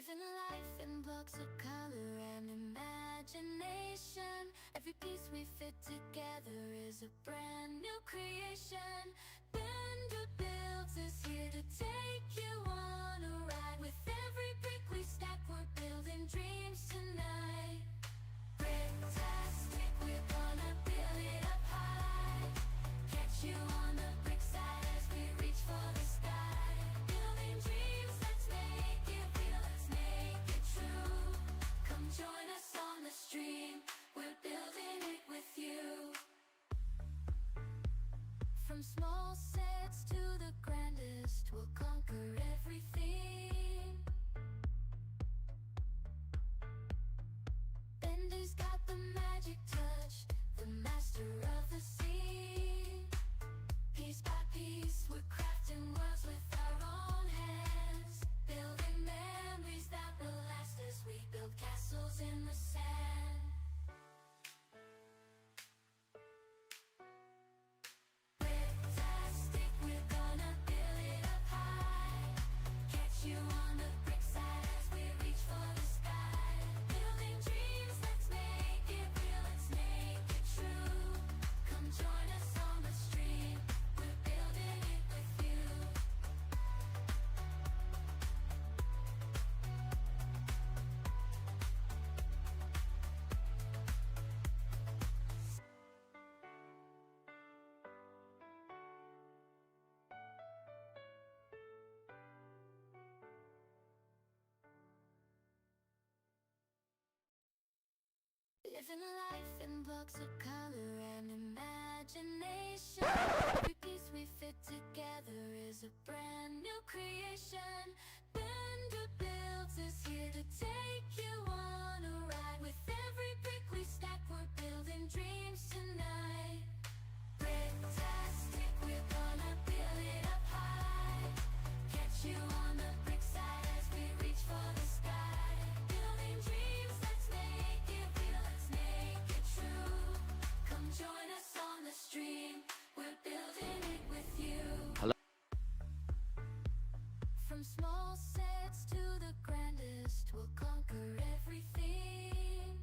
Living life in blocks of color and imagination. Every piece we fit together is a brand new creation. Bender Builds is here to take you on a ride. With every brick we stack, we're building dreams tonight. Bricktastic, we're gonna build it up high. Catch you on the brick side as we reach for the sky. Building dreams, let's make it real, let's make it true. Come join us on the stream, we're building it with you. From small sets to the grandest, we'll conquer everything. Bender's got the magic touch, the master of the scene. Piece by piece, we're crafting worlds with our own hands. Building memories that will last as we build castles in the sand. Bricktastic, we're gonna build it up high. Catch you on the brick side as we reach for the sky. Building dreams, let's make it real, let's make it true. Come join us on the stream, we're building it with you. Living life in blocks of color and imagination. Every piece we fit together is a brand new creation. Bender Builds is here to take you on a ride. With every brick we stack, we're building dreams tonight. Bricktastic, we're gonna build it up high. Catch you on the brick side as we reach for the sky. Building dreams, let's make it real, let's make it true. Come join us on the stream, we're building it with you. Hello. From small sets to the grandest, we'll conquer everything.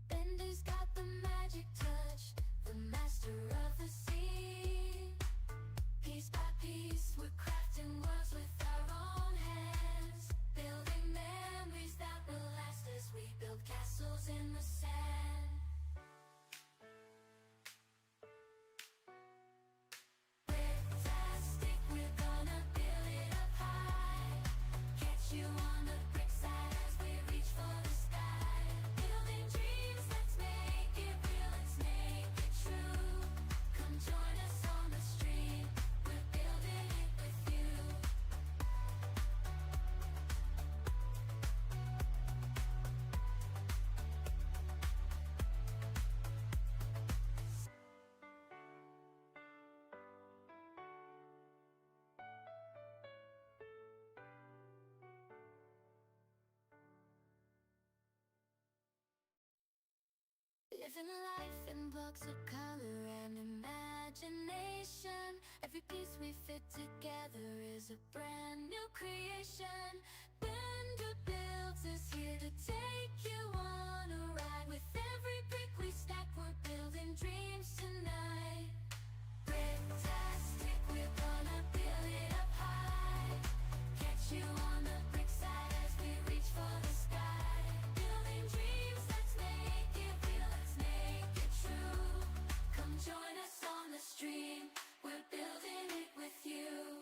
Bender's got the magic touch, the master of the scene. Piece by piece, we're crafting worlds with our own hands. Building memories that will last as we build castles in the sand. Bricktastic, we're gonna build it up high. Catch you on the brick side as we reach for the sky. Building dreams, let's make it real, let's make it true. Come join us on the stream, we're building it with you. Living life in blocks of color and imagination. Every piece we fit together is a brand new creation. Bender Builds is here to take you on a ride. With every brick we stack, we're building dreams tonight. Bricktastic, we're gonna build it up high. Catch you on the brick side as we reach for the sky. Building dreams, let's make it real, let's make it true. Come join us on the stream, we're building it with you.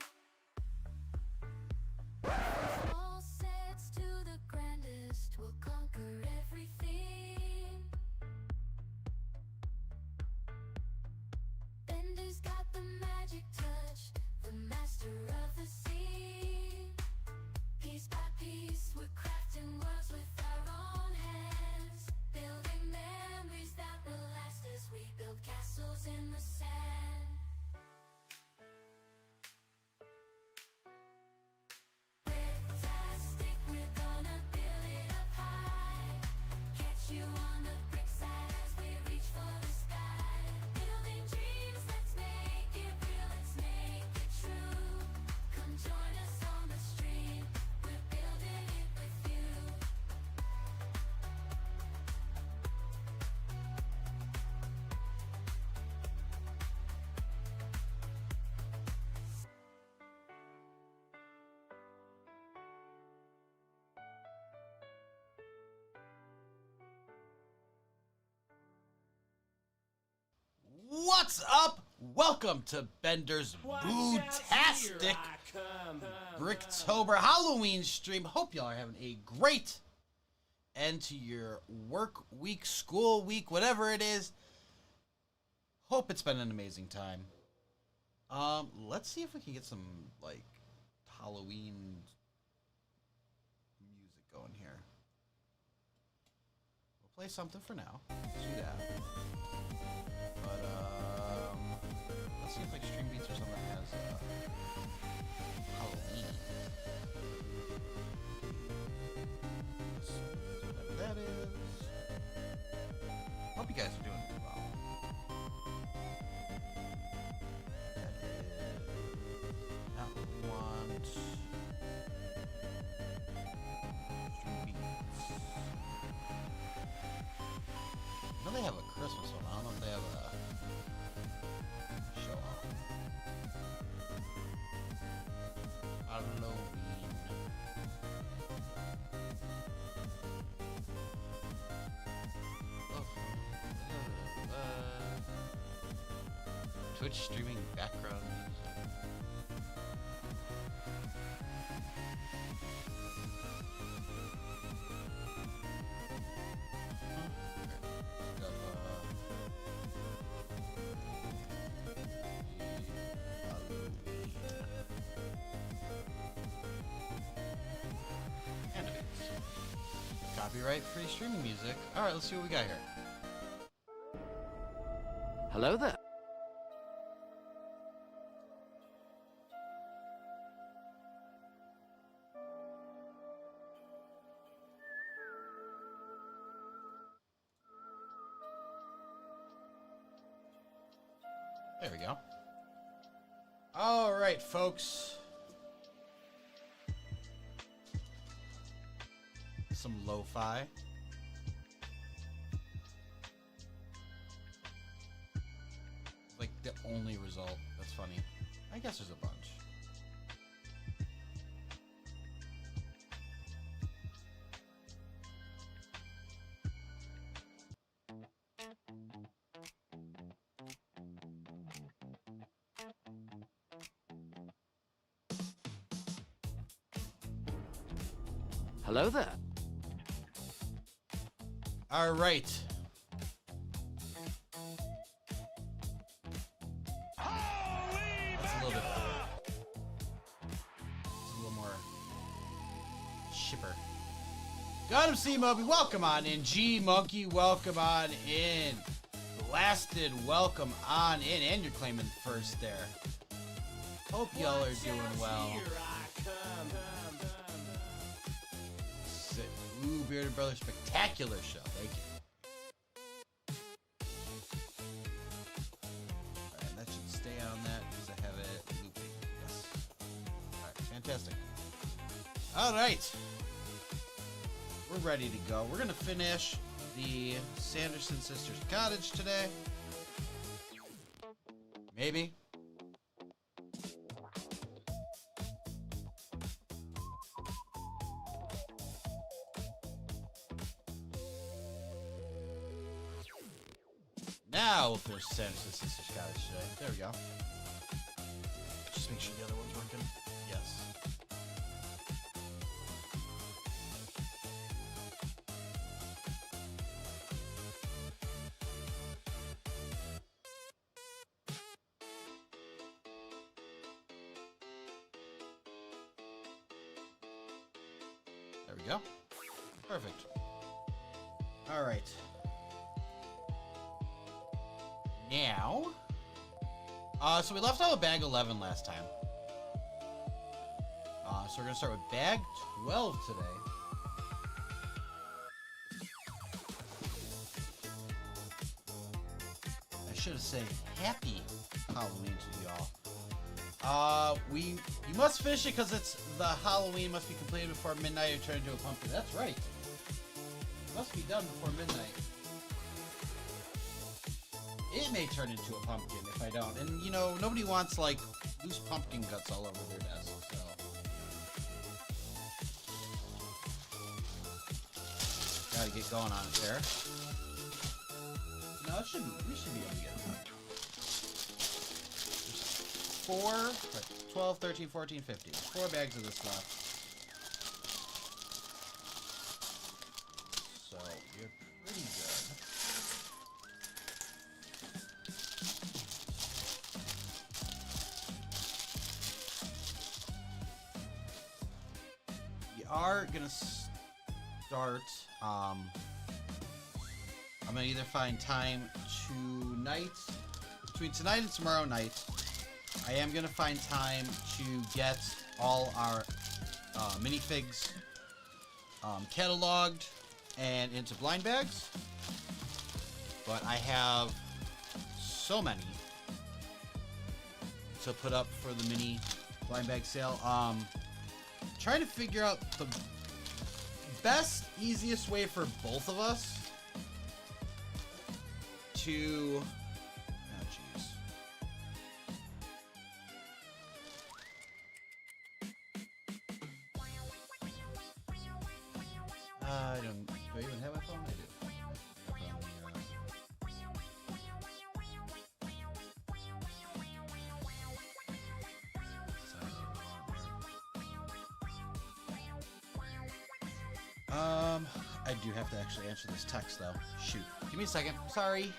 Small sets to the grandest, we'll conquer everything. Bender's got the magic touch, the master of the scene. Piece by piece, we're crafting worlds with our own hands. Building memories that will last as we build castles in the sand. What's up? Welcome to Bender's Boo-tastic Bricktober Halloween stream. Hope y'all are having a great end to your work week, school week, whatever it is. Hope it's been an amazing time. Let's see if we can get some, like, Halloween music going here. We'll play something for now. Let's do that. But, let's see if, like, Stream Beats or something has, Halloween. Whatever that is. Hope you guys are doing well. That is not what we want. Stream Beats. I know they have a Christmas one. I don't know if they have a show off. Halloween. Twitch streaming background music. Copyright free streaming music. Alright, let's see what we got here. Hello there. There we go. Alright, folks. Some lo-fi. Like the only result. That's funny. I guess there's a bunch. Hello there. All right. That's a little bit. It's a little more shipper. Got him, C Moby. Welcome on in. G Monkey, welcome on in. Blasted, welcome on in. And you're claiming first there. Hope y'all are doing well. Ooh, Bearded Brother, spectacular show. Thank you. Alright, that should stay on that because I have it looping. Yes. Alright, fantastic. Alright. We're ready to go. We're going to finish the Sanderson Sisters Cottage today. Maybe. Now we'll finish Sanderson Sisters Cottage today. There we go. Just make sure the other one's working. Yes. There we go. Perfect. All right. Now, so we left out with bag 11 last time. So we're going to start with bag 12 today. I should have said happy Halloween to y'all. You must finish it because it's the Halloween must be completed before midnight or turn into a pumpkin. That's right. It must be done before midnight. It may turn into a pumpkin if I don't. And, you know, nobody wants, like, loose pumpkin guts all over their desk, so. Gotta get going on it there. No, we should be able to get it. 12, 13, 14, 15. 4 bags of this left. So you're pretty good. You are gonna start. I'm gonna either find time tonight, between tonight and tomorrow night. I am gonna find time to get all our minifigs cataloged and into blind bags. But I have so many to put up for the mini blind bag sale. Trying to figure out the best, easiest way for both of us to... Oh, jeez. I don't... Do I even have my phone? I do. I do have to actually answer this text, though. Shoot. Give me a second. Sorry.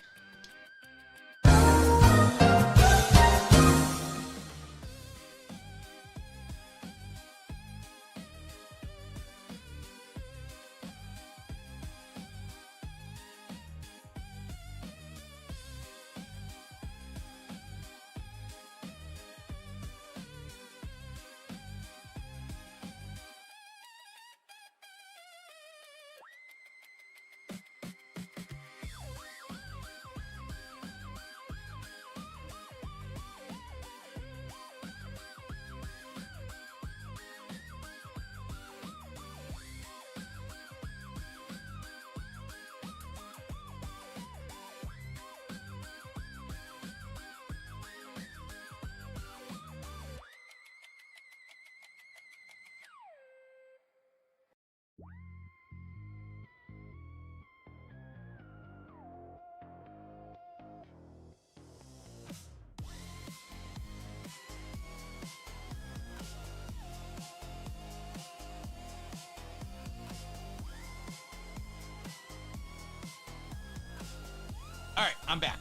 Alright, I'm back.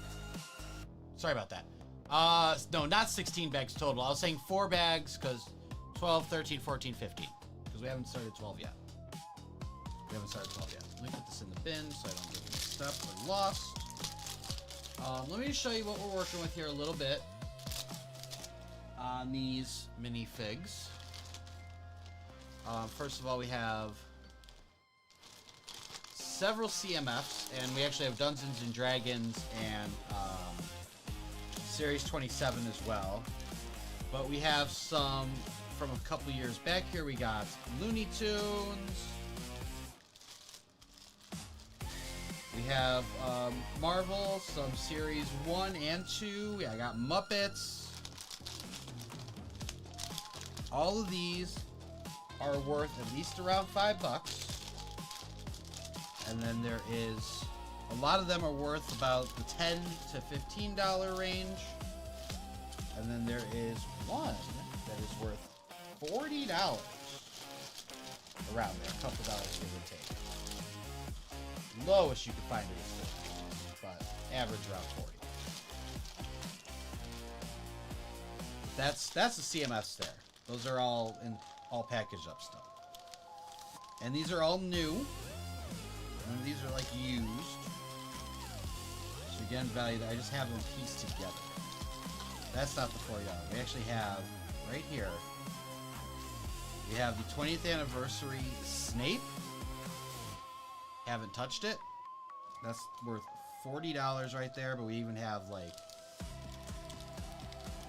Sorry about that. No, not 16 bags total. I was saying 4 bags, because 12, 13, 14, 15. Because we haven't started 12 yet. We haven't started 12 yet. Let me put this in the bin so I don't get mixed up or lost. Let me show you what we're working with here a little bit on these minifigs. First of all, we have several CMFs, and we actually have Dungeons and Dragons and Series 27 as well. But we have some from a couple years back here. We got Looney Tunes. We have Marvel, some Series 1 and 2. Yeah, I got Muppets. All of these are worth at least around $5. And then there is, a lot of them are worth about the $10 to $15 range. And then there is one that is worth $40. Around there, a couple dollars give or take. Lowest you can find it is $50, but average around 40. That's the CMFs there. Those are all packaged up stuff. And these are all new. None of these are like used. So again, value that I just have them pieced together. That's not the $40. We actually have right here. We have the 20th anniversary Snape. Haven't touched it. That's worth $40 right there. But we even have like,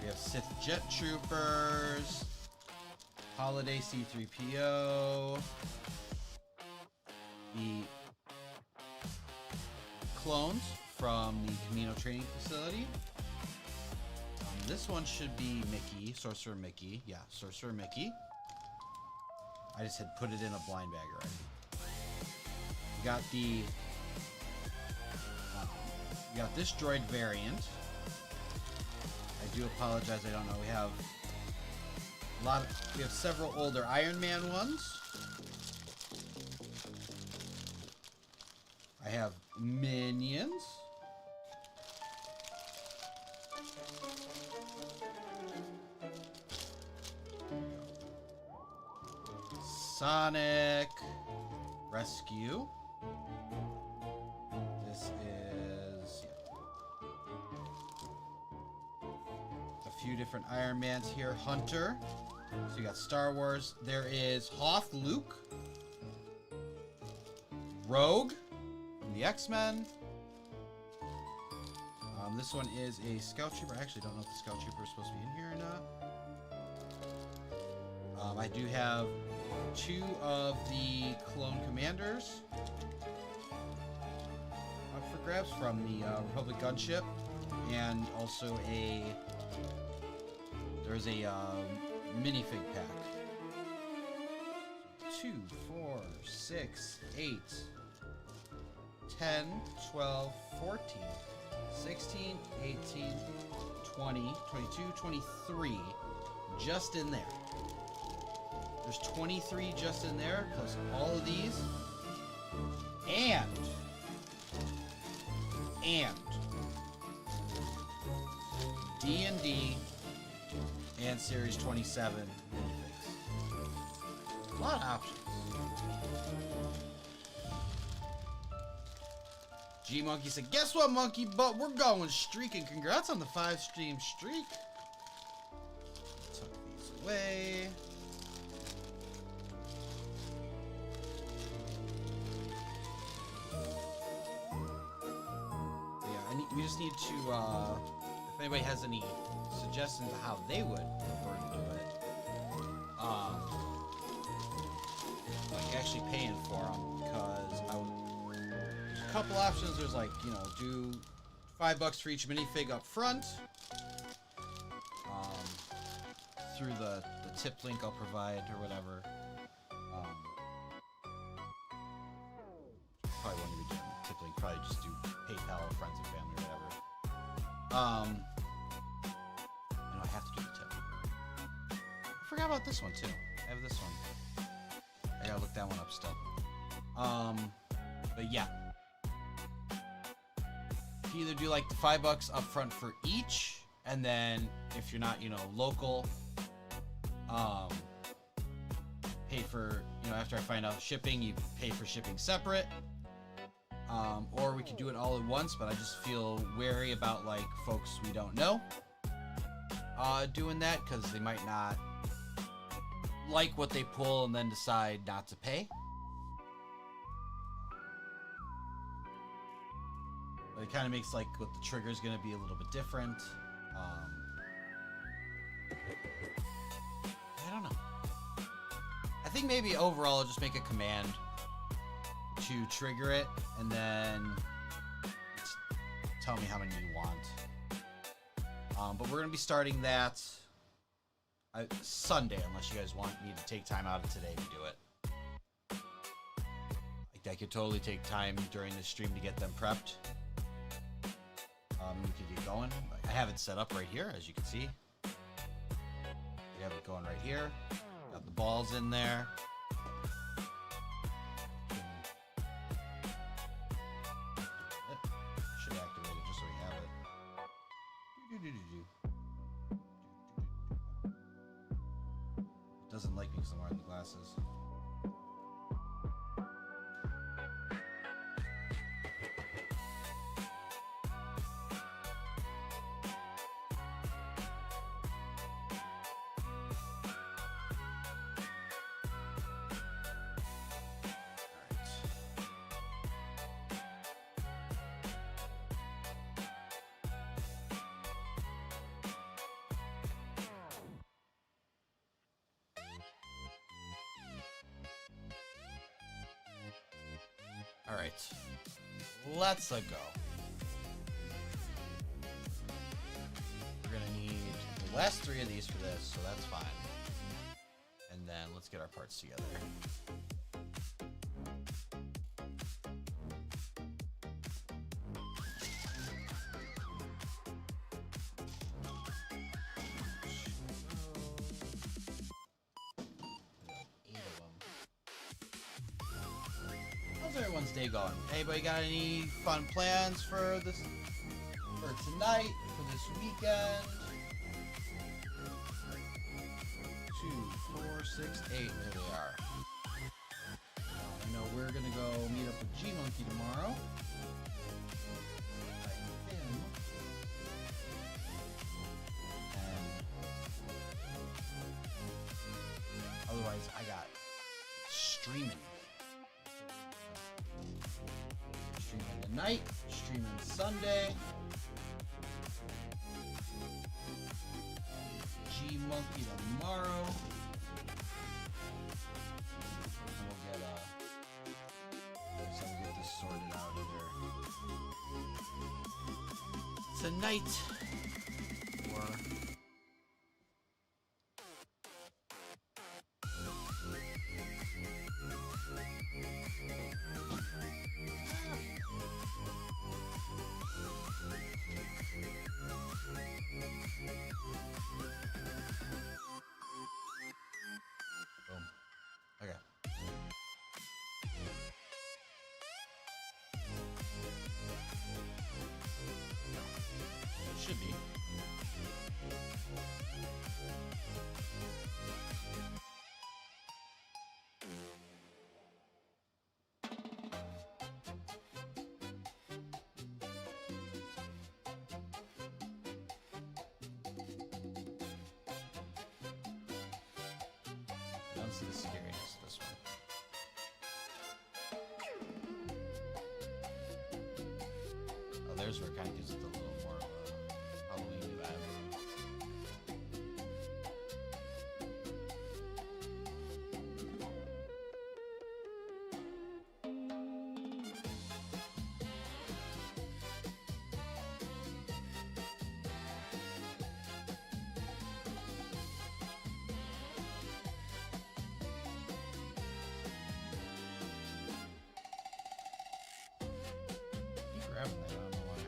we have Sith Jet Troopers, Holiday C-3PO, the clones from the Camino training facility. This one should be Mickey, Sorcerer Mickey. Yeah, Sorcerer Mickey. I just had put it in a blind bag already. We got the, we got this droid variant. I do apologize. I don't know. We have we have several older Iron Man ones. I have Minions. Sonic Rescue. This is a few different Iron Mans here. Hunter. So you got Star Wars. There is Hoth Luke. Rogue from the X-Men. This one is a Scout Trooper. I actually don't know if the Scout Trooper is supposed to be in here or not. I do have 2 of the Clone Commanders up for grabs from the Republic gunship, and also there's a minifig pack. 2, 4, 6, 8, 10, 12, 14, 16, 18, 20, 22, 23, just in there. There's 23 just in there, plus all of these. And D&D and Series 27 minifigs. A lot of options. G Monkey said, guess what, Monkey Butt? We're going streaking. Congrats on the 5-stream streak. Tuck these away. We just need to, if anybody has any suggestions of how they would prefer to do it, like actually paying for them, because there's a couple options. There's like, you know, do $5 for each minifig up front, through the tip link I'll provide or whatever. Probably won't even do the tip link, probably just do PayPal or friends and family or whatever. And I have to do the tip. I forgot about this one too. I have this one. I gotta look that one up still. But yeah. You either do like the $5 up front for each, and then if you're not, you know, local, pay for, you know, after I find out shipping, you pay for shipping separate. Or we could do it all at once, but I just feel wary about like folks we don't know doing that, because they might not like what they pull and then decide not to pay. But it kind of makes like what the trigger is going to be a little bit different. I don't know. I think maybe overall I'll just make a command to trigger it, and then tell me how many you want. But we're gonna be starting that Sunday, unless you guys want me to take time out of today to do it. Like, I could totally take time during the stream to get them prepped. We could get going. I have it set up right here, as you can see. We have it going right here. Got the balls in there. Doesn't like me because I'm wearing the glasses. All right, let's go. We're gonna need the last 3 of these for this, so that's fine. And then let's get our parts together. How's everyone's day going? Anybody got any fun plans for this, for tonight, for this weekend? 2, 4, 6, 8. There they are. I know we're gonna go meet up with G Monkey tomorrow. Otherwise, I got streaming. Streaming tonight, streaming Sunday. G Monkey tomorrow. And we'll get so we'll get this sorted out either tonight or okay. Should be. Don't see the scariness of this one. Oh, there's where it kind of gives it a little more of a Halloween vibe. Keep grabbing that, I don't know why.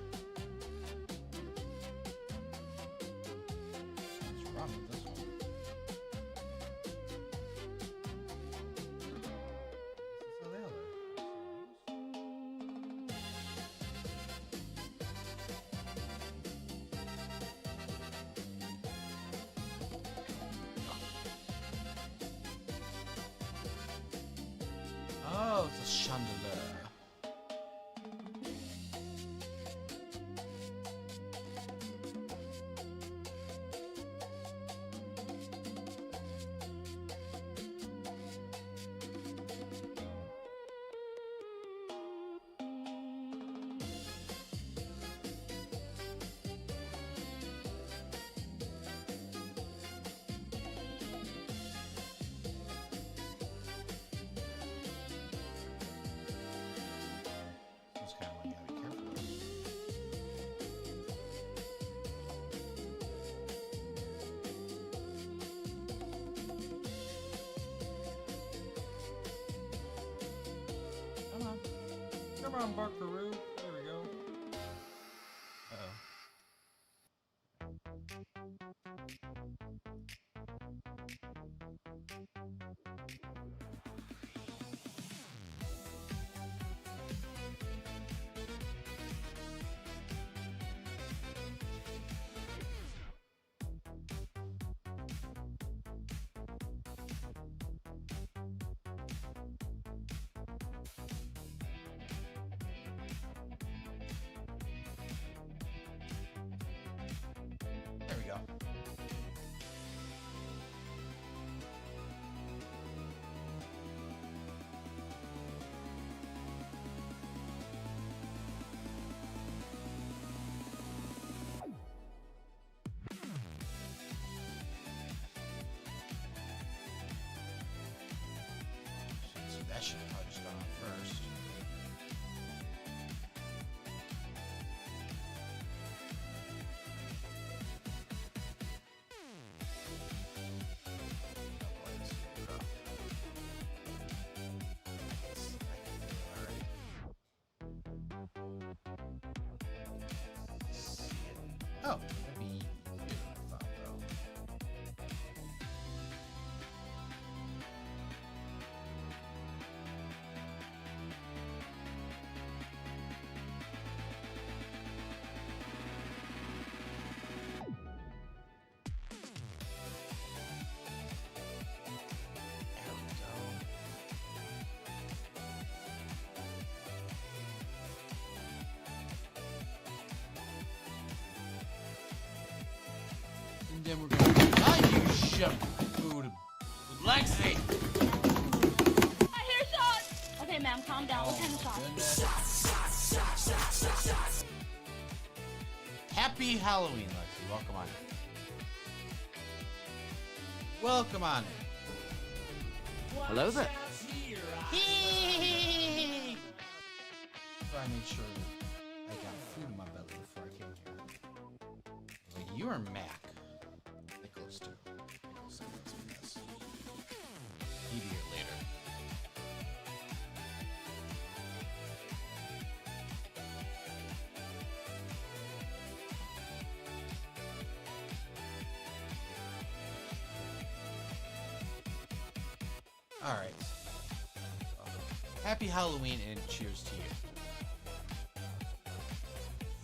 What's wrong with this one? This is the other. Oh, it's a chandelier. Just kind of like gotta be careful with it. Come on. Come on, Buckaroo. There we go. Uh-oh. There we go. That should have probably just gone on first. Oh, that'd be easier than I thought, though. then we're gonna you shove food with Lexi. I hear shots. Okay, ma'am, calm down. What kind of shots? Happy Halloween, Lexi. Welcome on in. Welcome on in. Hello there. So I made sure I got food in my belly before I came here. Like, you are Mac. Nicholas, too. Nicholas, yes. He'd be here later. Alright. Happy Halloween and cheers to you.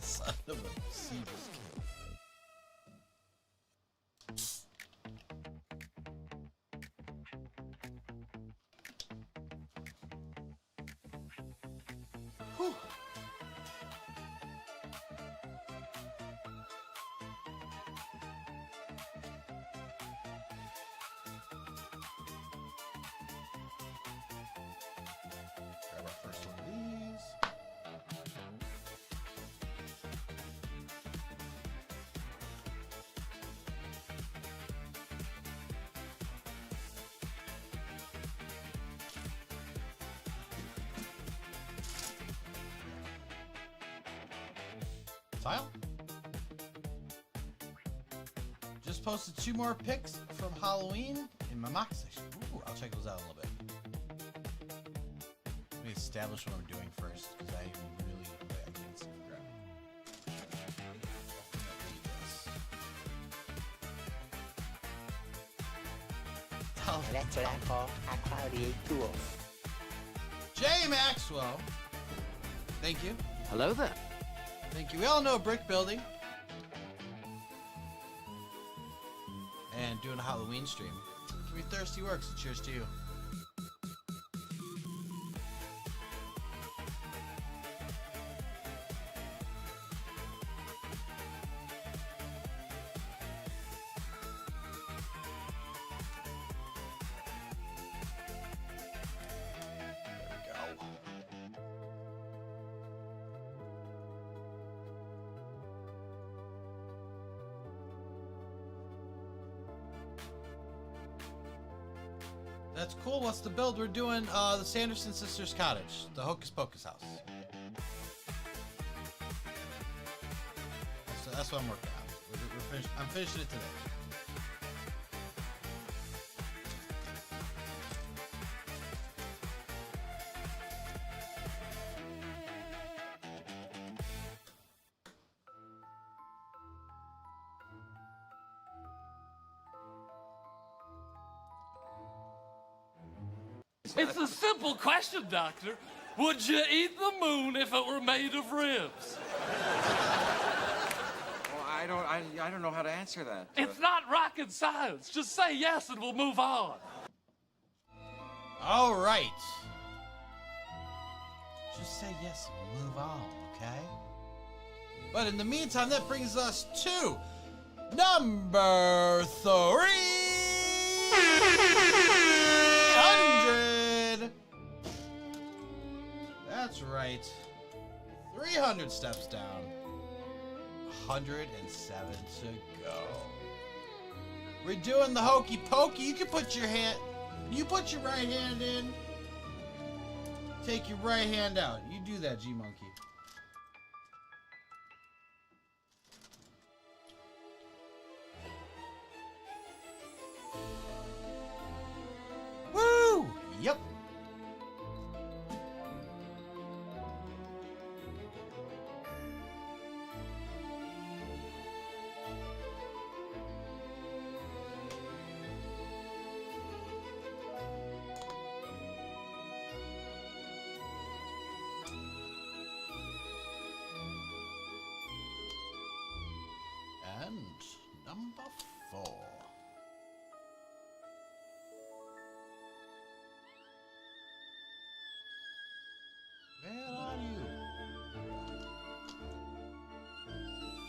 Son of a Seamus kid. Whew. Grab our first one of these. Tile? Just posted 2 more pics from Halloween in my mock section. Ooh, I'll check those out a little bit. Let me establish what I'm doing first, because I really I can't see the ground. Oh, That's what I call a cloudy tool. Jay Maxwell. Thank you. Hello there. Thank you. We all know brick building. And doing a Halloween stream. Give me thirsty works, and cheers to you. There we go. That's cool. What's the build? We're doing the Sanderson Sisters Cottage, the Hocus Pocus house. That's what I'm working on. I'm finishing it today. It's a simple question, Doctor. Would you eat the moon if it were made of ribs? Well, I don't know how to answer that. It's not rocket science. Just say yes and we'll move on. All right. Just say yes and move on, okay? But in the meantime, that brings us to number 300. That's right. 300 steps down. 107 to go. We're doing the hokey pokey. You can put your hand. You put your right hand in. Take your right hand out. You do that, G Monkey. Woo! Yep. And number 4. Where are you?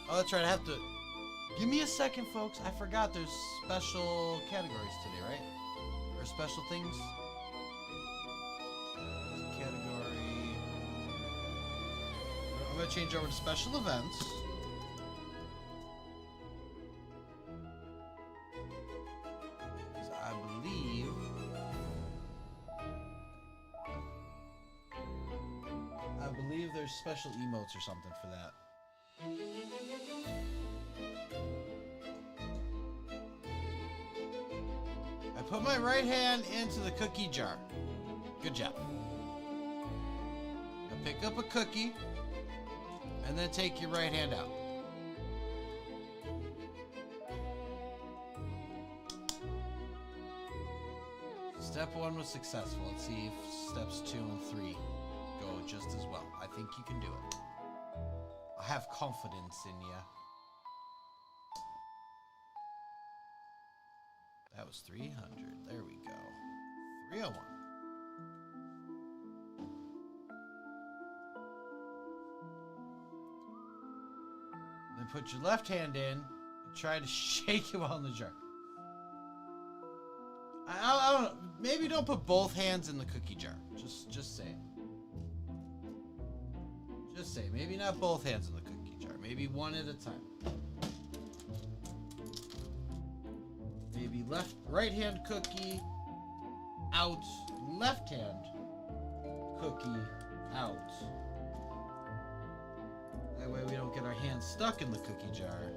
Oh, that's right. I have to Give me a second, folks. I forgot there's special categories today, right? Or special things. Category. I'm gonna change over to special events. I believe there's special emotes or something for that. I put my right hand into the cookie jar. Good job. Now pick up a cookie and then take your right hand out. Step 1 was successful. Let's see if steps 2 and 3 go just as well. I think you can do it. I have confidence in you. That was 300. There we go. 301. Then put your left hand in and try to shake it while in the jar. I don't know. Maybe don't put both hands in the cookie jar. Just say. Just say. Maybe not both hands in the cookie jar. Maybe one at a time. Maybe right hand cookie out. Left hand cookie out. That way we don't get our hands stuck in the cookie jar.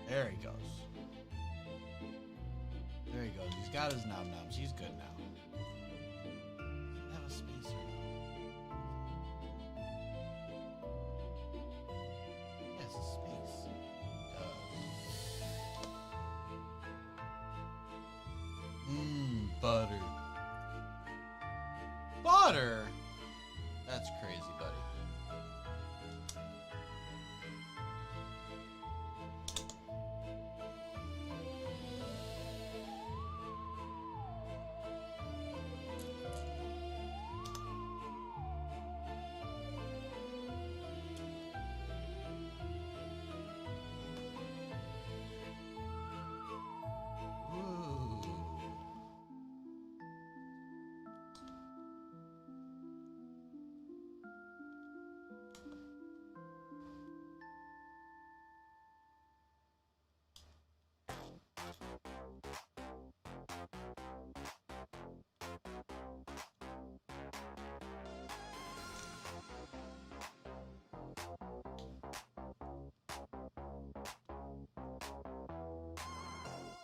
There he goes. There he goes. He's got his nom-noms. He's good now. Does he have a spacer? He has a space. He does. Butter. Butter? That's crazy, buddy.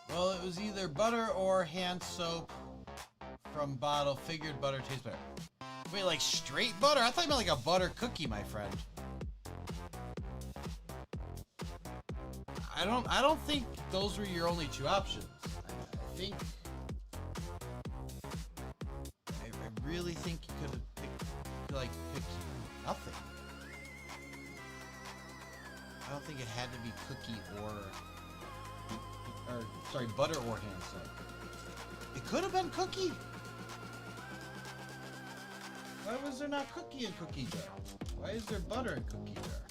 Well, it was either butter or hand soap from bottle. Figured butter tastes better. Wait, like straight butter? I thought you meant like a butter cookie, my friend. I don't think those were your only two options. I think I really think you could have picked nothing. I don't think it had to be cookie or sorry, butter or hand soap. It could have been cookie. Why was there not cookie in cookie jar? Why is there butter in cookie jar?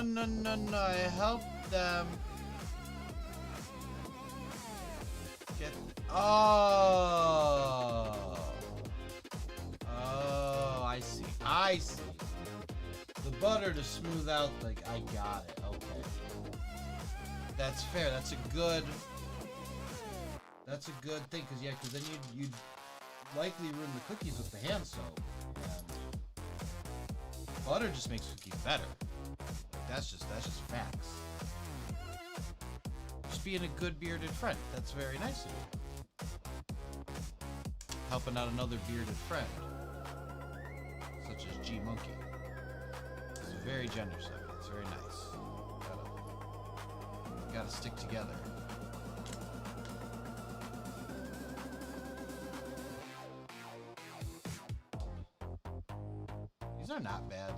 No, I helped them get... Oh! I see. The butter to smooth out, like, I got it. Okay. That's fair. That's a good thing, because yeah, because then you'd likely ruin the cookies with the hand soap. And butter just makes cookies better. That's just facts. Just being a good bearded friend. That's very nice of you. Helping out another bearded friend, such as G Monkey. It's very generous of you. It's very nice. Gotta stick together. These are not bad.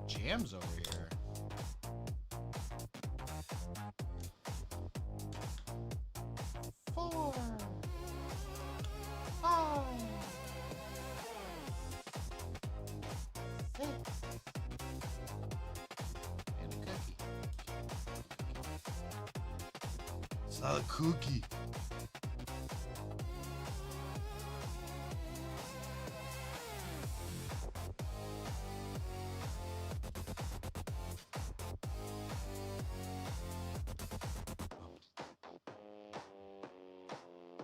Jams over here. Four. Five. Six. And a cookie. It's not a cookie.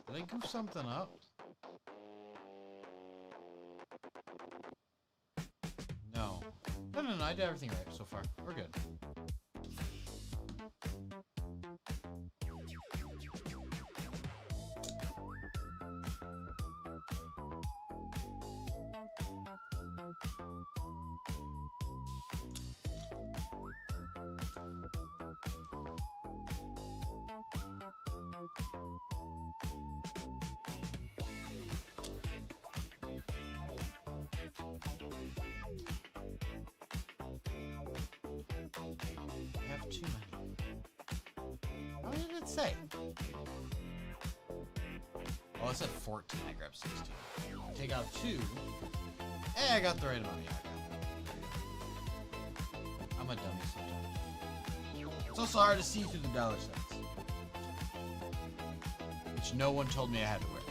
Did I goof something up? No. No, I did everything right so far. We're good. I have too many. What did it say? Oh, it said 14. I grabbed 16. Take out 2. Hey, I got the right amount. Yeah, I'm a dummy sometimes. It's also hard to see through the dollar signs, which no one told me I had to wear.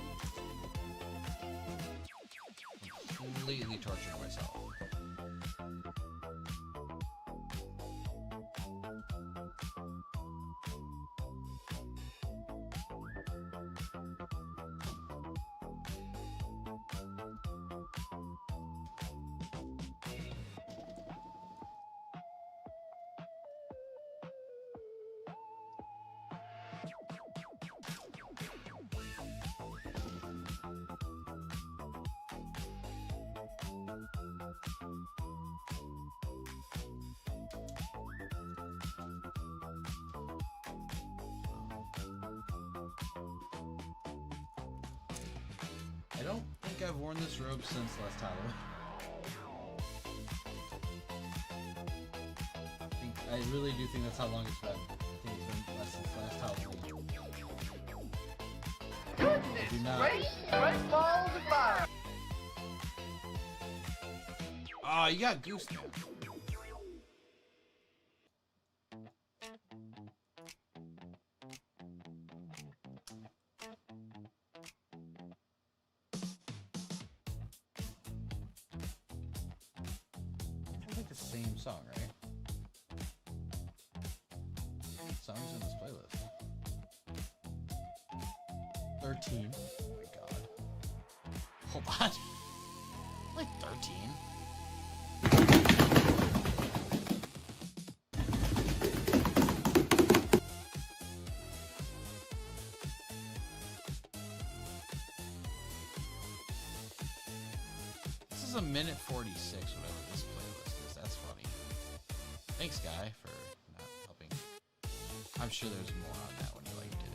Completely torturing myself. I don't think I've worn this robe since last Halloween. I really do think that's how long it's been. I think it's been less since last Halloween. I do not. Great balls of fire. Oh, you got goose now. It's like the same song, right? Songs in this playlist. 13. Oh my god. Hold on. Like 13. This is a minute 46, whatever this playlist is. That's funny. Thanks, Guy, for not helping. I'm sure there's more on that when you like did it.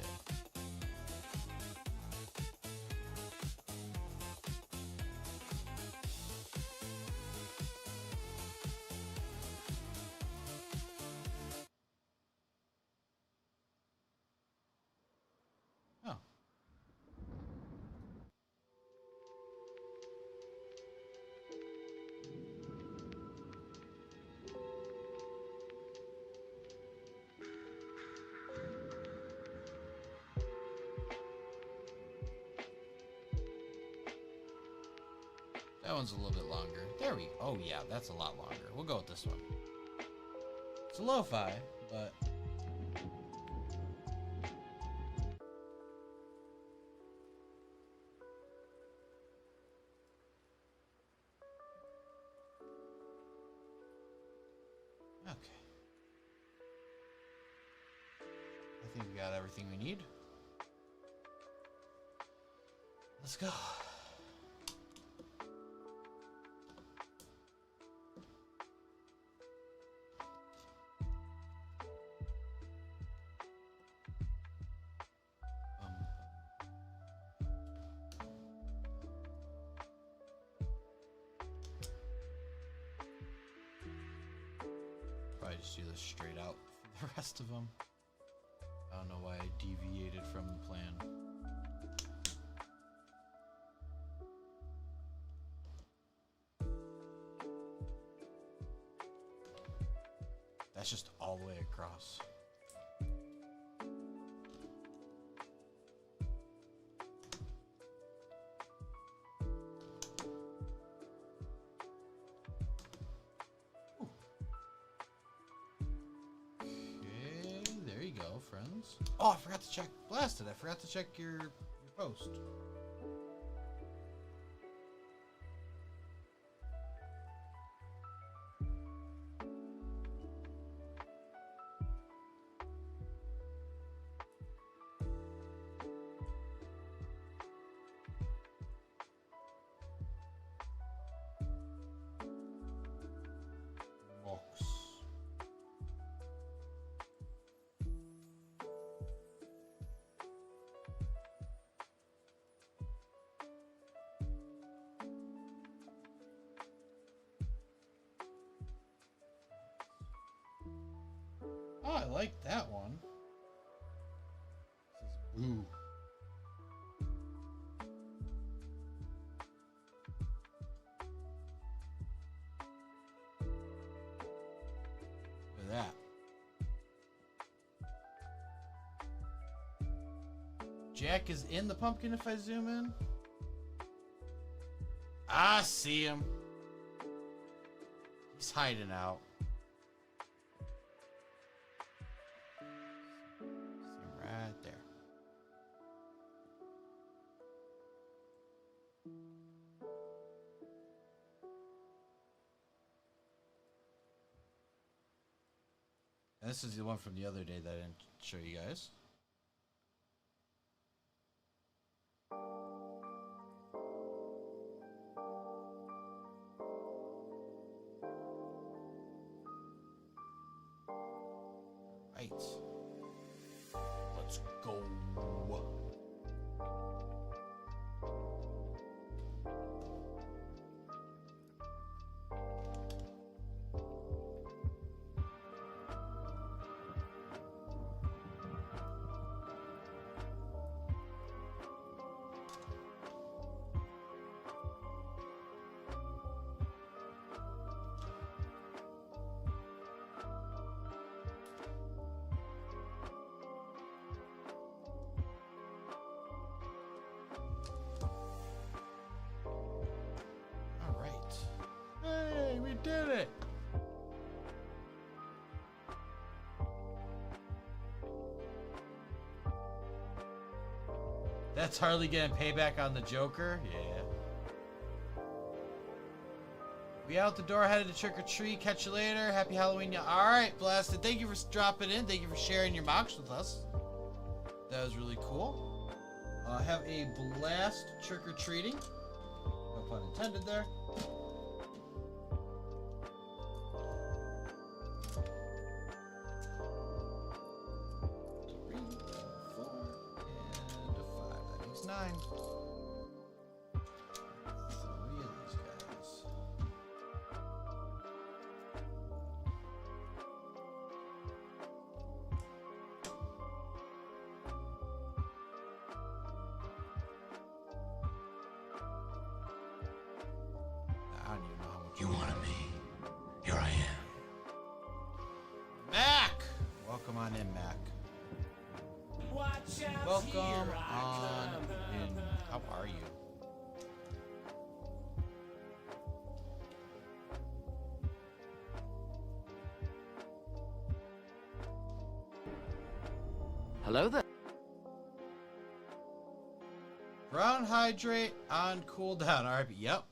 Oh. That one's a little bit longer. There we go. Oh yeah, that's a lot longer. We'll go with this one. It's a lo-fi, but okay. I think we got everything we need. Let's go. Probably just do this straight out for the rest of them. I don't know why I deviated from the plan. That's just all the way across. Ooh. Okay, there you go, friends. Oh, I forgot to check. Blasted, I forgot to check your post. Box. Oh, I like that one. This is blue. Look at that. Jack is in the pumpkin if I zoom in. I see him. He's hiding out. See him right there. And this is the one from the other day that I didn't show you guys. Right. Let's go. Hey, we did it! That's Harley getting payback on the Joker? Yeah. We out the door, headed to trick or treat. Catch you later. Happy Halloween. Alright, Blasted. Thank you for dropping in. Thank you for sharing your mocks with us. That was really cool. Have a blast trick or treating. No pun intended there. You wanted me. Here I am. Mac! Welcome on in, Mac. Welcome on in. How are you? Hello there. Brown hydrate on cooldown. All right, yep.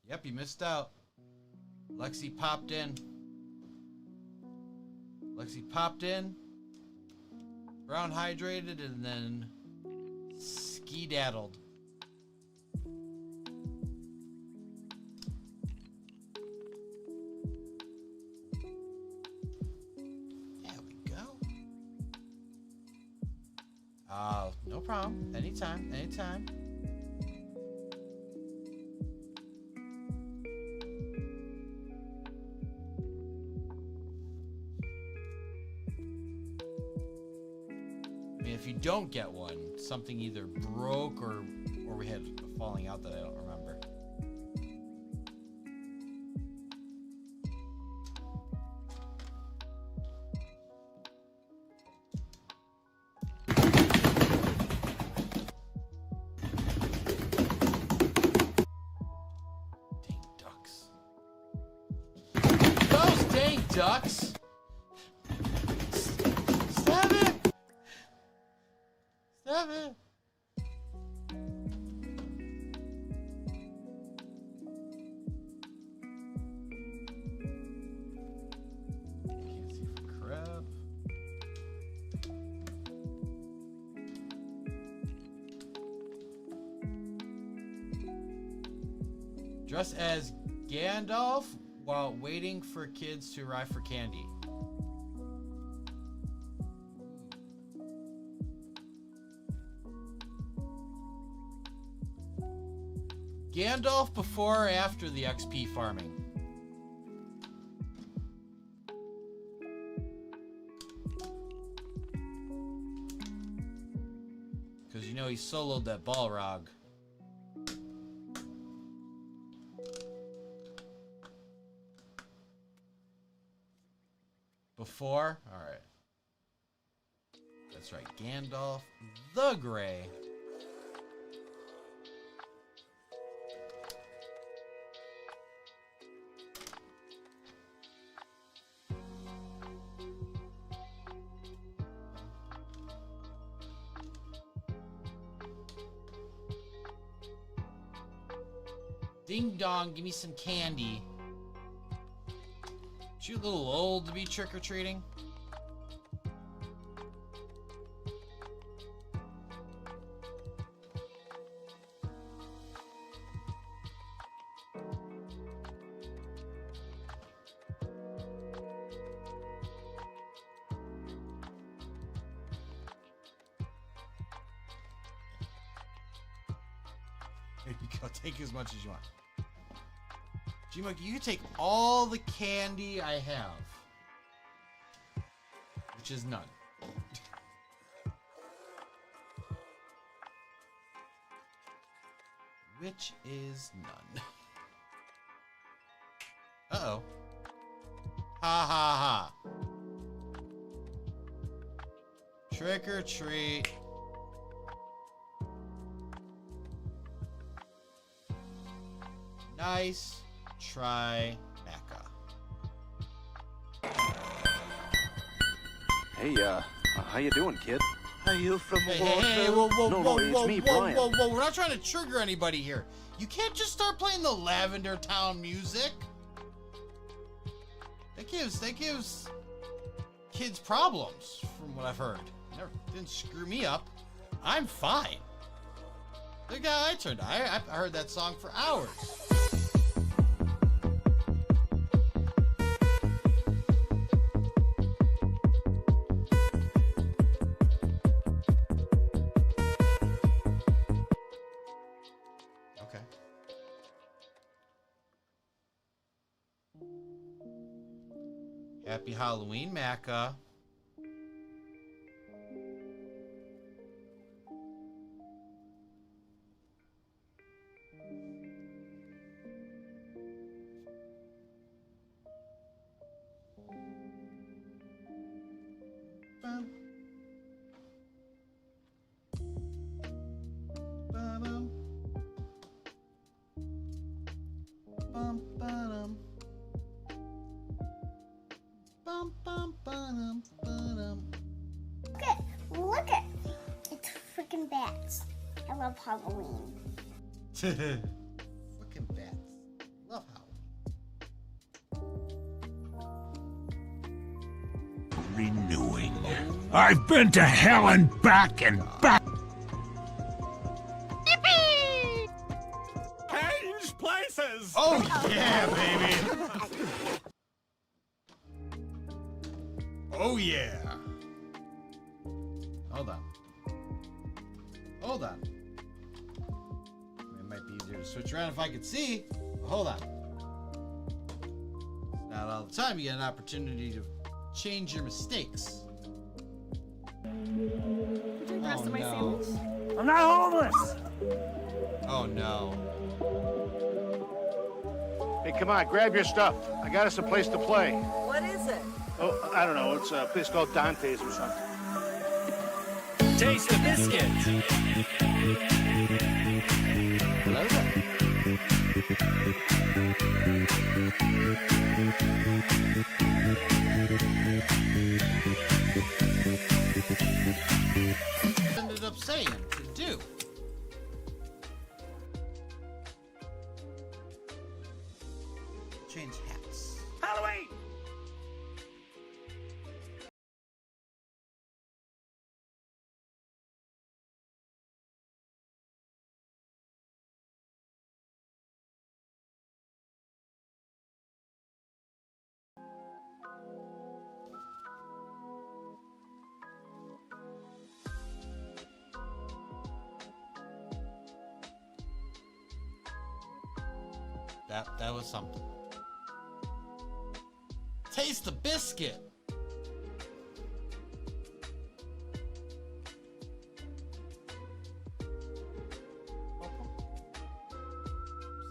Yep, you missed out. Lexi popped in. Brown hydrated and then ski-daddled. There we go. No problem. Anytime. If you don't get one, something either broke or we had a falling out that I don't remember. Dang ducks. Those dang ducks! Stop it! Stop it! Can't see for crap. Dress as Gandalf while waiting for kids to arrive for candy. Gandalf before or after the XP farming? Because you know he soloed that Balrog. Before? Alright. That's right, Gandalf the Grey. Ding dong, give me some candy. Aren't you a little old to be trick-or-treating? There you go, take as much as you want. G-Mug, you can take all the candy I have. Which is none. Which is none. Uh-oh. Ha ha ha. Trick or treat. Nice try, Mecca. Hey, how you doing, kid? Are you from Hey, Water? hey, hey, whoa, whoa, No, whoa, no, it's whoa, me, whoa, Brian. whoa, whoa. We're not trying to trigger anybody here. You can't just start playing the Lavender Town music. That gives kids problems, from what I've heard. Didn't screw me up. I'm fine. Look how I turned out. I heard that song for hours. Okay. Happy Halloween, Macca. Bum. Ba-dum. Bum, ba-dum. Bum, bum, ba-dum, ba-dum. Look at fucking bats. I love Halloween. Fucking bats. Love Halloween. Renewing. I've been to hell and back and back. Yippee! Change places! Oh yeah, baby! Oh yeah! Hold on. Hold on. It might be easier to switch around if I could see. But hold on. Not all the time you get an opportunity to change your mistakes. Did you rest of my no. sandwich? I'm not homeless! Oh no. Hey, come on, grab your stuff. I got us a place to play. What is it? Oh, I don't know. It's a place called Dante's or something. Taste the biscuit! Hello there. Ended up saying to do. Change hats. Halloween! That was something. Taste the biscuit.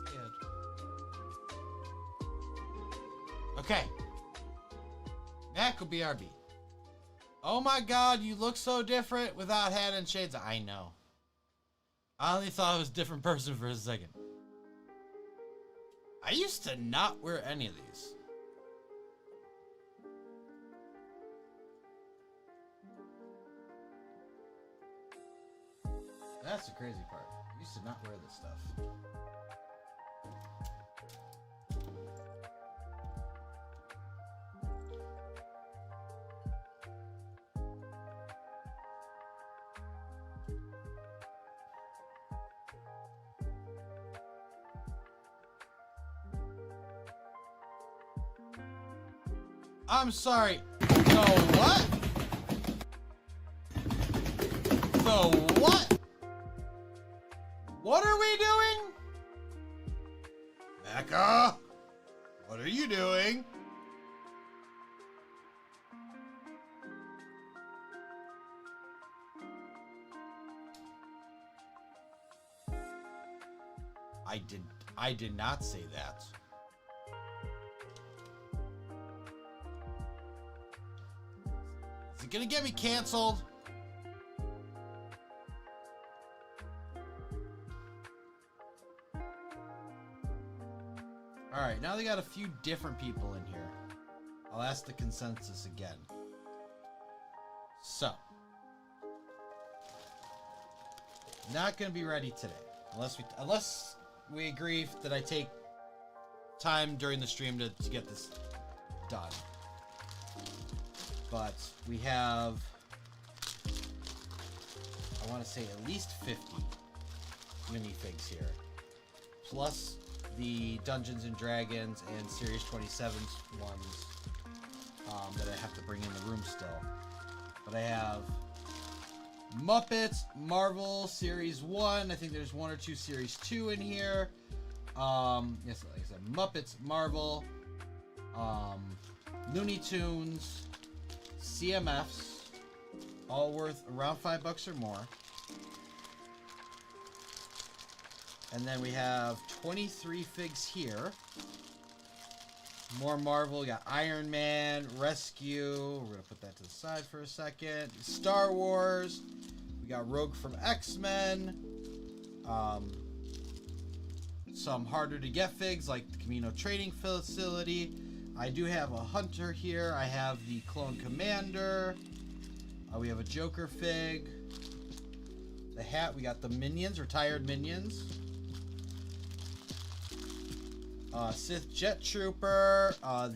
Scared. Okay. That could be RB. Oh my god, you look so different without hat and shades. I know. I only thought I was a different person for a second. I used to not wear any of these. That's the crazy part. I used to not wear this stuff. I'm sorry. So what? So what? What are we doing? Becca, what are you doing? I did not say that. Is it gonna get me canceled? Alright, now they got a few different people in here. I'll ask the consensus again. So. Not gonna be ready today. Unless we agree that I take time during the stream to get this done. But we have, I want to say at least 50 minifigs here. Plus the Dungeons and Dragons and Series 27 ones that I have to bring in the room still. But I have Muppets, Marvel, Series 1. I think there's 1 or 2 Series 2 in here. Yes, like I said, Muppets, Marvel, Looney Tunes, CMFs, all worth around $5 or more. And then we have 23 figs here. More Marvel. We got Iron Man, Rescue. We're going to put that to the side for a second. Star Wars. We got Rogue from X-Men. Some harder to get figs like the Camino Trading Facility. I do have a Hunter here. I have the Clone Commander. We have a Joker fig. The hat, we got the Minions, retired Minions. Sith Jet Trooper, I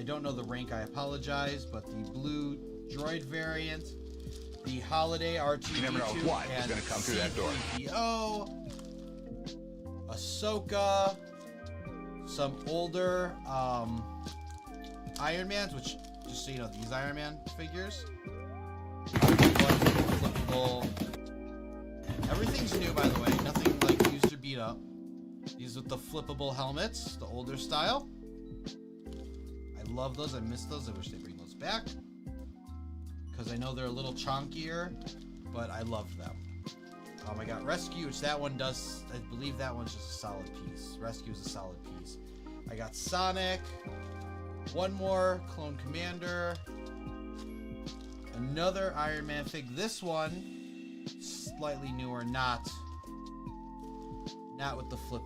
don't know the rank, I apologize, but the blue droid variant, the Holiday R2-D2, You never know what is going to come through that door. Ahsoka, some older Iron Mans, which, just so you know, these Iron Man figures. Flippable. Everything's new, by the way. Nothing like used or beat up. These with the flippable helmets, the older style. I love those. I miss those. I wish they'd bring those back. Because I know they're a little chonkier, but I love them. I got Rescue, which that one does, I believe that one's just a solid piece. Rescue is a solid piece. I got Sonic. One more Clone Commander. Another Iron Man fig. This one, slightly newer, not with the flip.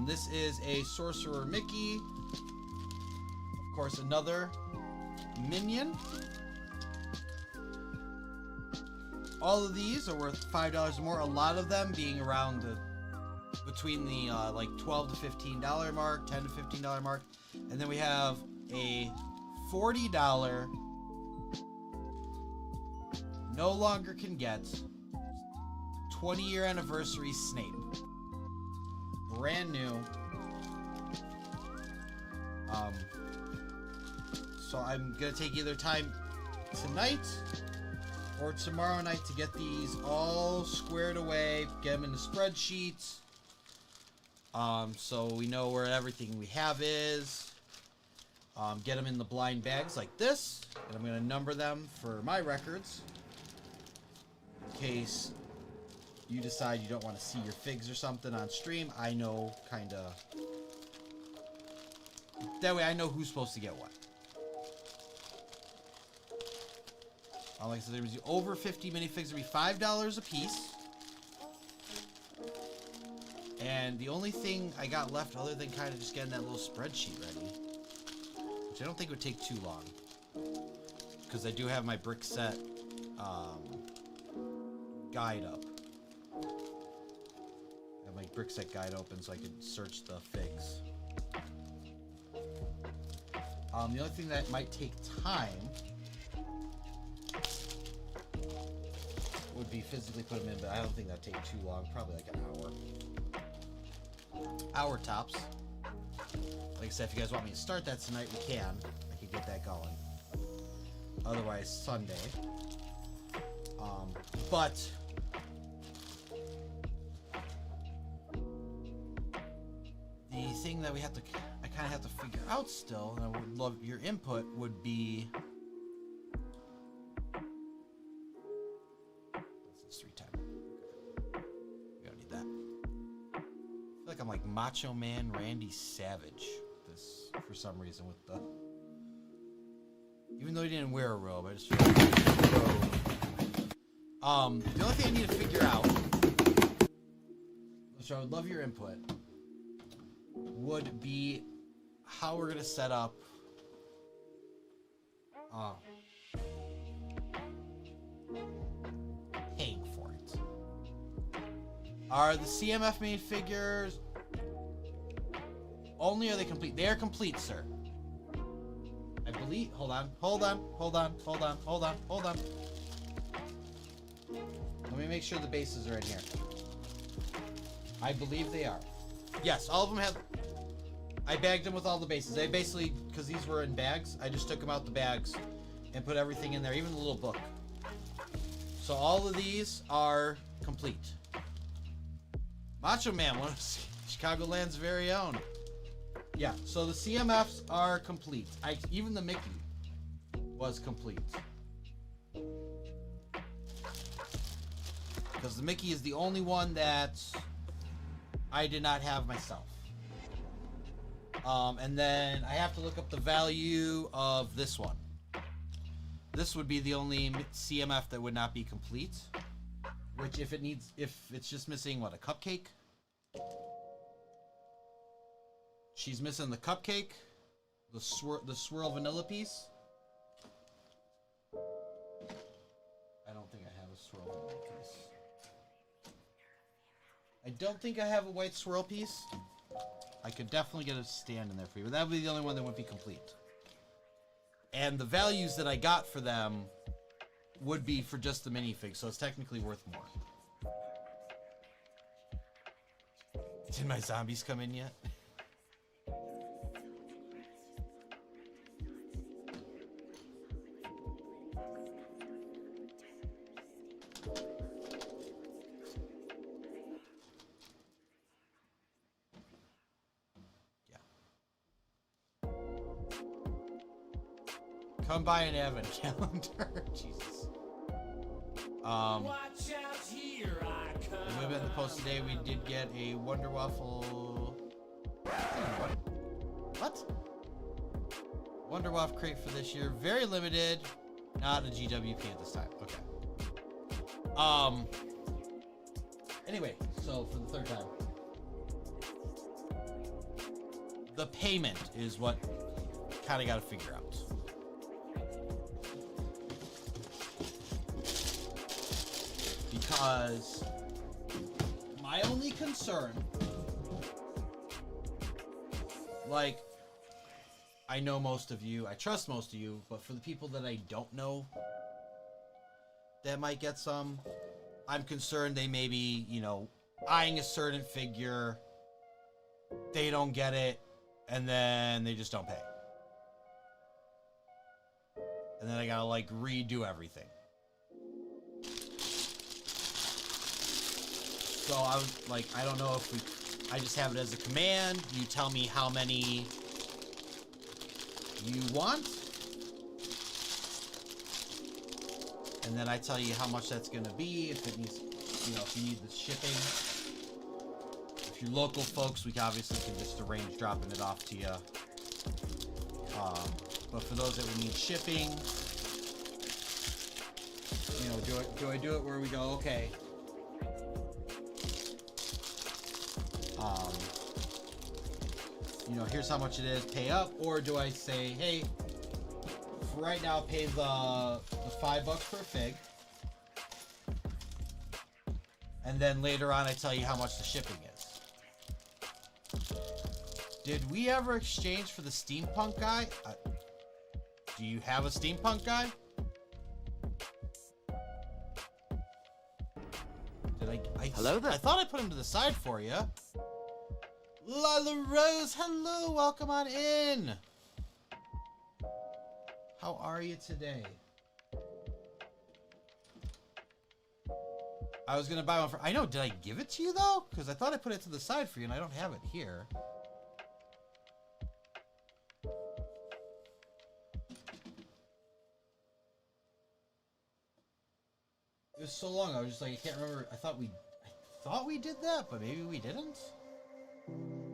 This is a Sorcerer Mickey. Of course, another Minion. All of these are worth $5 or more. A lot of them being around between the like $12 to $15 mark, $10 to $15 mark, and then we have a $40 no longer can get 20-year anniversary Snape. Brand new. So I'm gonna take either time tonight or tomorrow night to get these all squared away, get them in the spreadsheets, so we know where everything we have is. Get them in the blind bags like this, and I'm gonna number them for my records in case you decide you don't want to see your figs or something on stream. I know, kinda. That way I know who's supposed to get what. Like I said, there was over 50 minifigs, would be $5 a piece. And the only thing I got left, other than kind of just getting that little spreadsheet ready, which I don't think would take too long, because I do have my brick set guide up. I have my brick set guide open so I can search the figs. The only thing that might take time would be physically put them in, but I don't think that'd take too long. Probably like an hour tops. Like I said, if you guys want me to start that tonight, we can. I can get that going. Otherwise, Sunday. But the thing that I kind of have to figure out still, and I would love your input, would be. I'm like Macho Man Randy Savage this for some reason with the, even though he didn't wear a robe, I just feel like a robe. The only thing I need to figure out, which I would love your input, would be how we're gonna set up paying for it. Are the CMF made figures only, are they complete? They are complete, sir. I believe. Hold on. Let me make sure the bases are in here. I believe they are. Yes, all of them have. I bagged them with all the bases. I basically, because these were in bags, I just took them out the bags and put everything in there, even the little book. So all of these are complete. Macho Man, one of Chicagoland's very own. Yeah, so the CMFs are complete. Even the Mickey was complete. Because the Mickey is the only one that I did not have myself. And then I have to look up the value of this one. This would be the only CMF that would not be complete. Which, if it's just missing, what, a cupcake? She's missing the cupcake, the swirl vanilla piece. I don't think I have a swirl piece. I don't think I have a white swirl piece. I could definitely get a stand in there for you, but that would be the only one that would be complete. And the values that I got for them would be for just the minifig, so it's technically worth more. Did my zombies come in yet? Come by an advent calendar. Jesus. Watch out, here I come. We went in the post today. We did get a Wonder Waffle. What? Wonder Waffle crate for this year. Very limited. Not a GWP at this time. Okay. Anyway, so for the third time. The payment is what kind of got to figure out. Because my only concern, like, I know most of you, I trust most of you, but for the people that I don't know that might get some, I'm concerned they may be, you know, eyeing a certain figure, they don't get it, and then they just don't pay. And then I gotta, like, redo everything. So I was like, I don't know if I just have it as a command. You tell me how many you want. And then I tell you how much that's going to be. If it needs, you know, if you need the shipping. If you're local folks, we obviously can just arrange dropping it off to you. But for those that would need shipping, you know, do I do it where we go, okay, you know, here's how much it is, pay up, or do I say, hey, for right now, pay the $5 per fig, and then later on I tell you how much the shipping is. Did we ever exchange for the steampunk guy? Do you have a steampunk guy? Did I Hello there. I thought I put him to the side for you. Lala Rose, hello, welcome on in. How are you today? I was gonna buy one for, I know, did I give it to you though? Because I thought I put it to the side for you and I don't have it here. It was so long, I was just like, I can't remember. I thought we did that, but maybe we didn't.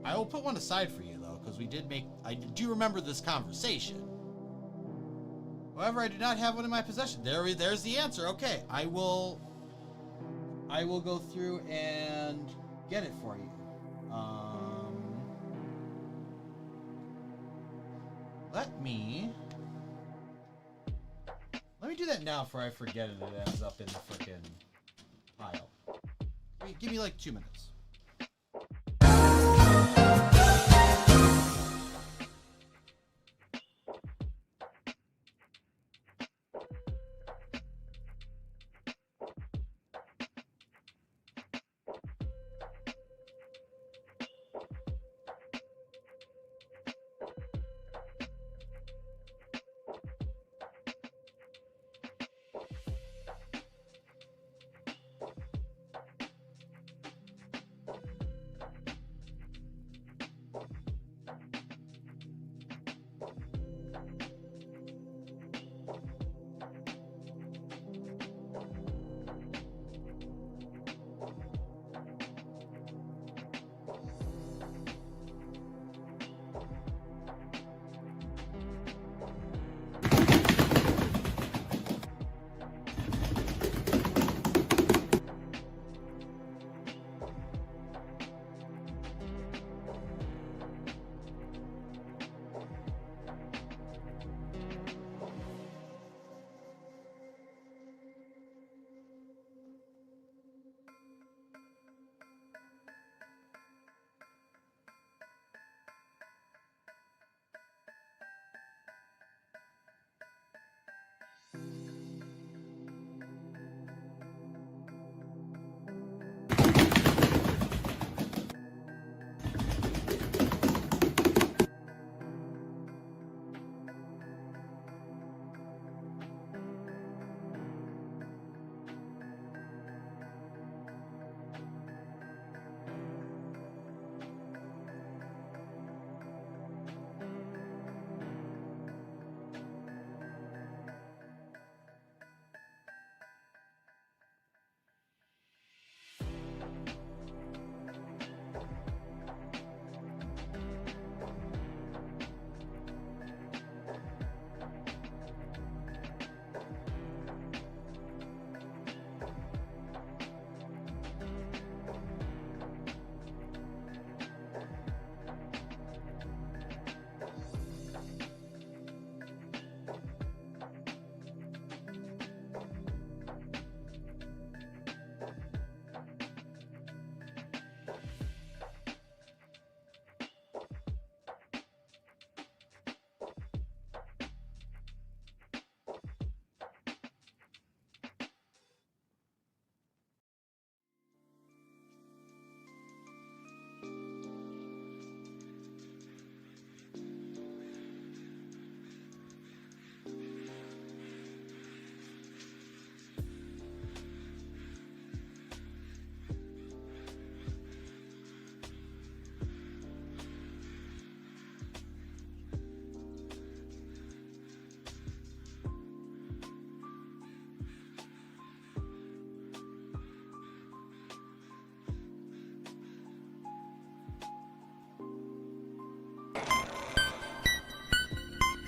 I will put one aside for you though, because we did make, I do remember this conversation. However, I do not have one in my possession. There's the answer. Okay, I will go through and get it for you. Let me do that now before I forget it and it ends up in the frickin' pile. Give me like 2 minutes.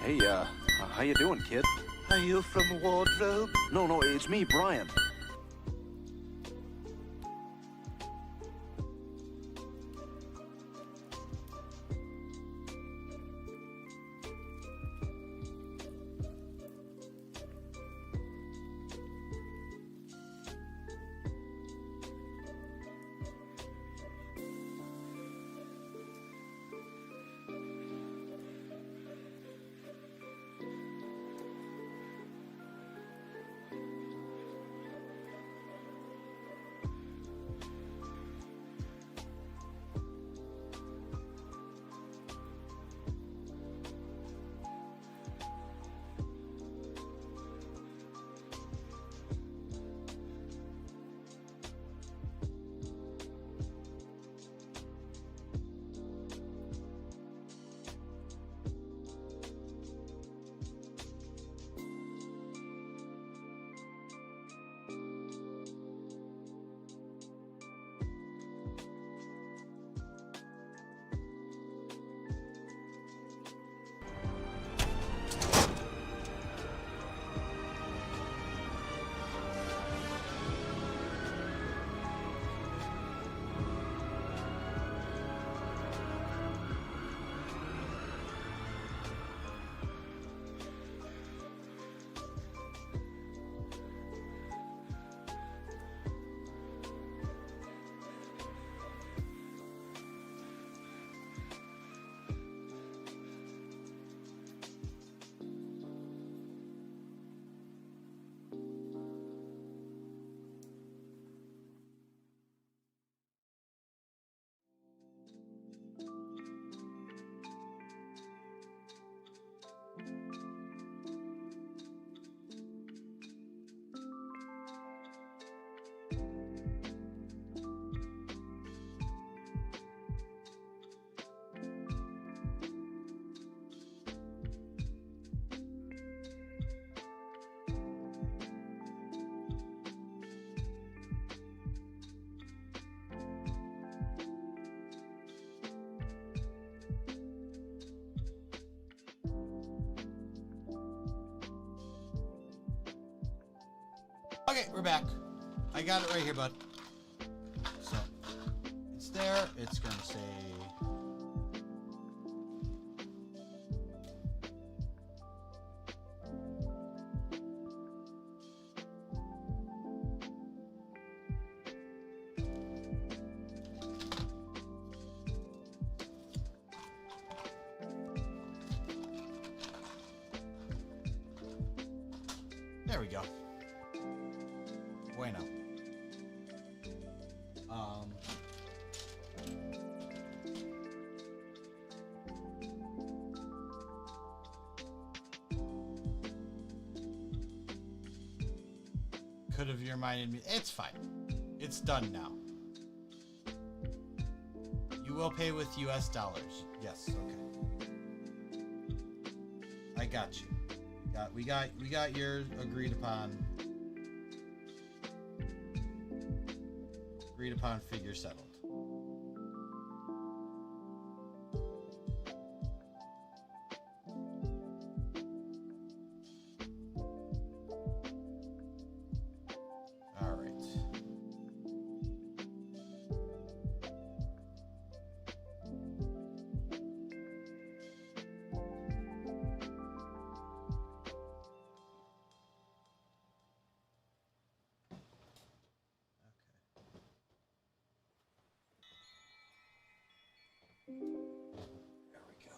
Hey, how you doing, kid? Are you from wardrobe? No, it's me, Brian. Okay, we're back. I got it right here, bud. So, it's there. It's going to say... There we go. Bueno. Could have reminded me. It's fine. It's done now. You will pay with US dollars. Yes, okay. I got you. We got your agreed upon figure settled. All right. There we go.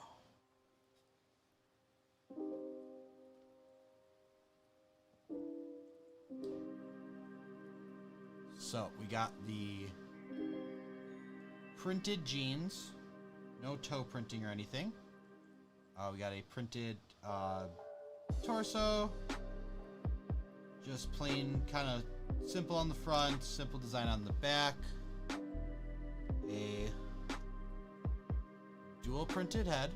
So we got the printed jeans, no toe printing or anything. We got a printed torso, just plain, kind of simple on the front, simple design on the back. A dual printed head.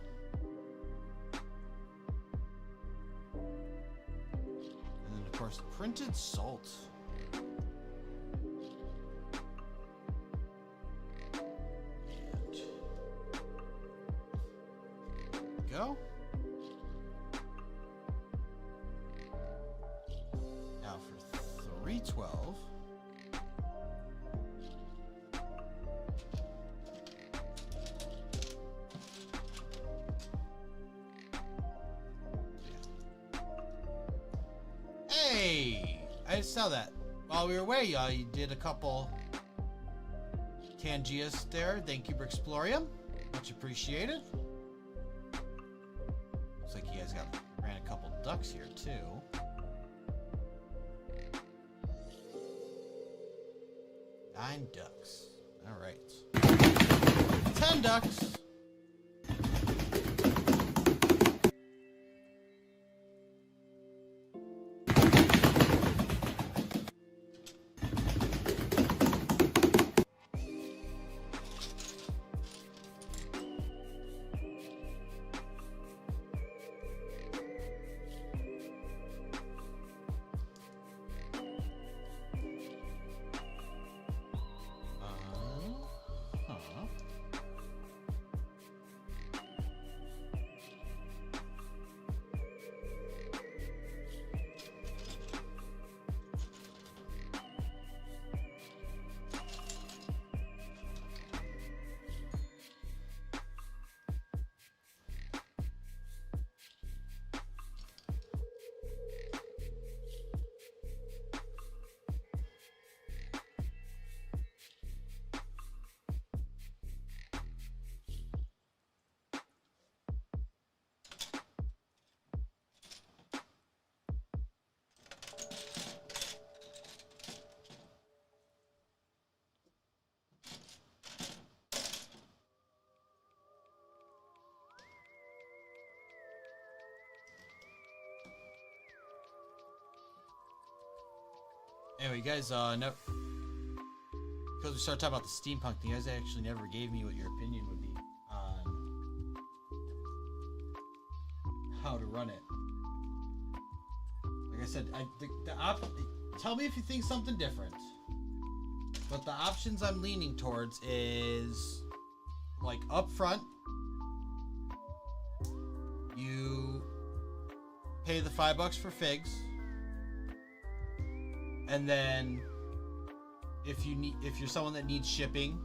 And then, of course, printed salt. And go. 12. Hey! I just saw that. While we were away, you did a couple Tangias there. Thank you, Brixplorium. Much appreciated. Looks like you guys ran a couple ducks here, too. 9 ducks. Alright. 10 ducks. Anyway, guys, because we started talking about the steampunk thing, you guys actually never gave me what your opinion would be on how to run it. Like I said, tell me if you think something different. But the options I'm leaning towards is, like, up front, you pay the $5 for figs. And then, if you're someone that needs shipping,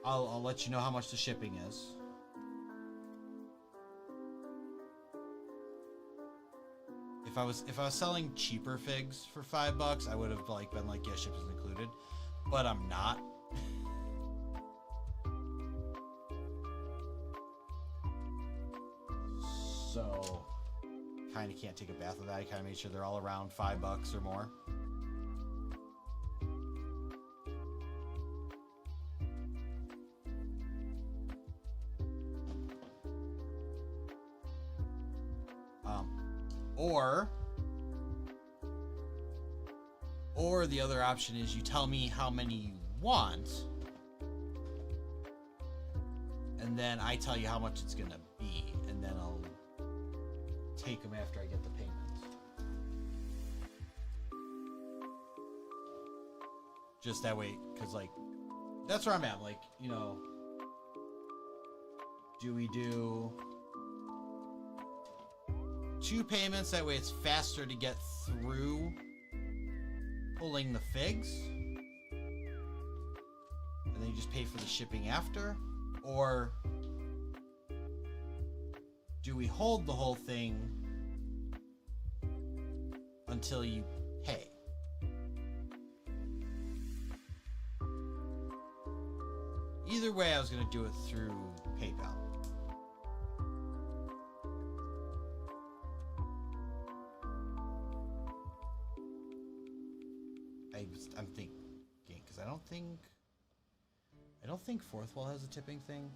I'll let you know how much the shipping is. If I was selling cheaper figs for $5, I would have been like, yeah, shipping's included, but I'm not. So, kind of can't take a bath with that. I kind of made sure they're all around $5 or more. Or the other option is you tell me how many you want, and then I tell you how much it's gonna be, and then I'll take them after I get the payment. Just that way, because, like, that's where I'm at. Like, you know, do we do 2 payments? That way it's faster to get through pulling the figs, and then you just pay for the shipping after? Or do we hold the whole thing until you pay? Either way, I was going to do it through PayPal. I'm thinking, because I don't think Fourth Wall has a tipping thing.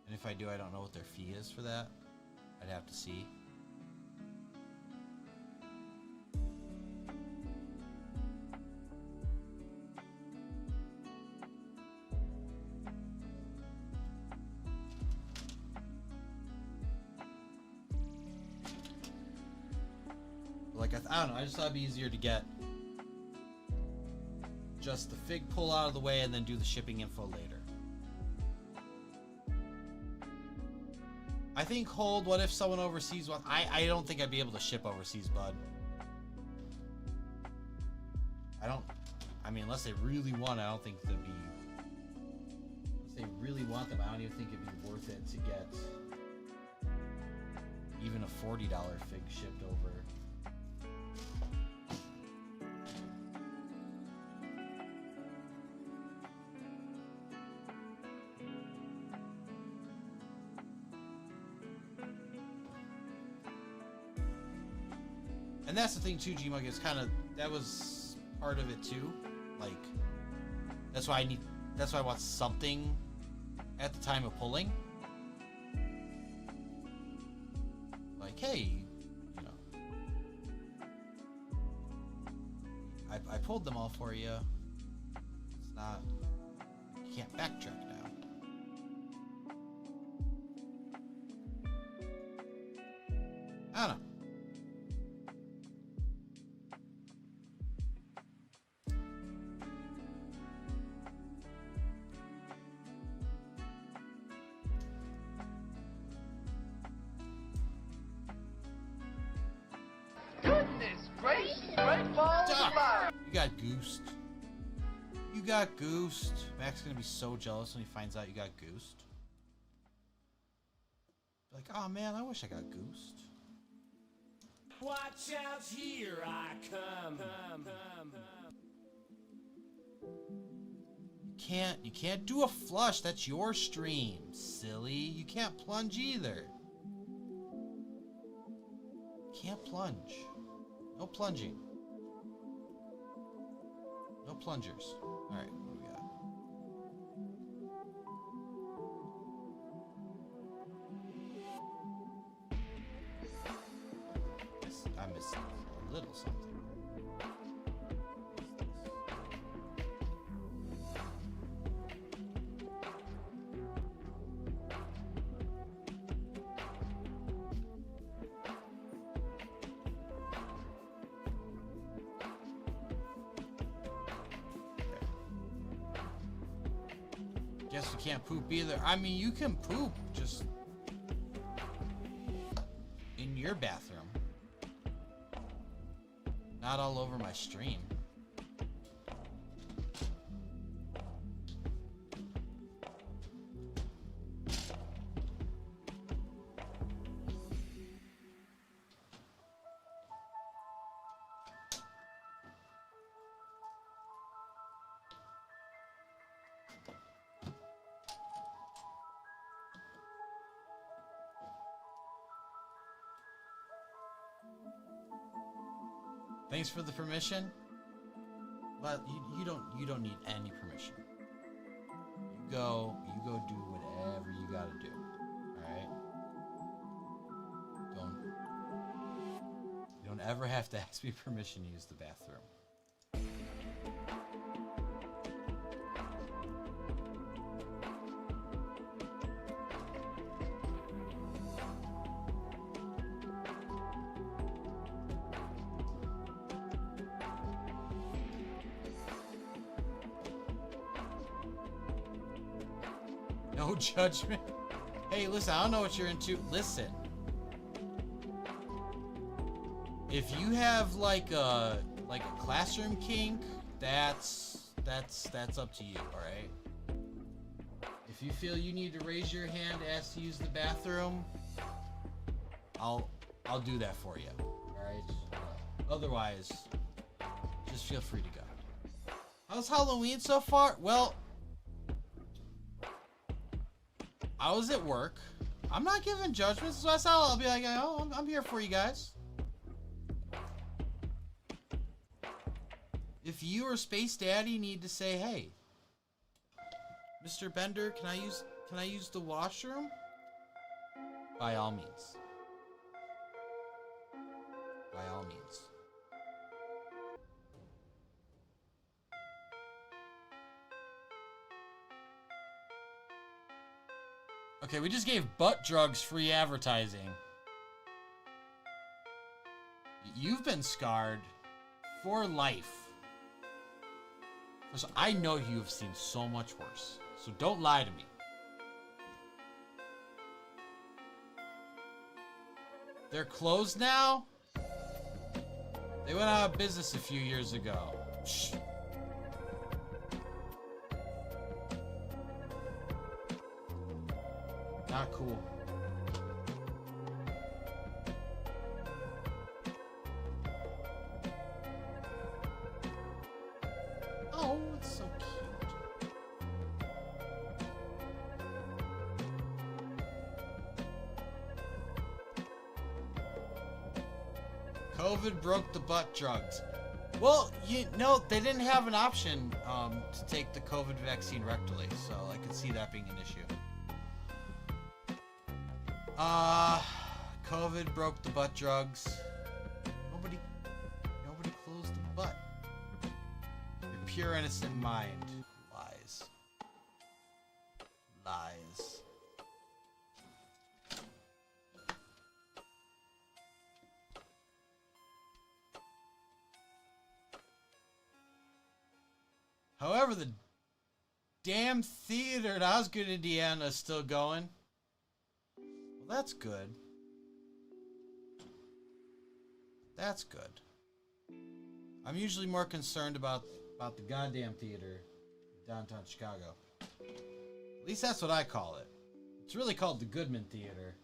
And if I do, I don't know what their fee is for that. I'd have to see. Like, I don't know, I just thought it'd be easier to get just the fig pull out of the way and then do the shipping info later. I think hold. What if someone overseas wants? I don't think I'd be able to ship overseas, bud. I mean, unless they really want it, I don't think they'd be. Unless they really want them, I don't even think it'd be worth it to get even a $40 fig shipped over. And that's the thing too, G-Mug, is kind of, that was part of it too. Like, that's why I want something at the time of pulling. Like, hey, you know, I pulled them all for you. It's not, you can't backtrack now. I don't know. You got goosed. You got goosed. Mac's gonna be so jealous when he finds out you got goosed. Like, oh man, I wish I got goosed. Watch out, here I come. You can't do a flush. That's your stream, silly. You can't plunge either. Can't plunge. No plunging. No plungers. Alright, what do we got? I missed a little something. Guess you can't poop either. I mean, you can poop just in your bathroom. Not all over my stream. Thanks for the permission, but you don't need any permission. You go do whatever you gotta do. All right. You don't ever have to ask me permission to use the bathroom. No judgment. Hey, listen, I don't know what you're into. Listen. If you have like a classroom kink, that's up to you, all right? If you feel you need to raise your hand to ask to use the bathroom, I'll do that for you. All right? Otherwise, just feel free to go. How's Halloween so far? Well, I was at work. I'm not giving judgments, so that's how I'll be like, oh, I'm here for you guys. If you or Space Daddy need to say, hey, Mr. Bender, can I use the washroom? By all means. By all means. Okay, we just gave butt drugs free advertising. You've been scarred for life. So I know you have seen so much worse. So don't lie to me. They're closed now? They went out of business a few years ago. Shh. Not cool. Oh, it's so cute. COVID broke the butt drugs. Well, you know, they didn't have an option to take the COVID vaccine rectally, so I could see that being an issue. COVID broke the butt drugs. Nobody closed the butt. Your pure innocent mind. Lies. Lies. However, the damn theater in Osgood, Indiana is still going. Well, that's good. That's good. I'm usually more concerned about the goddamn theater in downtown Chicago. At least that's what I call it. It's really called the Goodman Theater.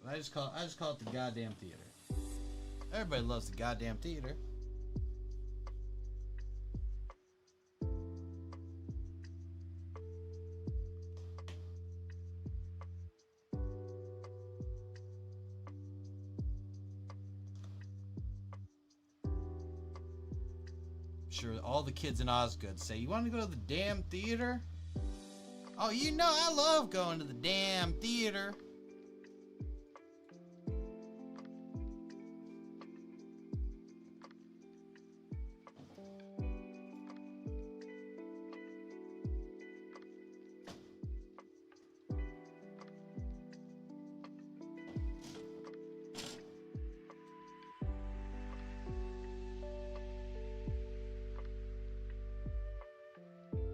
But I just call it the goddamn theater. Everybody loves the goddamn theater. Sure, all the kids in Osgood say, "You want to go to the damn theater?" Oh, you know I love going to the damn theater.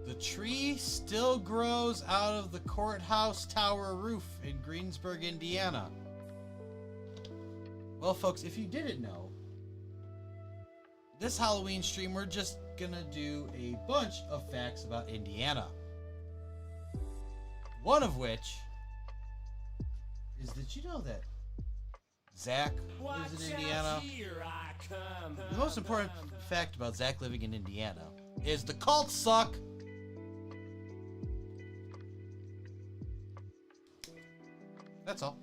The tree still grows out of the courthouse tower roof in Greensburg, Indiana. Well, folks, if you didn't know, this Halloween stream, we're just gonna do a bunch of facts about Indiana. One of which is that you know that Zach lives in Indiana. The most important fact about Zach living in Indiana is the cults suck. That's all.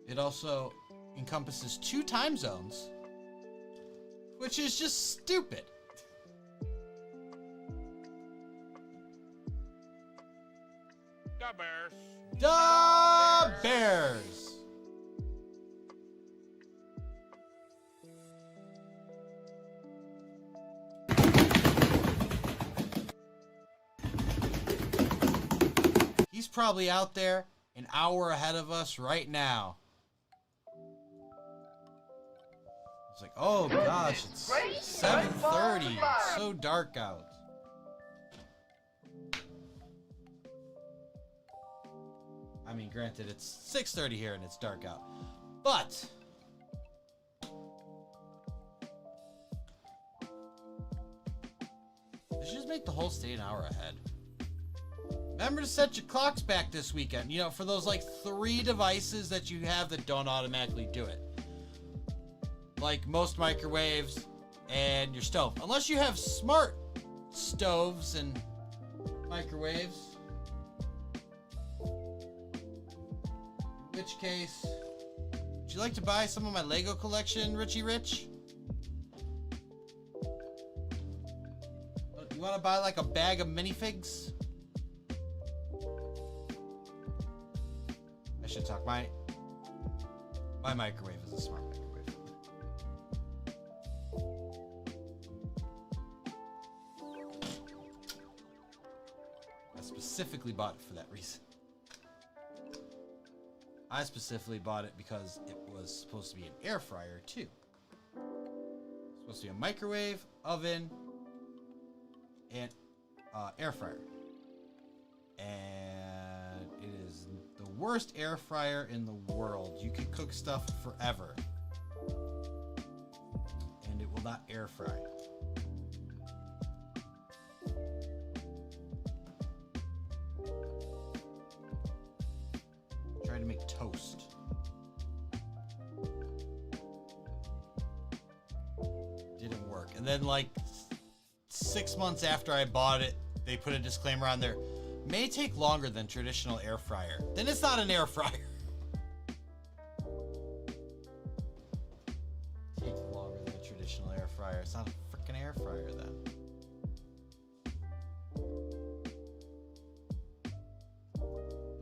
It also encompasses 2 time zones, which is just stupid. Da Bears. Da Bears. He's probably out there an hour ahead of us right now. It's like, oh gosh, it's 7:30. It's so dark out. I mean, granted, it's 6:30 here and it's dark out. But they should just make the whole state an hour ahead. Remember to set your clocks back this weekend. You know, for those like 3 devices that you have that don't automatically do it. Like most microwaves and your stove. Unless you have smart stoves and microwaves. In which case, would you like to buy some of my Lego collection, Richie Rich? You want to buy like a bag of minifigs? I should talk. My microwave is a smart microwave. I specifically bought it for that reason. I specifically bought it because it was supposed to be an air fryer too. It's supposed to be a microwave, oven, and air fryer. And it is the worst air fryer in the world. You can cook stuff forever. And it will not air fry. Try to make toast. Didn't work. And then like 6 months after I bought it, they put a disclaimer on there. May take longer than traditional air fryer. Then it's not an air fryer. Take longer than a traditional air fryer. It's not a freaking air fryer then.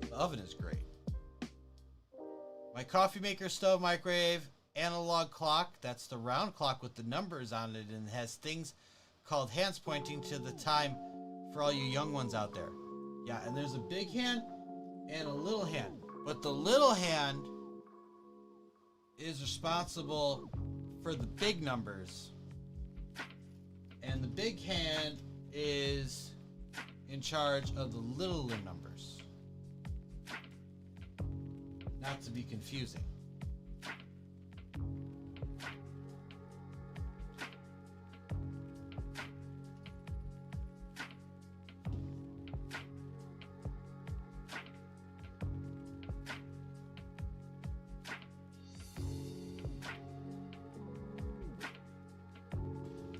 The oven is great. My coffee maker, stove, microwave, analog clock. That's the round clock with the numbers on it and has things called hands pointing to the time for all you young ones out there. Yeah, and there's a big hand and a little hand. But the little hand is responsible for the big numbers. And the big hand is in charge of the little numbers. Not to be confusing.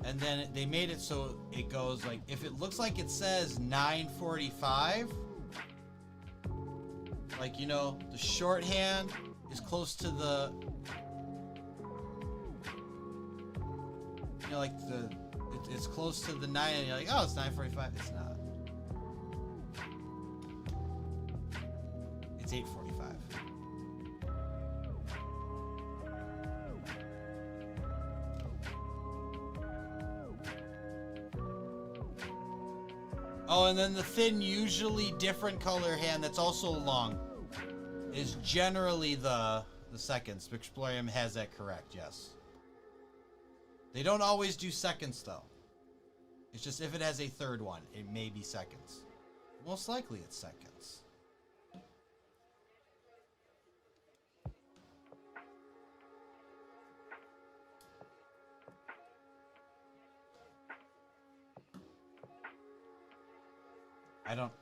And then they made it so it goes like, if it looks like it says 9:45, like, you know, the shorthand is close to the, you know, like it's close to the 9, and you're like, oh, it's 9:45. It's not. It's 8:45. Oh, and then the thin, usually different color hand that's also long is generally the seconds. Spixplorium has that correct, yes. They don't always do seconds, though. It's just if it has a third one, it may be seconds. Most likely it's seconds.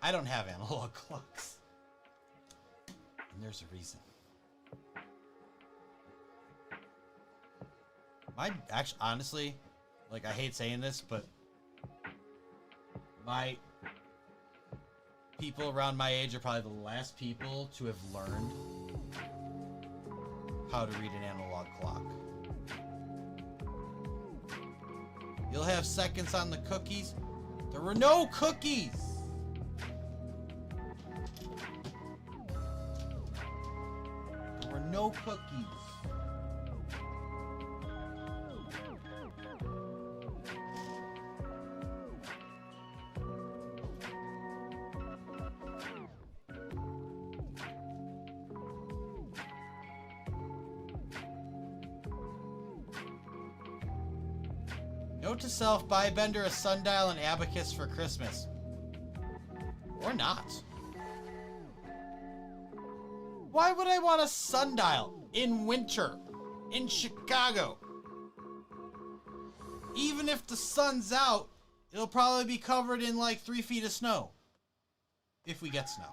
I don't have analog clocks. And there's a reason. Actually, honestly, like, I hate saying this, but my people around my age are probably the last people to have learned how to read an analog clock. You'll have seconds on the cookies. There were no cookies! No cookies. Note to self, buy Bender a sundial and abacus for Christmas. Or not. Why would I want a sundial in winter in Chicago? Even if the sun's out, it'll probably be covered in like 3 feet of snow. If we get snow.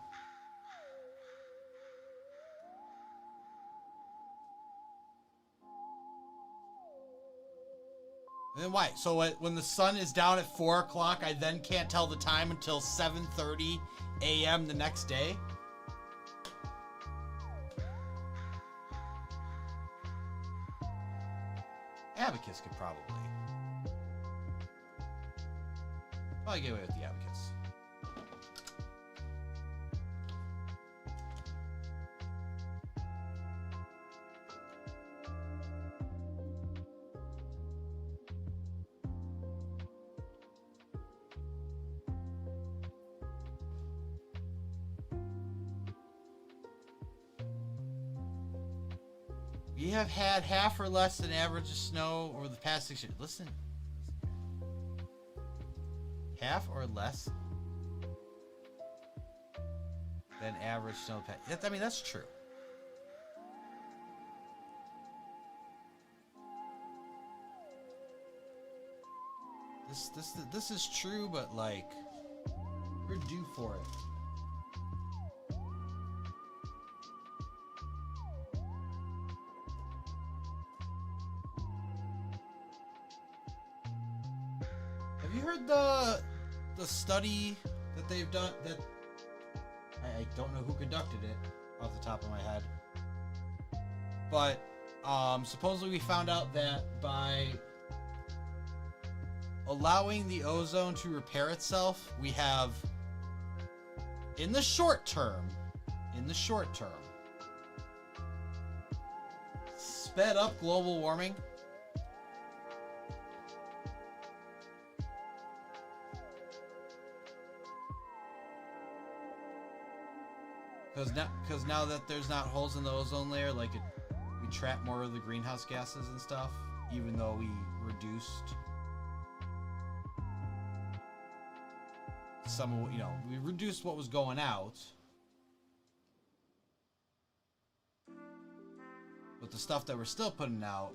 And then why? So when the sun is down at 4 o'clock, I then can't tell the time until 7:30 a.m. the next day? Abacus could probably get away with the abacus. We have had half or less than average of snow over the past 6 years. Listen. Half or less than average snowpack. I mean, that's true. This is true, but like, we're due for it. Have you heard the study that they've done? That I don't know who conducted it off the top of my head, but supposedly we found out that by allowing the ozone to repair itself, we have, in the short term, sped up global warming. Because now that there's not holes in the ozone layer, like we trap more of the greenhouse gases and stuff, even though we reduced we reduced what was going out, but the stuff that we're still putting out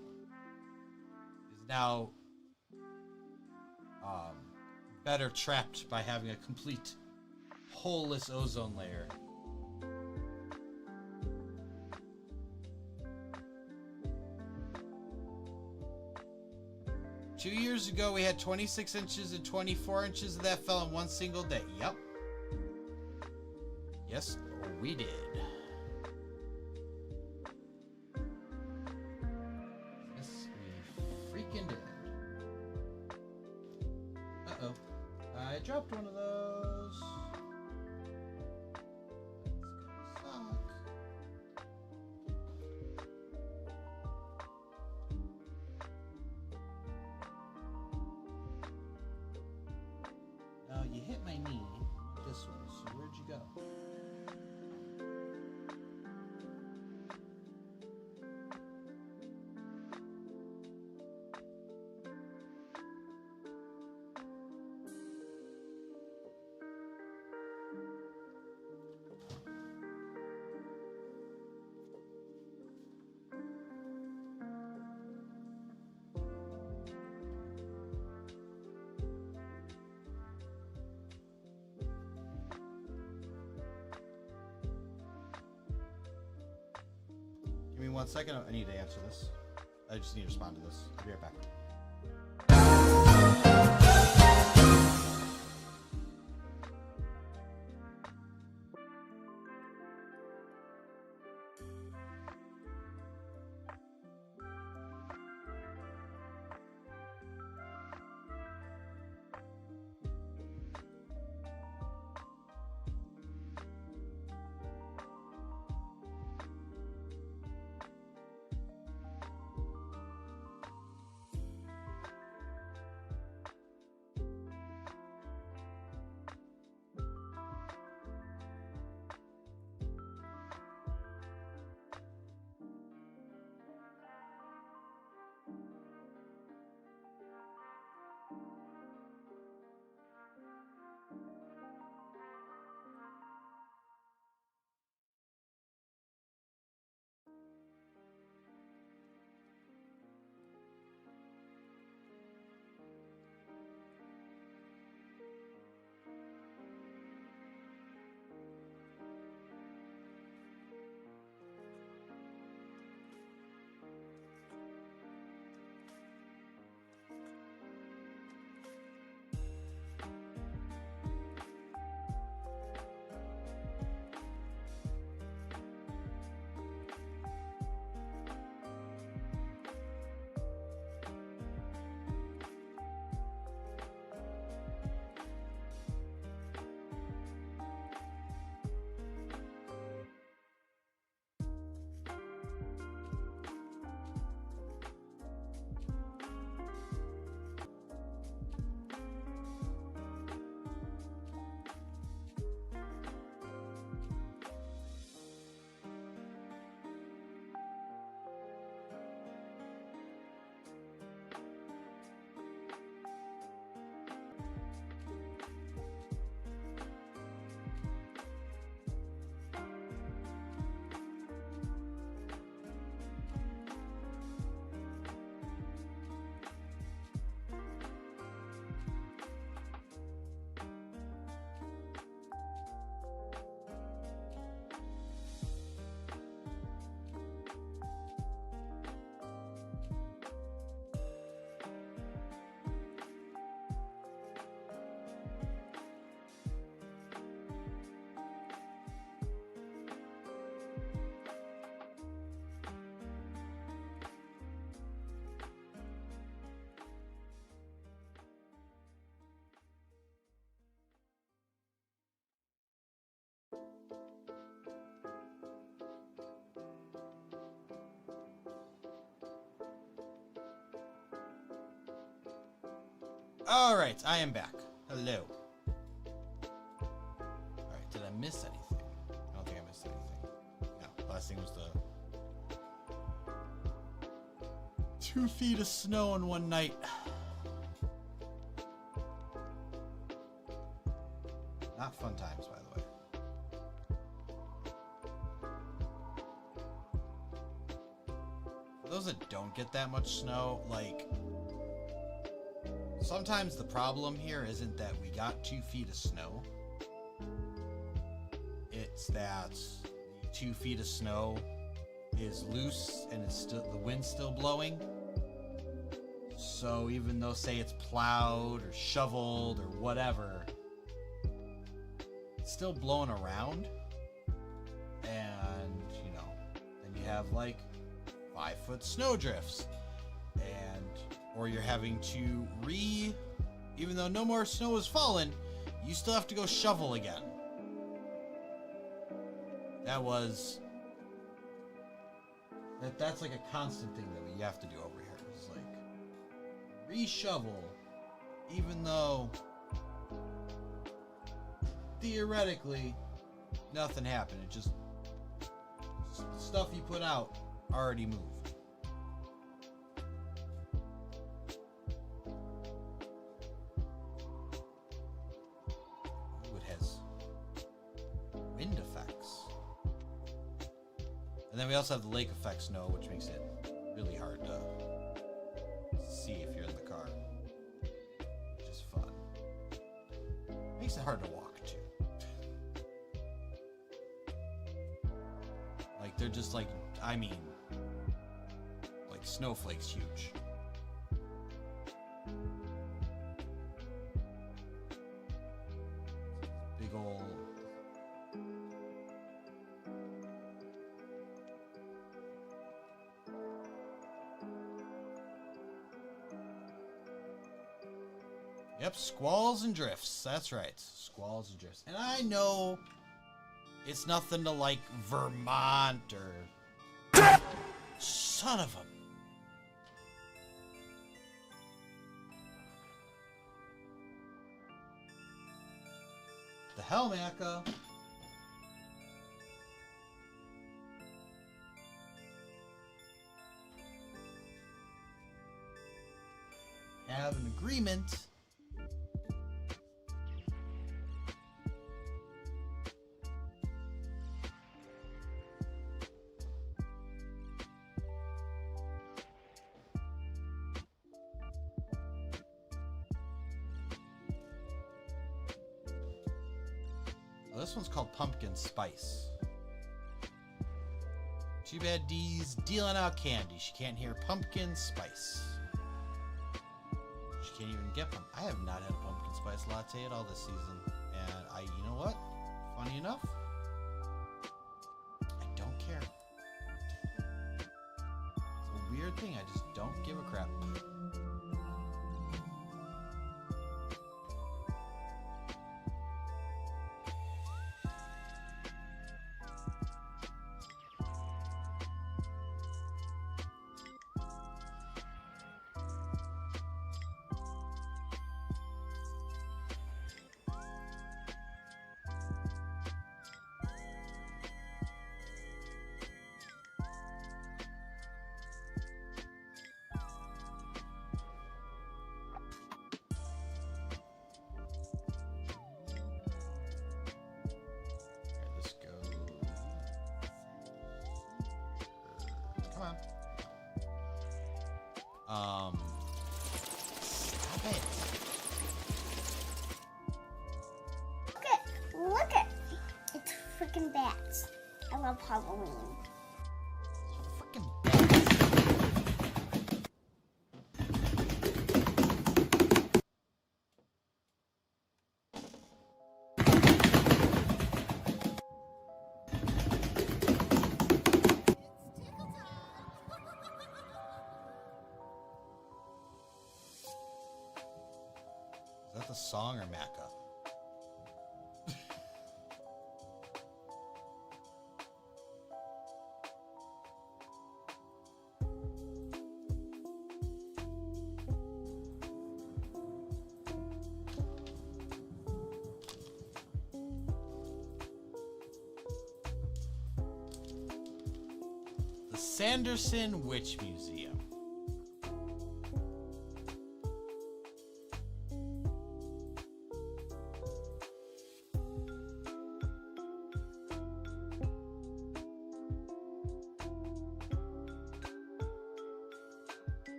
is now better trapped by having a complete holeless ozone layer. Two years ago, we had 26 inches and 24 inches of that fell in one single day. Yep. Yes, we did. Yes, we freaking did. Uh-oh. I dropped one of those. That's gonna suck. You hit my knee. This one. So where'd you go? Give me 1 second. I need to answer this. I just need to respond to this. I'll be right back. Alright, I am back. Hello. Alright, did I miss anything? I don't think I missed anything. No, last thing was the 2 feet of snow in one night. Not fun times, by the way. For those that don't get that much snow, like, sometimes the problem here isn't that we got 2 feet of snow. It's that the 2 feet of snow is loose and it's still, the wind's still blowing. So even though, say, it's plowed or shoveled or whatever, it's still blowing around. And, you know, then you have like 5-foot snow drifts. And, or you're having to even though no more snow has fallen, you still have to go shovel again. That's like a constant thing that we have to do over here. It's like re-shovel, even though theoretically nothing happened. It just, the stuff you put out already moved. Ooh, it has wind effects. And then we also have the lake effect snow, which makes it really hard to see if you're in the car. Which is fun. Makes it hard to walk too. Like they're just like, I mean, like snowflakes huge. Big old. Yep, squalls and drifts. That's right. Squalls and drifts. And I know it's nothing to like Vermont or... Son of a... The hell, Maka? Have an agreement. Well, this one's called Pumpkin Spice. Too bad Dee's dealing out candy. She can't hear pumpkin spice. She can't even get pumpkin. I have not had a pumpkin spice latte at all this season. And you know what? Funny enough, I don't care. It's a weird thing. I just don't give a crap. Stop it. Look it. It's freaking bats. I love Halloween. Freaking bats. Is that the song or Maka? Sanderson Witch Museum.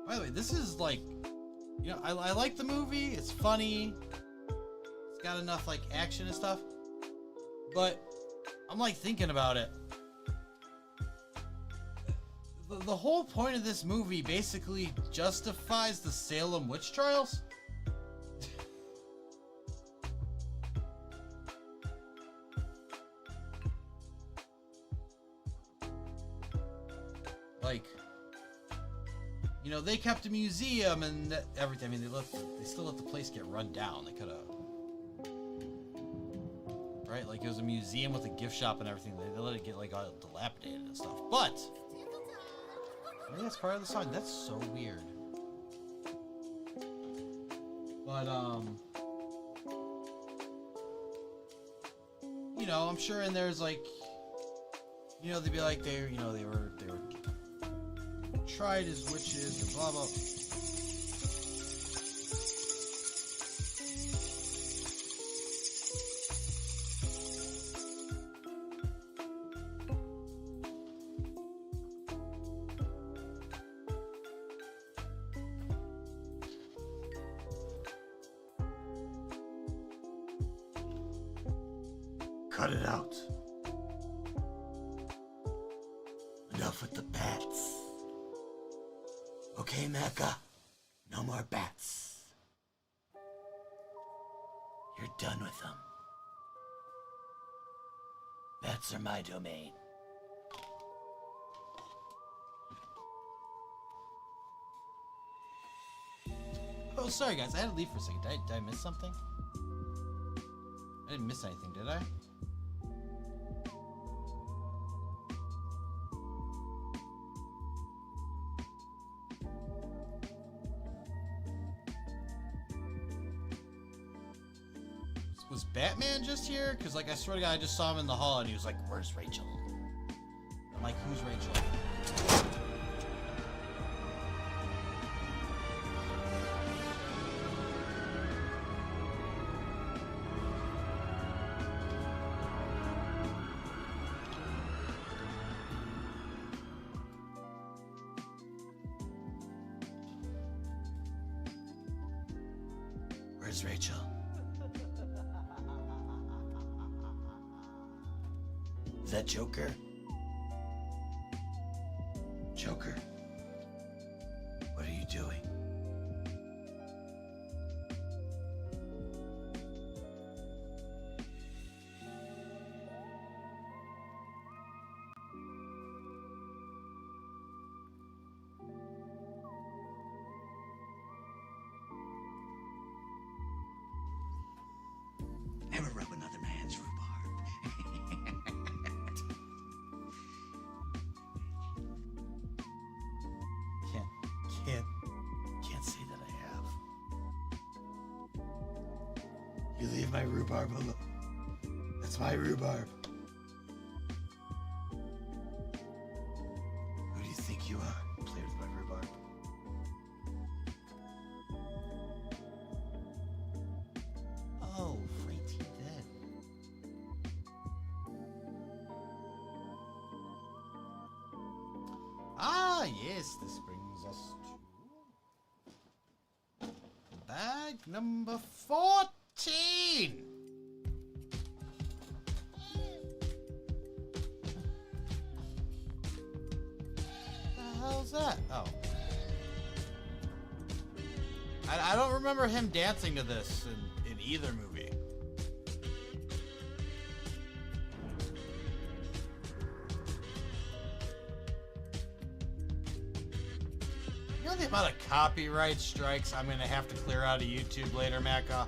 By the way, this is like, you know, I like the movie. It's funny. It's got enough like action and stuff. But I'm like thinking about it. The whole point of this movie basically justifies the Salem witch trials. Like, you know, they kept a museum and everything. I mean, they still let the place get run down. They could have, right? Like, it was a museum with a gift shop and everything. They let it get like all dilapidated and stuff. But maybe that's part of the song. That's so weird. But you know, I'm sure in there's like, you know, they'd be like they were tried as witches and blah blah. Cut it out. Enough with the bats. Okay, Mecca? No more bats. You're done with them. Bats are my domain. Oh, sorry guys, I had to leave for a second. Did I miss something? I didn't miss anything, did I? Was Batman just here? Because, like, I swear to God, I just saw him in the hall and he was like, "Where's Rachel?" I'm like, "Who's Rachel?" Where's Rachel? Is that Joker? Joker? What are you doing? Never rub another man's rhubarb. Can't say that I have. You leave my rhubarb alone. That's my rhubarb. Who do you think you are? Play with my rhubarb. Oh, Freighty dead. Ah, yes, this brings us to bag number 14. The hell's that? Oh. I don't remember him dancing to this in either movie. You know the amount of copyright strikes I'm gonna have to clear out of YouTube later, Macca?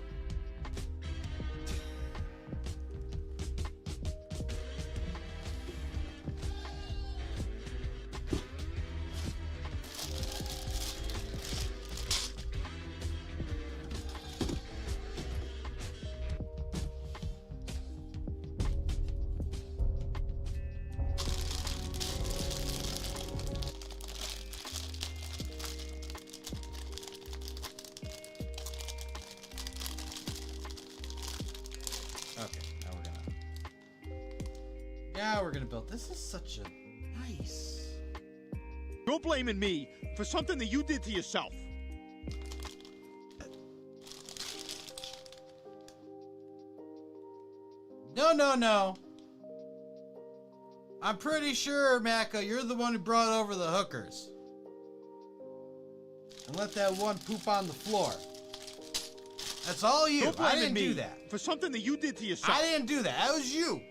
Now we're gonna build. This is such a nice. You're blaming me for something that you did to yourself. No. I'm pretty sure, Macca, you're the one who brought over the hookers. And let that one poop on the floor. That's all you. You're blaming I didn't me do that. for something that you did to yourself. I didn't do that. That was you.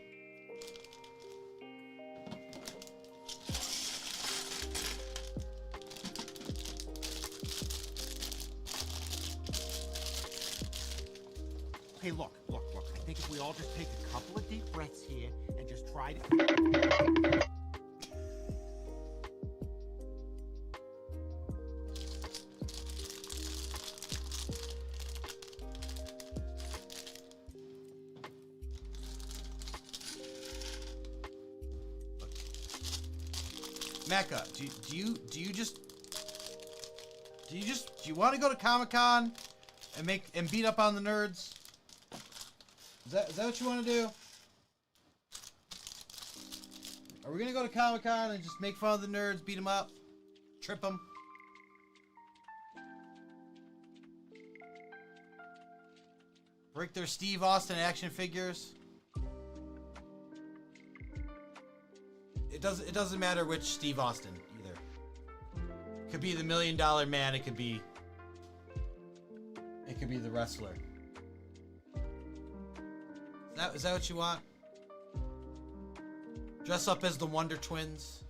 Hey, look. I think if we all just take a couple of deep breaths here and just try to... Mecca, do you want to go to Comic-Con and beat up on the nerds? Is that what you want to do? Are we gonna go to Comic-Con and just make fun of the nerds, beat them up, trip them? Break their Steve Austin action figures? It doesn't matter which Steve Austin either. It could be the $1 Million Man. It could be the wrestler. Is that what you want? Dress up as the Wonder Twins.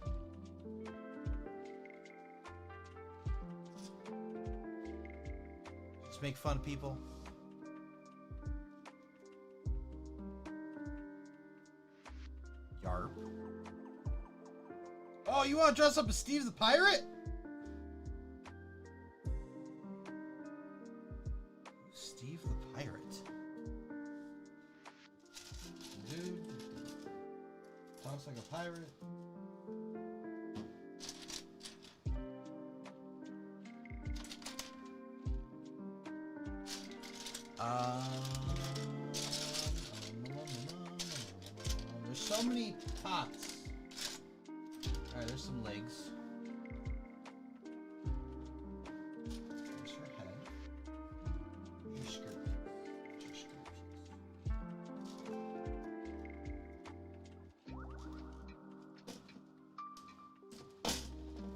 Just make fun of people. Yarp. Oh, you want to dress up as Steve the Pirate? Steve the Pirate. Dude. Talks like a pirate. There's so many pots. Alright, there's some legs. There's her head. Your skirt. Your skirt.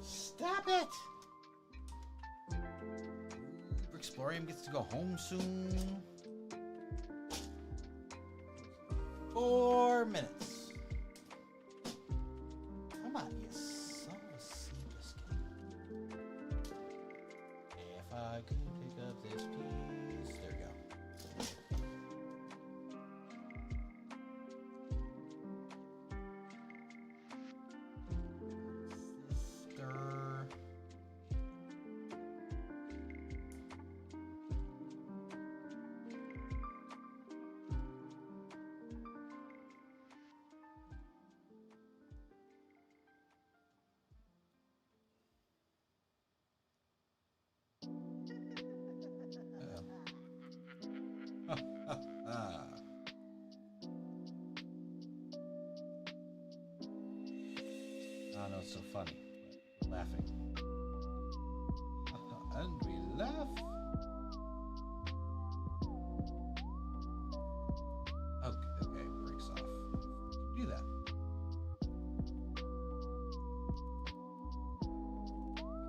Stop it! Bricksporium gets to go home soon. 4 minutes. Come on, you son of a sleepless kid. If I could pick up this piece. There we go. Stir. I know it's so funny. We're laughing. And we laugh. Okay, breaks off. Do that.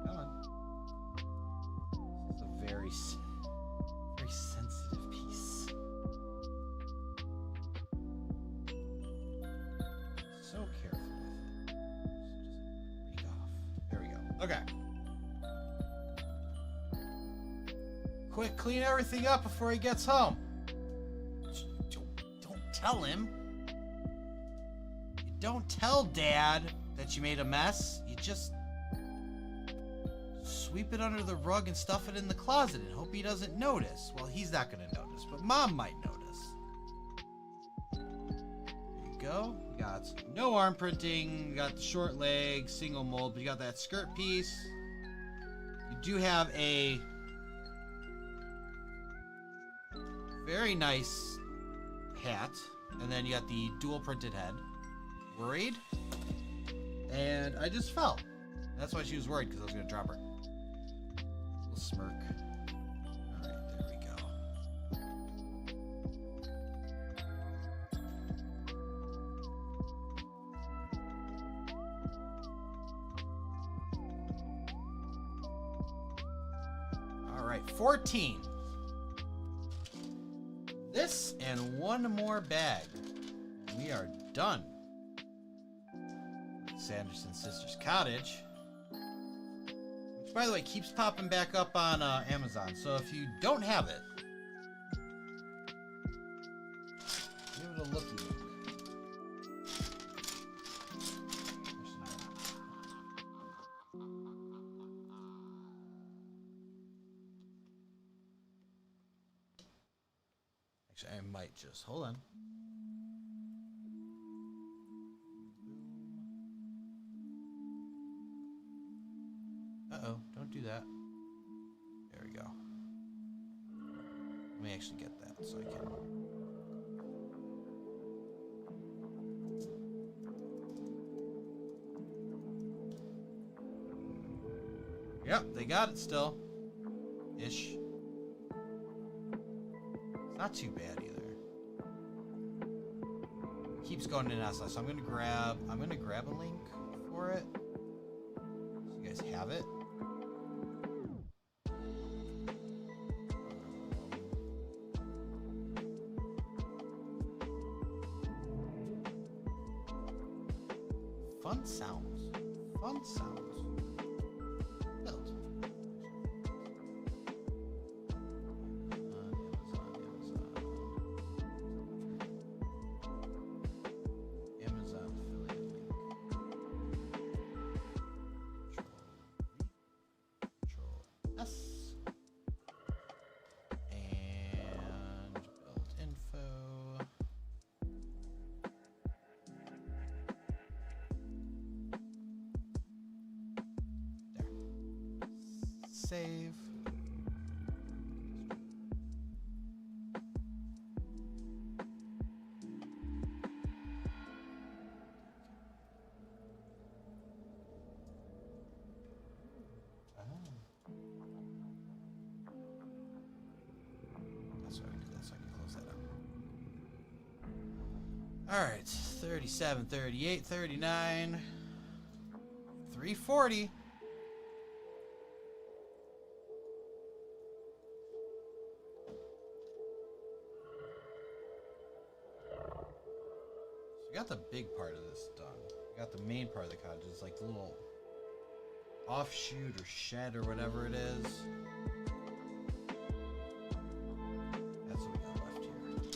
Come on. This is a very sensitive piece. So careful with it. Just break off. There we go. Okay. Quick, clean everything up before he gets home. Don't tell him. You don't tell Dad that you made a mess. You just sweep it under the rug and stuff it in the closet and hope he doesn't notice. Well, he's not going to notice, but Mom might notice. There you go. You got no arm printing. You got the short leg, single mold, but you got that skirt piece. You do have a very nice hat, and then you got the dual printed head. worried. And I just fell. That's why she was worried, because I was going to drop her. Little smirk. Alright, there we go. Alright, 14. This and one more bag. We are done. Sanderson Sisters Cottage. Which, by the way, keeps popping back up on Amazon. So if you don't have it, give it a looky look. Actually, I might just hold on. Uh-oh, don't do that. There we go. Let me actually get that so I can... Yep, they got it still. Ish. It's not too bad either. Keeps going in and out, so I'm gonna grab a link for it. So you guys have it. Fun sounds. Fun sounds. Built. Amazon affiliate link. Control S. And build info. Save. That's why we did that, so I can close that out. Alright, 37, 38, 39, 340. We got the big part of this done. We got the main part of the cottage. It's like the little offshoot or shed or whatever it is. That's what we got left here.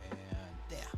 And there.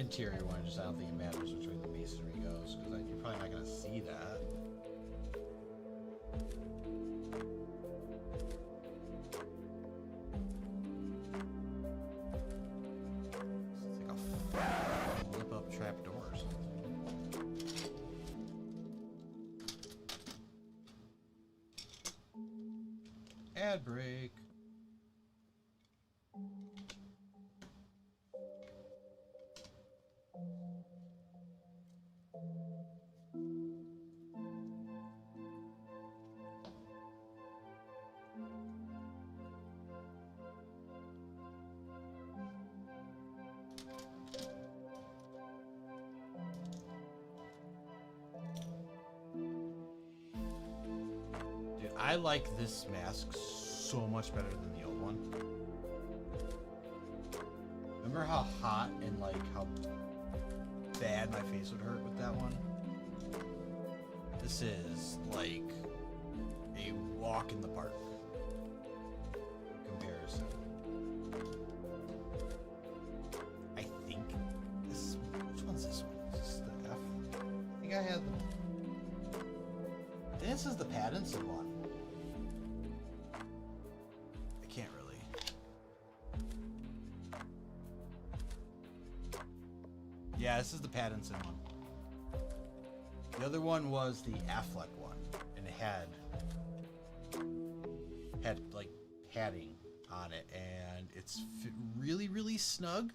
interior one. Just I don't think it matters which way the masonry goes because you're probably not gonna see that. It's like a flip-up trapdoor or something. Ad break. I like this mask so much better than the old one. Remember how hot and like how bad my face would hurt with that one? This is like a walk in the park comparison. I think this, which one's this one? Is this the F? I think I had the, this is the Pattinson one. Can't really. Yeah, this is the Pattinson one. The other one was the Affleck one, and it had like padding on it, and it's really, really snug.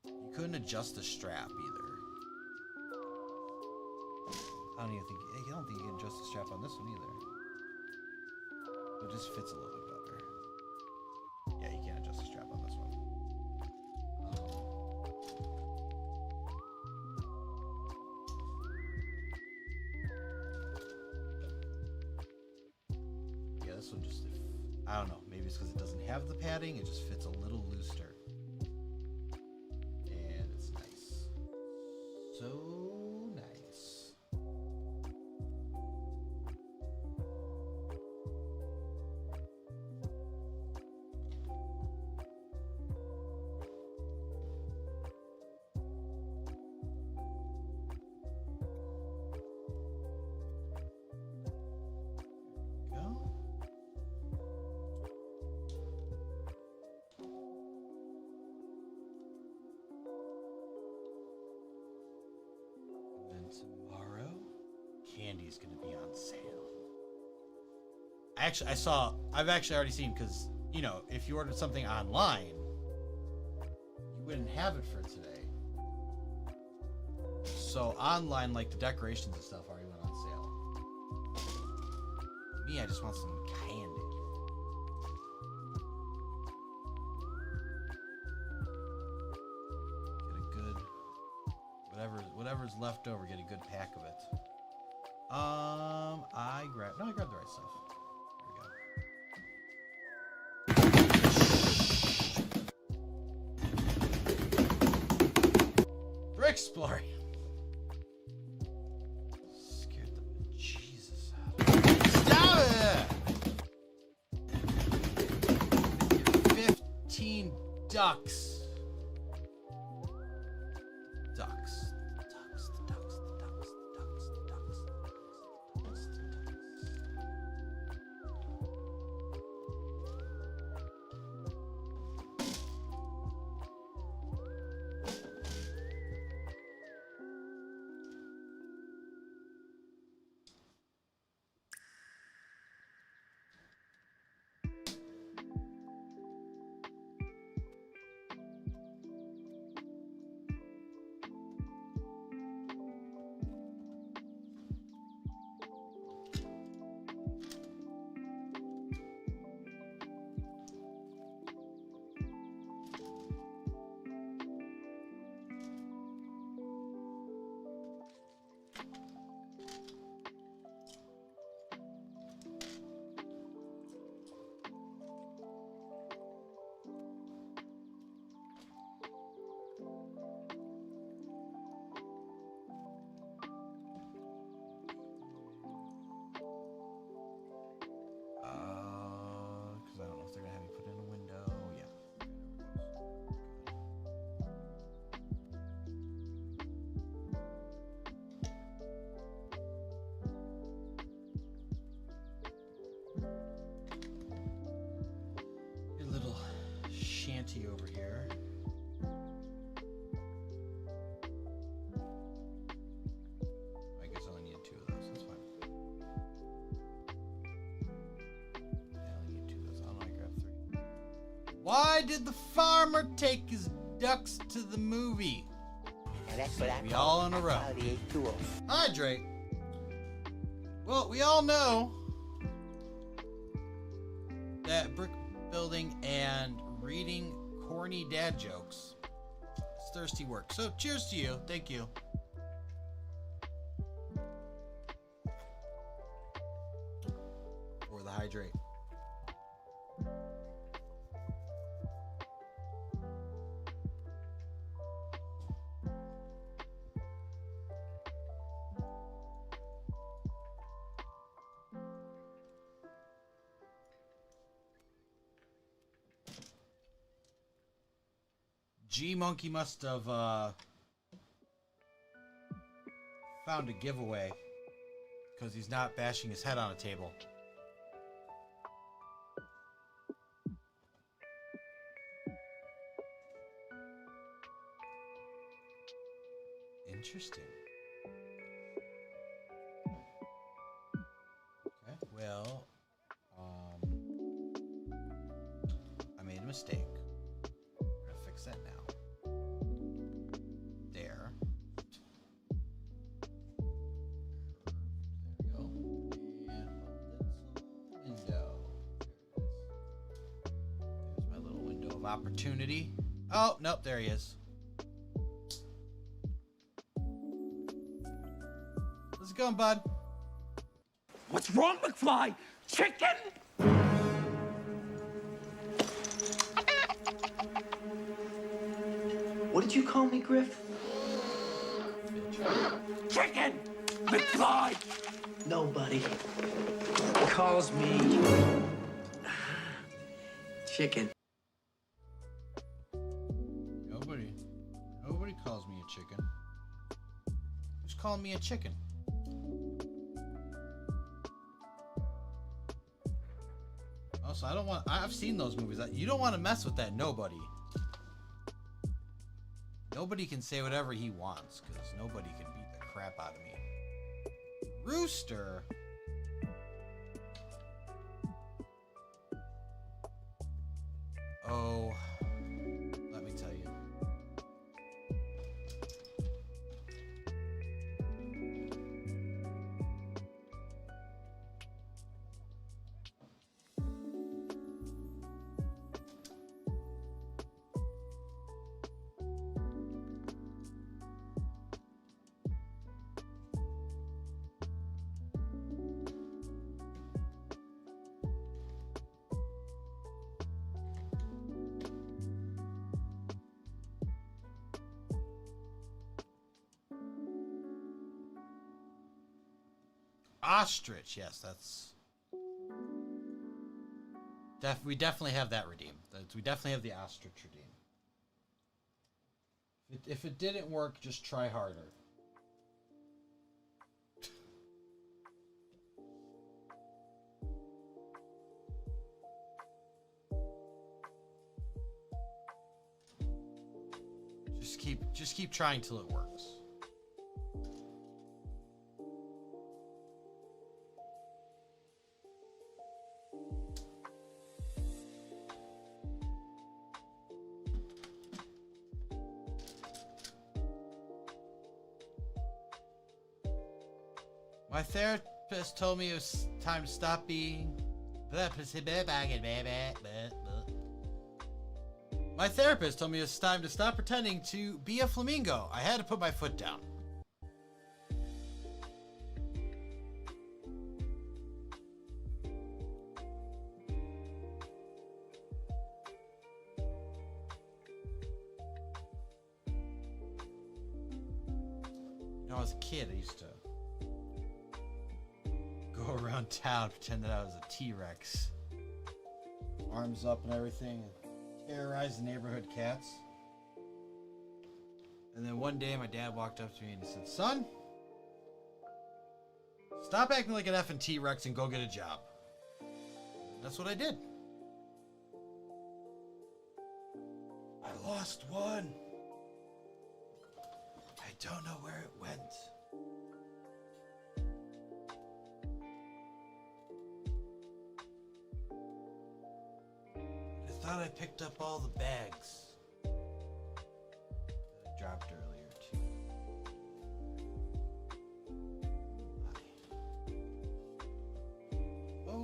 You couldn't adjust the strap either. I don't think you can adjust the strap on this one either. It just fits a little bit better. Yeah, you can't adjust the strap on this one. Yeah, this one just, I don't know. Maybe it's because it doesn't have the padding. It just fits a little looser. And it's nice. So nice. Tomorrow, candy's gonna be on sale. I've actually already seen, because, you know, if you ordered something online, you wouldn't have it for today. So online, like the decorations and stuff already went on sale. Me, I just want some candy. Get a good, whatever's left over, get a good pack of it. I grabbed the right stuff. There we go. Brick exploring. Scared the bejesus out of me. Stop it! 15 ducks. Why did the farmer take his ducks to the movie? And that's what I We call all in a row. tool. Hydrate. Well, we all know that brick building and reading corny dad jokes is thirsty work. So cheers to you. Thank you. For the hydrate. G Monkey must have found a giveaway because he's not bashing his head on a table. Interesting. Okay, well, I made a mistake. We're gonna fix that now. There. There we go. And window. There's my little window of opportunity. Oh, nope, there he is. How's it going, bud? What's wrong, McFly? Chicken? What did you call me, Griff? Chicken! McFly! Nobody calls me chicken. Nobody calls me a chicken. Who's calling me a chicken? Also, I don't want. I've seen those movies. You don't want to mess with that nobody. Nobody can say whatever he wants because nobody can beat the crap out of me. Rooster. Oh, let me tell you. Ostrich, yes, that's... we definitely have that redeemed. We definitely have the ostrich redeemed. If it didn't work, just try harder. Just keep trying till it works. My therapist told me it was time to stop being... My therapist told me it's time to stop pretending to be a flamingo. I had to put my foot down. You know, as a kid, I used to go around town, pretend that I was a T-Rex. Arms up and everything. Terrorize the neighborhood cats. And then one day my dad walked up to me and he said, "Son, stop acting like an effing T-Rex and go get a job." That's what I did. I lost one. I don't know where it went. thought I picked up all the bags that I dropped earlier too. Oh.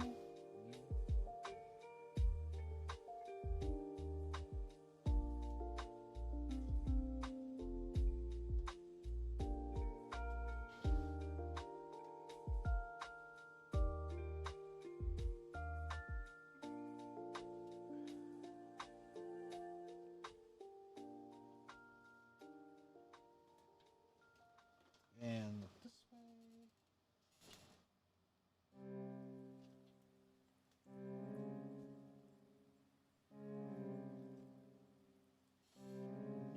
And look this way.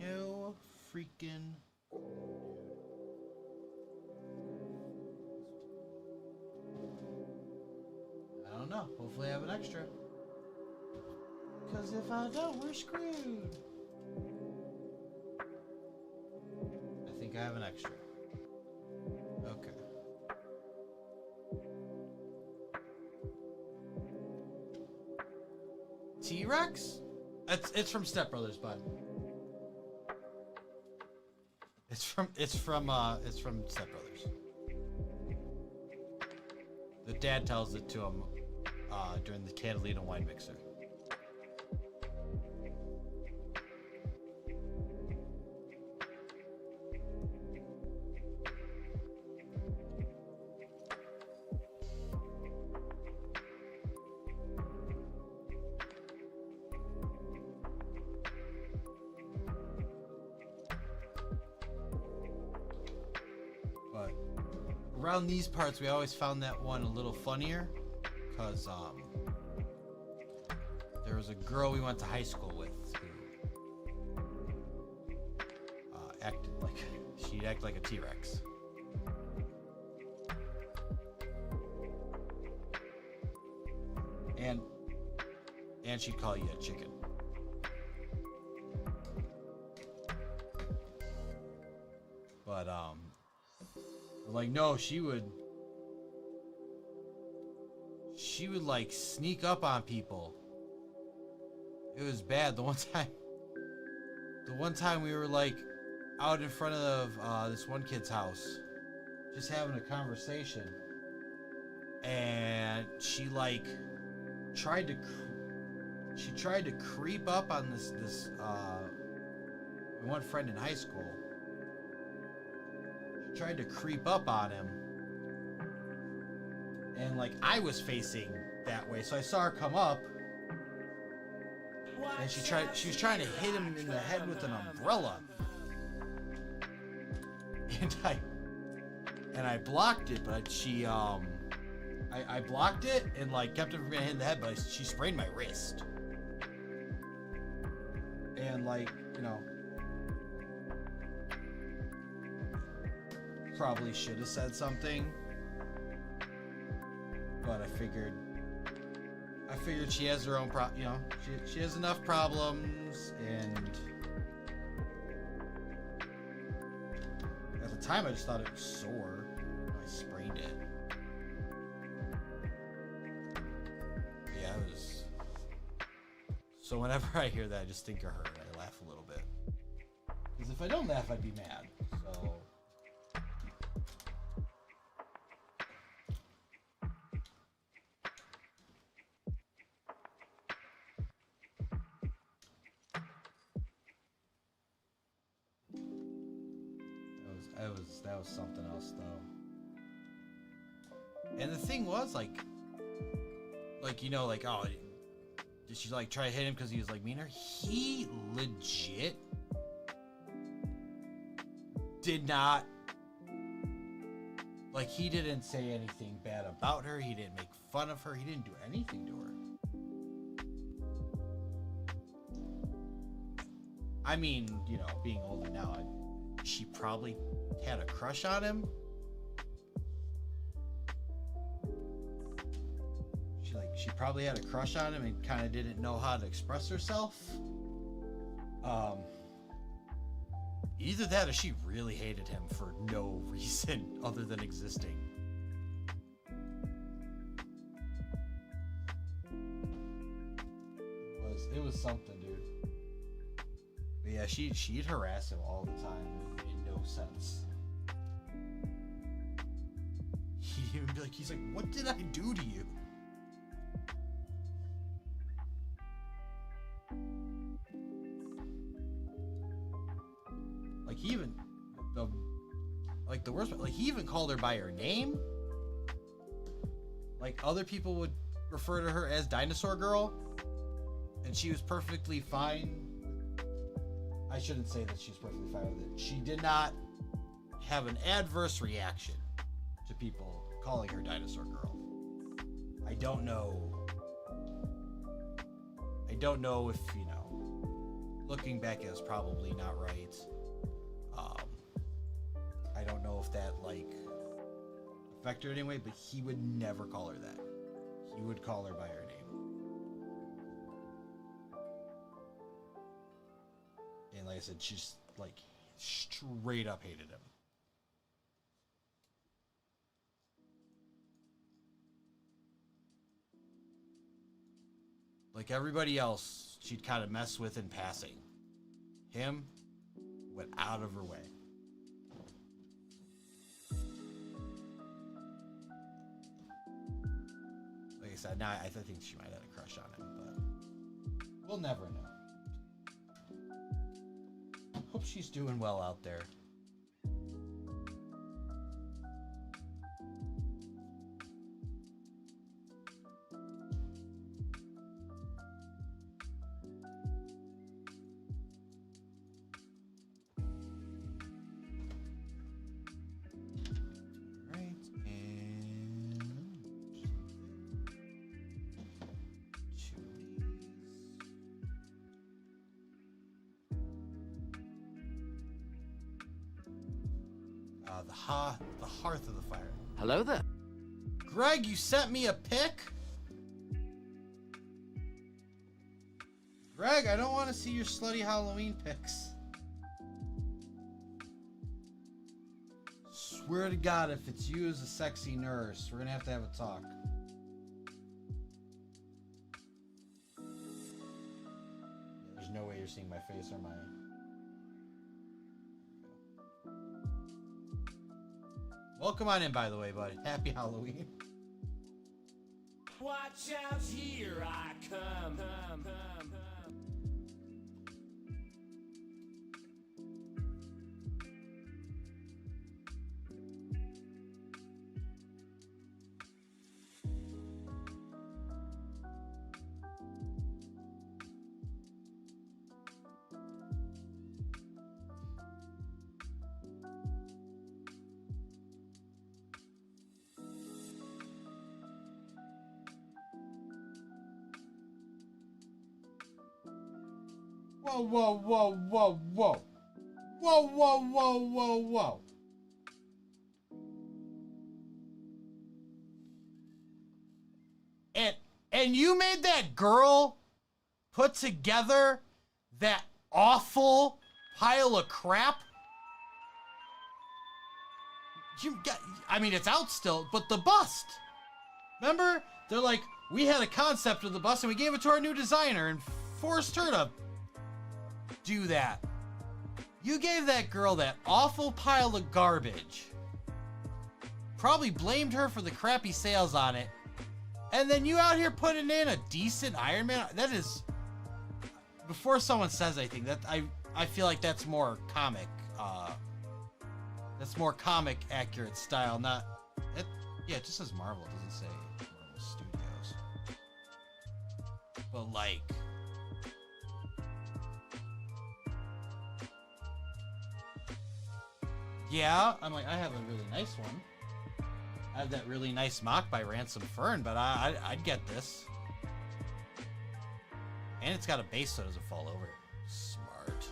No freaking. I don't know. Hopefully I have an extra. Because if I don't, we're screwed. I think I have an extra. Okay. T-Rex? It's from Step Brothers, bud. It's from Step Brothers. The dad tells it to him during the Catalina wine mixer. Around these parts, we always found that one a little funnier, because there was a girl we went to high school with who she'd act like a T-Rex. And she'd call you a chicken. But like, no, she would like sneak up on people. It was bad. The one time we were like out in front of this one kid's house, just having a conversation, and she like tried to creep up on this one friend in high school. Tried to creep up on him, and like I was facing that way, so I saw her come up, and she was trying to hit him in the head with an umbrella, and I blocked it, but I blocked it and like kept him from getting hit in the head, but she sprained my wrist, and like, you know, probably should have said something, but I figured she has her own she has enough problems, and at the time I just thought it was sore. I sprained it. Yeah, it was. So whenever I hear that, I just think of her and I laugh a little bit, because if I don't laugh, I'd be mad. So. That was something else, though. And the thing was, like, you know, like, oh, did she like try to hit him because he was like meaner? He legit did not, like, he didn't say anything bad about her. He didn't make fun of her. He didn't do anything to her. I mean, you know, being older now, she probably had a crush on him. She probably had a crush on him and kind of didn't know how to express herself. Either that or she really hated him for no reason other than existing. was something, dude. But yeah, she'd harass him all the time. It made no sense. He's like, what did I do to you? Like he even the worst, like he even called her by her name. Like other people would refer to her as Dinosaur Girl, and she was perfectly fine. I shouldn't say that she's perfectly fine with it. She did not have an adverse reaction to people calling her Dinosaur Girl. I don't know if, you know, looking back, it was probably not right. I don't know if that, like, affected her anyway, but he would never call her that. He would call her by her name. And like I said, she's, like, straight up hated him. Like everybody else, she'd kind of mess with in passing. Him went out of her way. Like I said, now I think she might have a crush on him, but we'll never know. Hope she's doing well out there. The hearth of the fire. Hello there. Greg, you sent me a pic? Greg, I don't want to see your slutty Halloween pics. Swear to God, if it's you as a sexy nurse, we're gonna have a talk. There's no way you're seeing my face or my... Welcome on in, by the way, buddy. Happy Halloween. Watch out, here I come. Whoa, whoa, whoa, whoa, whoa. Whoa, whoa, whoa, whoa, whoa. And you made that girl put together that awful pile of crap? I mean, it's out still, but the bust. Remember? They're like, we had a concept of the bust and we gave it to our new designer and forced her to do that. You gave that girl that awful pile of garbage. Probably blamed her for the crappy sales on it. And then you out here putting in a decent Iron Man. That is, before someone says anything, that I feel like that's more comic. That's more comic accurate style. Not, yeah, it just says Marvel. It doesn't say Marvel Studios. But like, yeah, I'm like, I have a really nice one. I have that really nice mock by Ransom Fern, but I'd get this. And it's got a base so it doesn't fall over. Smart.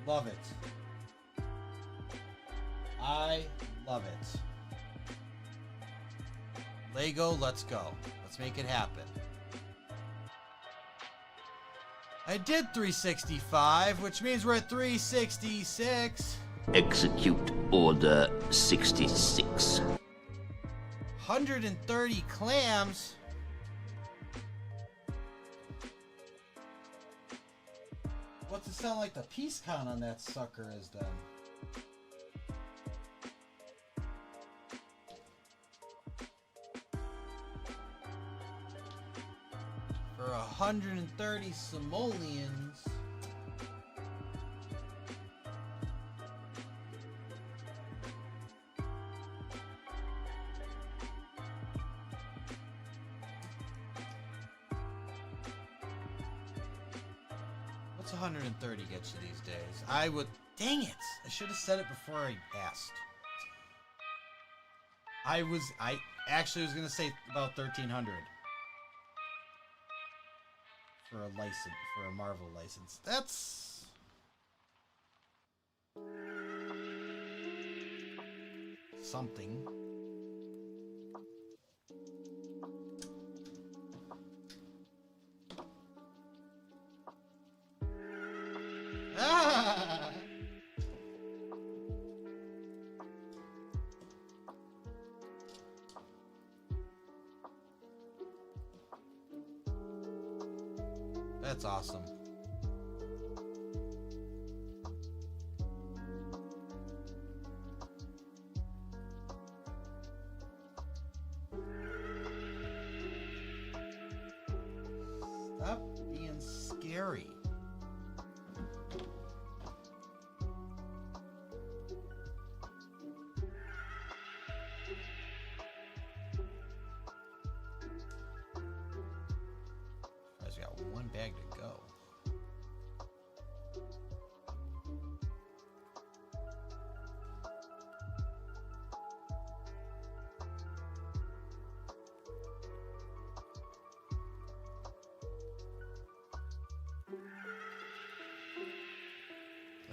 Love it. I love it. Lego, let's go. Let's make it happen. I did 365, which means we're at 366. Execute Order 66. 130 clams? What's it sound like the piece count on that sucker is then? For 130 simoleons. What's 130 get you these days? I would... Dang it! I should have said it before I asked. I actually was gonna say about 1,300 for a license, for a Marvel license. That's something. Ah! That's awesome. Stop being scary. Guys, we got one bag to go.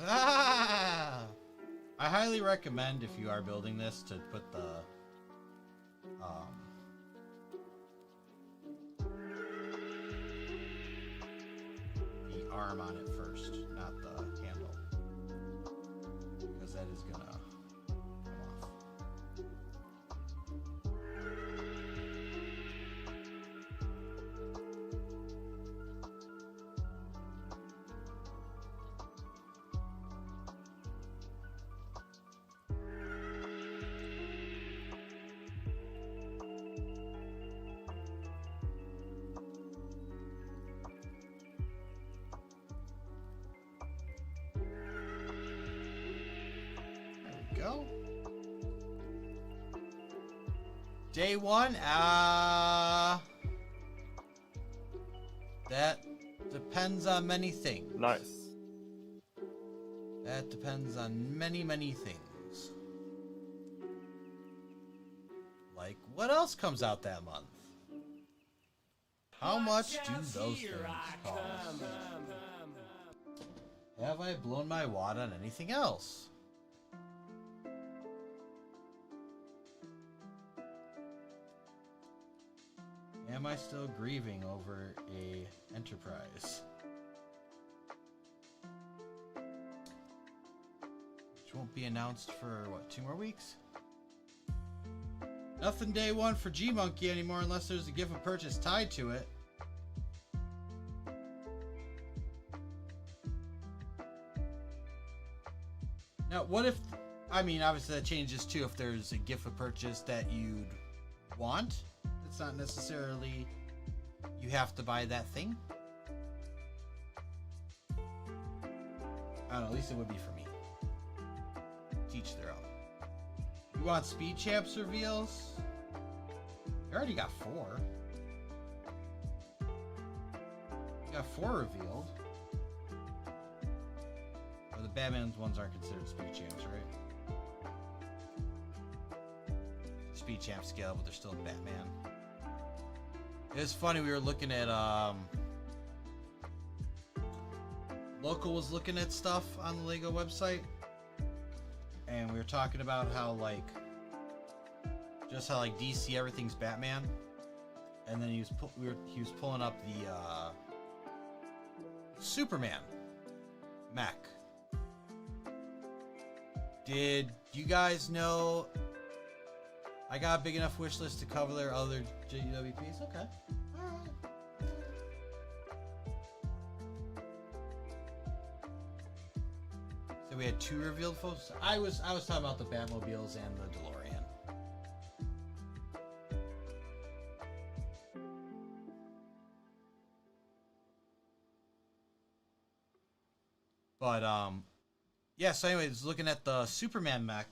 Ah! I highly recommend, if you are building this, to put the arm on it first, not the handle, because that is gonna come off. Go. Day one, that depends on many things. Nice. That depends on many things. Like, what else comes out that month? How much do those things cost? Have I blown my wad on anything else? Am I still grieving over a enterprise? Which won't be announced for, what, 2 more weeks? Nothing day one for G-Monkey anymore unless there's a gift of purchase tied to it. Now, what if... I mean, obviously that changes too if there's a gift of purchase that you'd want. It's not necessarily you have to buy that thing. I don't know, at least it would be for me. Teach their own. You want Speed Champs reveals? You already got 4. You got 4 revealed. Or the Batman ones aren't considered Speed Champs, right? Speed Champ scale, but they're still Batman. It's funny, we were looking at, Local was looking at stuff on the Lego website, and we were talking about how, like, just how, like, DC, everything's Batman, and then he was pulling up the, Superman mech. Did you guys know I got a big enough wish list to cover their other JWPs? Okay. Alright. So we had 2 revealed photos. I was talking about the Batmobiles and the DeLorean. But yeah, so anyways, looking at the Superman mech.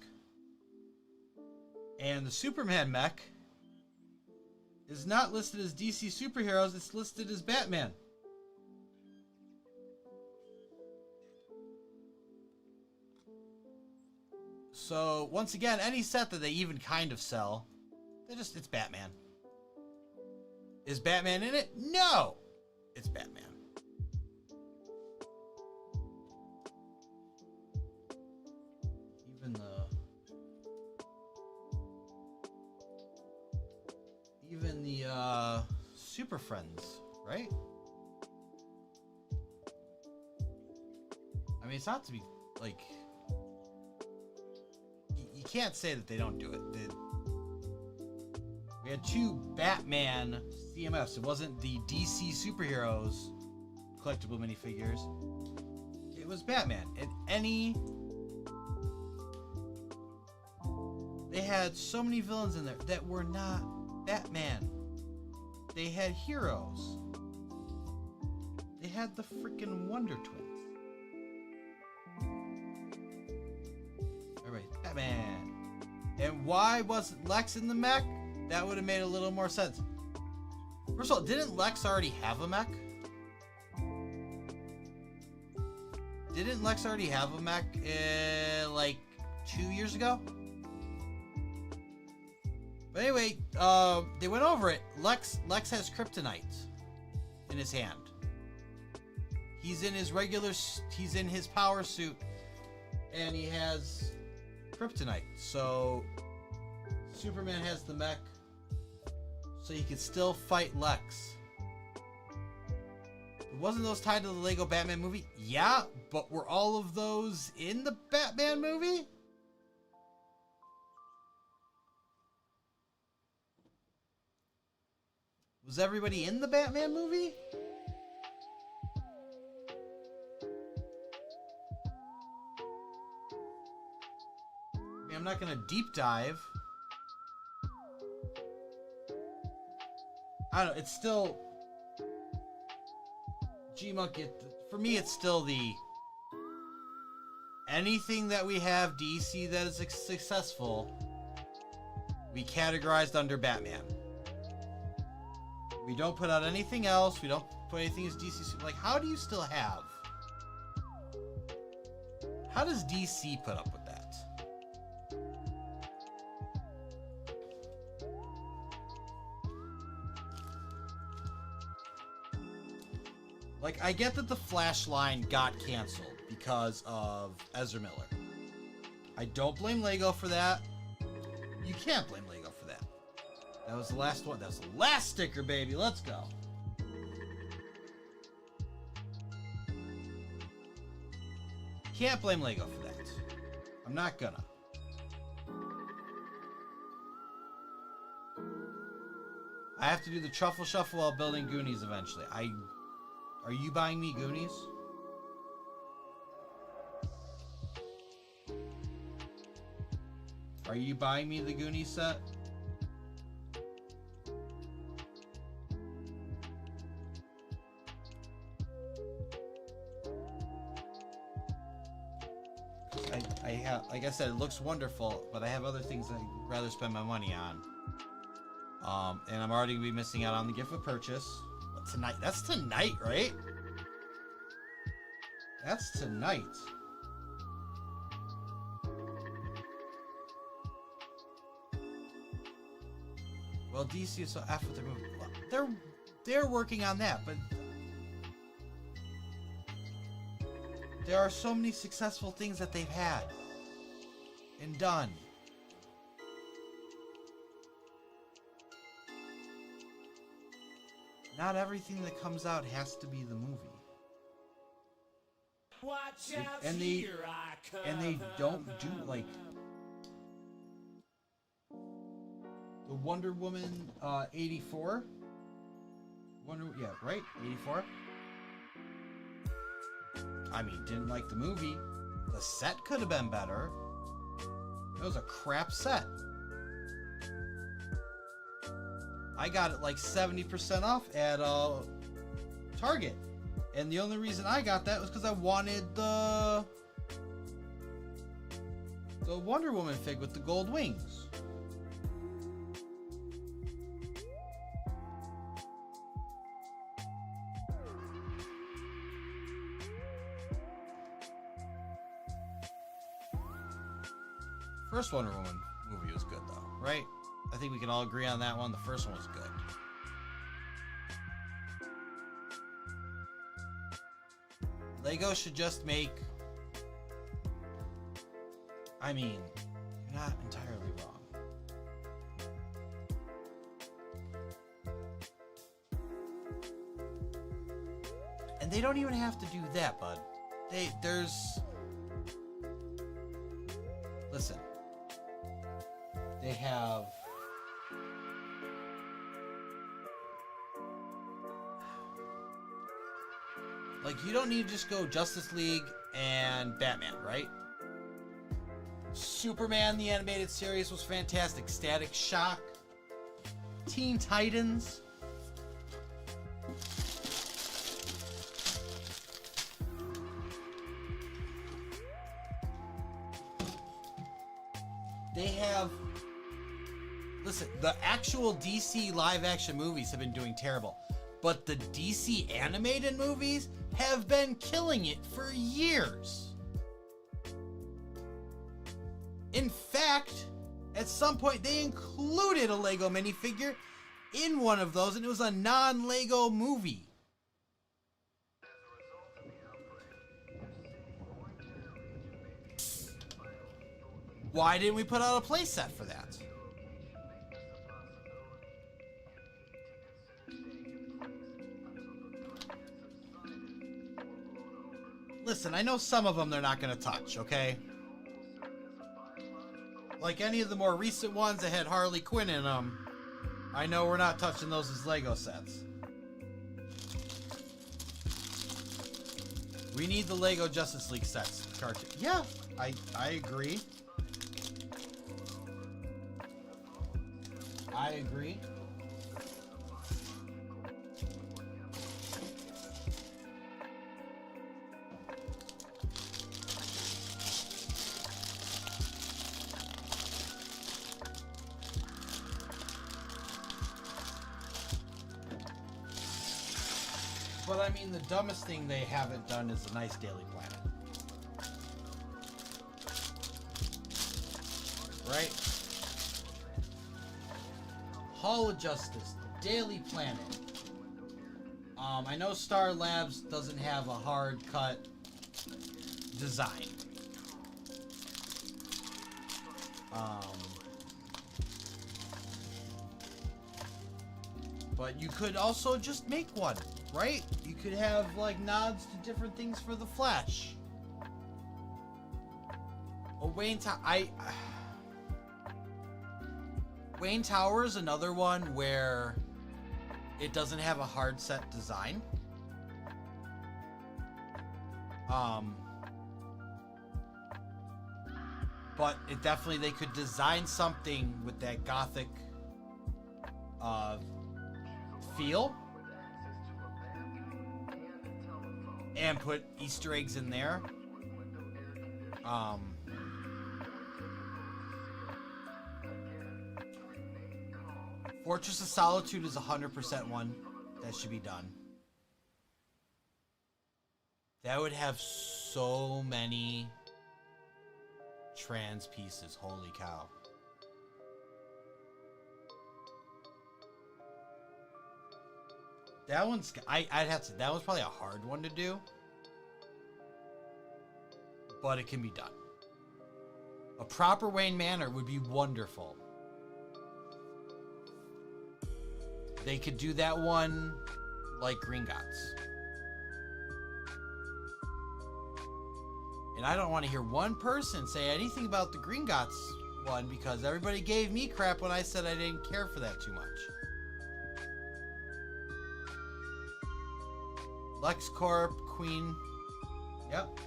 And the Superman mech is not listed as DC superheroes, it's listed as Batman. So, once again, any set that they even kind of sell, it's Batman. Is Batman in it? No! It's Batman. Even the Super Friends, right? I mean, it's not to be like you can't say that they don't do it. We had 2 Batman CMFs. It wasn't the DC superheroes collectible minifigures. It was Batman, and they had so many villains in there that were not Batman. They had heroes. They had the freaking Wonder Twins. Everybody, Batman. And why wasn't Lex in the mech? That would have made a little more sense. First of all, didn't Lex already have a mech? Didn't Lex already have a mech like 2 years ago? But anyway, they went over it. Lex has kryptonite in his hand. He's in his he's in his power suit, and he has kryptonite. So Superman has the mech, so he could still fight Lex. Wasn't those tied to the Lego Batman movie? Yeah, but were all of those in the Batman movie? Was everybody in the Batman movie? I mean, I'm not gonna deep dive. I don't know, it's still G-Monkey, for me it's still the anything that we have DC that is successful, we categorized under Batman. We don't put out anything else. We don't put anything as DC. Like, how do you still have? How does DC put up with that? Like, I get that the Flash line got canceled because of Ezra Miller. I don't blame Lego for that. You can't blame Lego for that. That was the last one. That was the last sticker, baby. Let's go. Can't blame Lego for that. I'm not gonna. I have to do the truffle shuffle while building Goonies eventually. Are you buying me Goonies? Are you buying me the Goonies set? I have, like I said, it looks wonderful, but I have other things I'd rather spend my money on. And I'm already gonna be missing out on the gift of purchase. But tonight, that's tonight, right? That's tonight. Well, DC is so F with their movie. They're working on that, but there are so many successful things that they've had and done. Not everything that comes out has to be the movie. And they don't do like the Wonder Woman 84. Yeah, right? 84. I mean, didn't like the movie. The set could have been better. It was a crap set. I got it like 70% off at Target. And the only reason I got that was because I wanted the Wonder Woman fig with the gold wings. First Wonder Woman movie was good though, right? I think we can all agree on that one. The first one was good. Lego should just make... I mean, you're not entirely wrong. And they don't even have to do that, bud. There's... Listen. They have... Like, you don't need to just go Justice League and Batman, right? Superman, the animated series, was fantastic. Static Shock. Teen Titans. They have... Listen, the actual DC live-action movies have been doing terrible. But the DC animated movies have been killing it for years. In fact, at some point they included a Lego minifigure in one of those, and it was a non-Lego movie. Why didn't we put out a playset for that? Listen, I know some of them they're not going to touch, okay? Like any of the more recent ones that had Harley Quinn in them, I know we're not touching those as Lego sets. We need the Lego Justice League sets. Cartoon. Yeah, I agree. I agree. But I mean, the dumbest thing they haven't done is a nice Daily Planet. Right? Hall of Justice, Daily Planet. I know Star Labs doesn't have a hard cut design. But you could also just make one, right? You could have like nods to different things for the Flash. Wayne Tower is another one where it doesn't have a hard set design. But it definitely, they could design something with that gothic feel and put Easter eggs in there. Fortress of Solitude is 100% one that should be done. That would have so many trans pieces. Holy cow. That one's... I'd have to... That one's probably a hard one to do. But it can be done. A proper Wayne Manor would be wonderful. They could do that one like Green Gots. And I don't want to hear one person say anything about the Gringotts one because everybody gave me crap when I said I didn't care for that too much. LexCorp, Queen. Yep.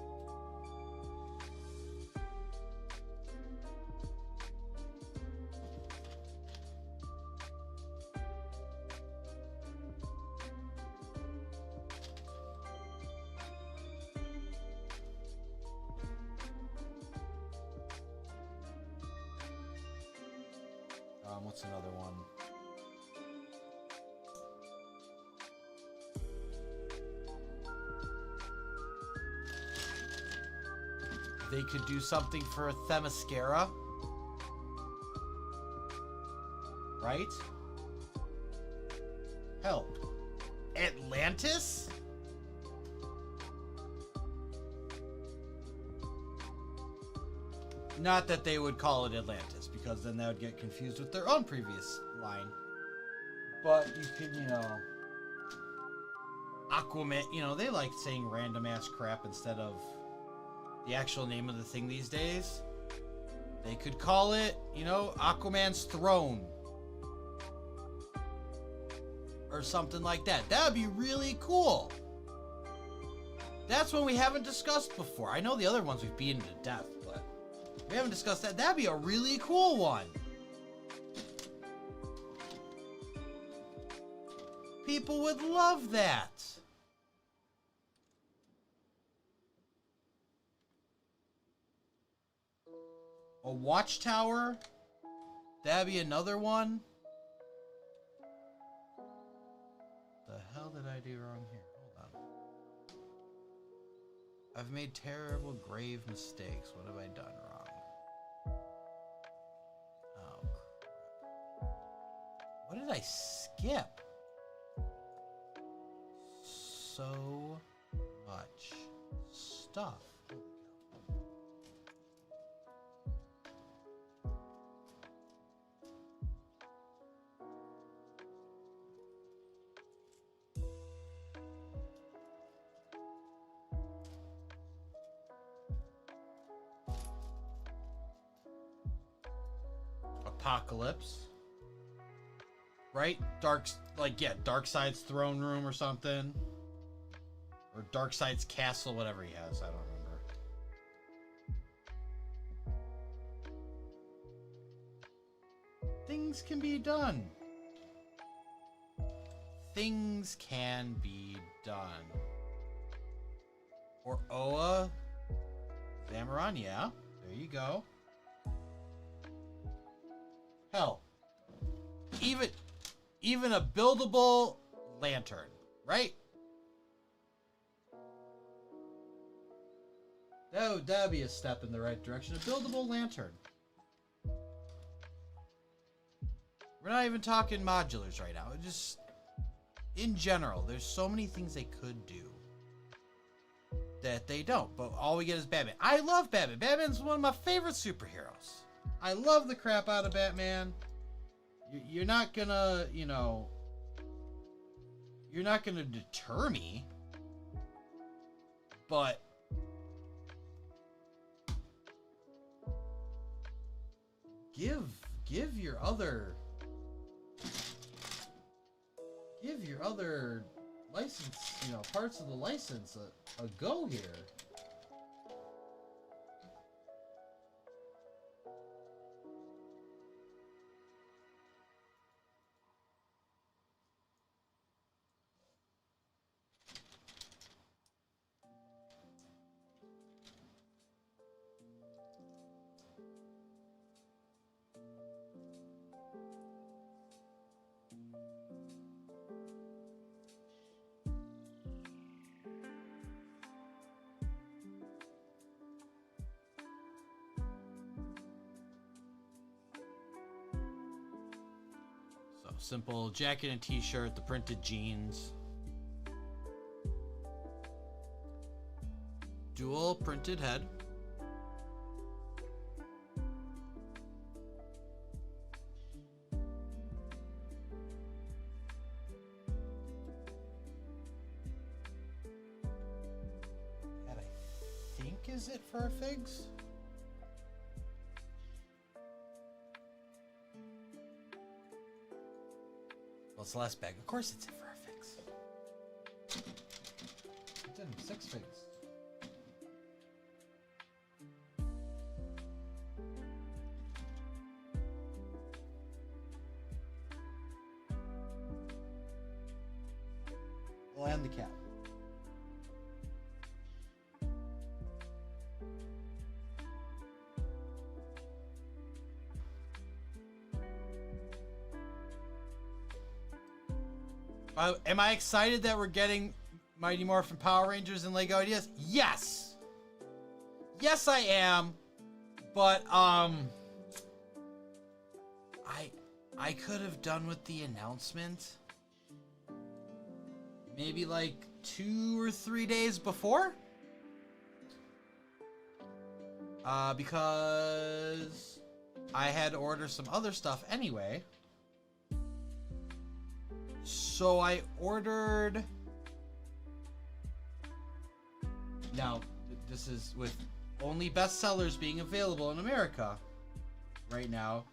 What's another one? They could do something for Themyscira. Right? Hell. Atlantis? Not that they would call it Atlantis, because then that would get confused with their own previous line. But you could, you know, Aquaman, you know, they like saying random ass crap instead of the actual name of the thing these days. They could call it, you know, Aquaman's Throne. Or something like that. That would be really cool. That's one we haven't discussed before. I know the other ones we've beaten to death, but we haven't discussed that. That'd be a really cool one. People would love that. A watchtower? That'd be another one. The hell did I do wrong here? Hold on. I've made terrible, grave mistakes. What have I done wrong? Oh, crap. What did I skip? So much stuff. Apocalypse, right? Darkseid's throne room or something, or Darkseid's castle, whatever he has. I don't remember. Things can be done. Things can be done. Or Oa Zamaron, yeah. There you go. Hell, even a buildable lantern, right? That'd be a step in the right direction. A buildable lantern. We're not even talking modulars right now. Just in general, there's so many things they could do that they don't. But all we get is Batman. I love Batman. Batman's one of my favorite superheroes. I love the crap out of Batman. You're not gonna, you know, you're not gonna deter me. But give your other license, you know, parts of the license a go here. Simple jacket and t-shirt, the printed jeans. Dual printed head. That I think is Is it for figs? Well, it's the last bag. Of course it's it for figs. It's in 6 figs. Well, and the cat. Am I excited that we're getting Mighty Morphin Power Rangers and Lego Ideas? Yes! Yes, I am. But, I could have done with the announcement maybe like 2 or 3 days before. Because I had to order some other stuff anyway. So I ordered... Now, this is with only bestsellers being available in America right now.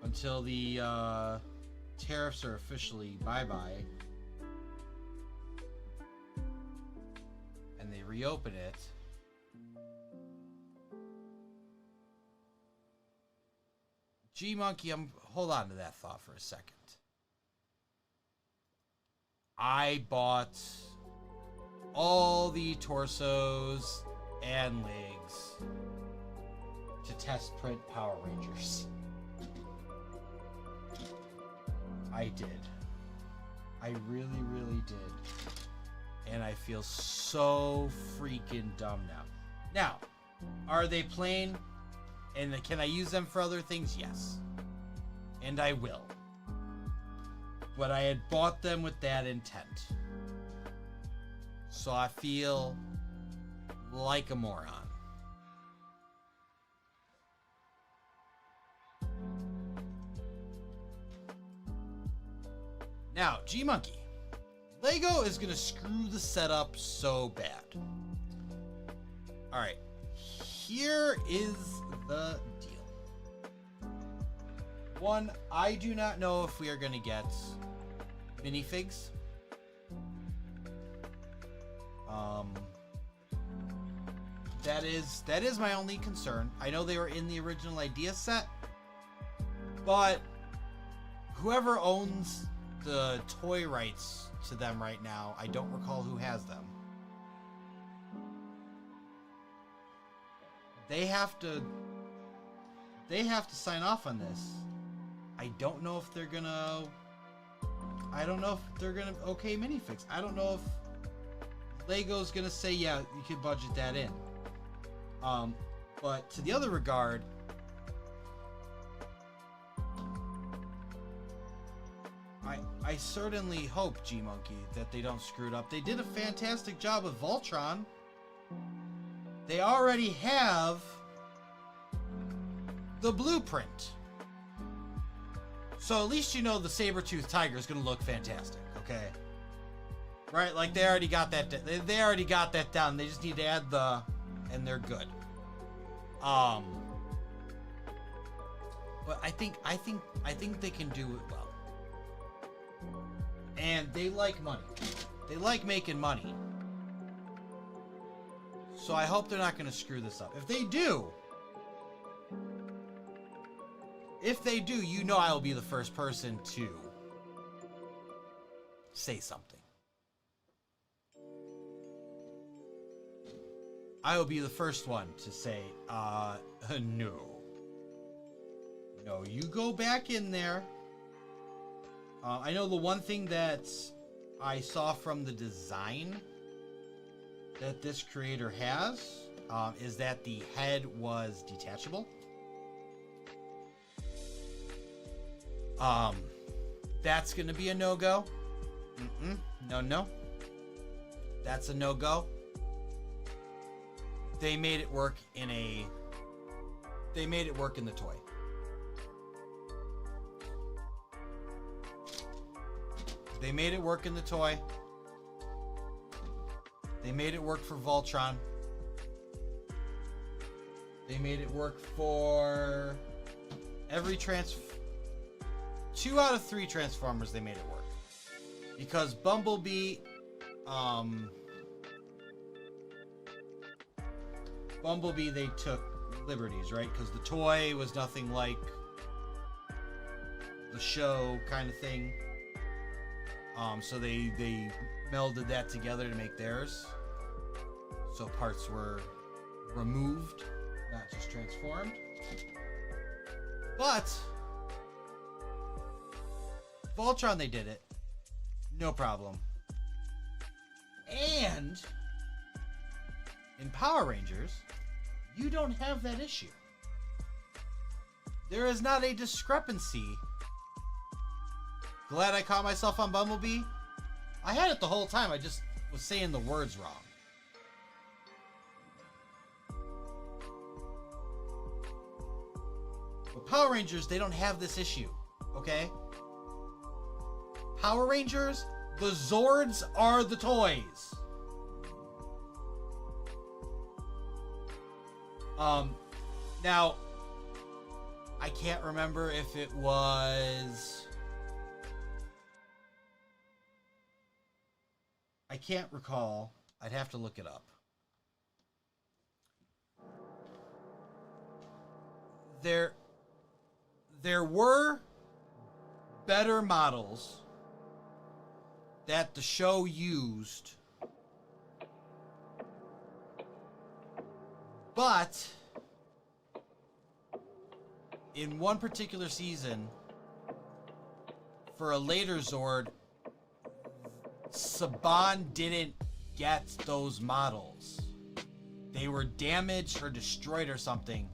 Until the tariffs are officially bye-bye. And they reopen it. G-Monkey, hold on to that thought for a second. I bought all the torsos and legs to test print Power Rangers. I did. I really, really did. And I feel so freaking dumb now. Now, are they plain? And can I use them for other things? Yes. And I will. But I had bought them with that intent. So I feel like a moron. Now, G-Monkey. Lego is going to screw the setup so bad. Alright. Here is the deal. One, I do not know if we are going to get minifigs. That is my only concern. I know they were in the original idea set, but whoever owns the toy rights to them right now, I don't recall who has them. They have to sign off on this. I don't know if they're gonna okay minifigs. I don't know if Lego's gonna say, yeah, you could budget that in. But to the other regard, I certainly hope, G-Monkey, that they don't screw it up. They did a fantastic job with Voltron. They already have the blueprint. So at least you know the saber-toothed tiger is going to look fantastic, okay? Right? Like they already got that. They already got that down. They just need to add the, and they're good. But I think they can do it well. And they like money. They like making money. So I hope they're not going to screw this up. If they do, you know I will be the first person to say something. I will be the first one to say, no. No, you go back in there. I know the one thing that I saw from the design that this creator has is that the head was detachable. That's gonna be a no-go. No. That's a no-go. They made it work in the toy. They made it work in the toy. They made it work for Voltron. They made it work for every 2 out of 3 Transformers. They made it work because Bumblebee, they took liberties, right? Because the toy was nothing like the show kind of thing. So they melded that together to make theirs. So parts were removed, not just transformed. But Voltron, they did it. No problem. And in Power Rangers, you don't have that issue. There is not a discrepancy. Glad I caught myself on Bumblebee. I had it the whole time. I just was saying the words wrong. But Power Rangers, they don't have this issue. Okay? Power Rangers, the Zords are the toys. Now, I can't remember if it was... I can't recall. I'd have to look it up. There were better models that the show used, but in one particular season, for a later Zord, Saban didn't get those models. They were damaged or destroyed or something.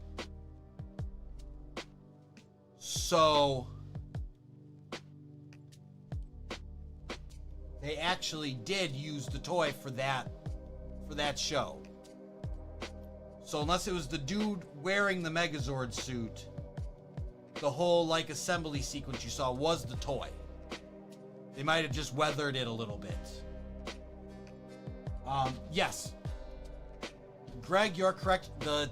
So they actually did use the toy for that show. So unless it was the dude wearing the Megazord suit, the whole like assembly sequence you saw was the toy. They might have just weathered it a little bit. Yes. Greg, you're correct. I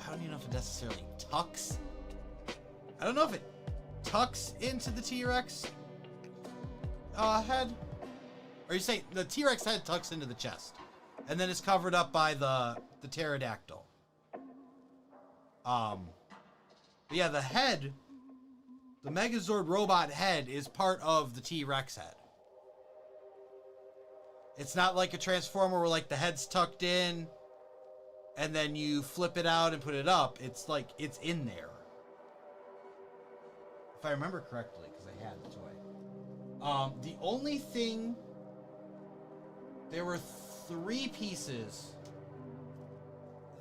don't even know if it necessarily tucks. I don't know if it tucks into the T-Rex head. Or you say the T-Rex head tucks into the chest. And then it's covered up by the pterodactyl. But yeah, the head, the Megazord robot head is part of the T-Rex head. It's not like a Transformer where like the head's tucked in and then you flip it out and put it up. It's like, it's in there. If I remember correctly, because I had the toy. The only thing, there were 3 pieces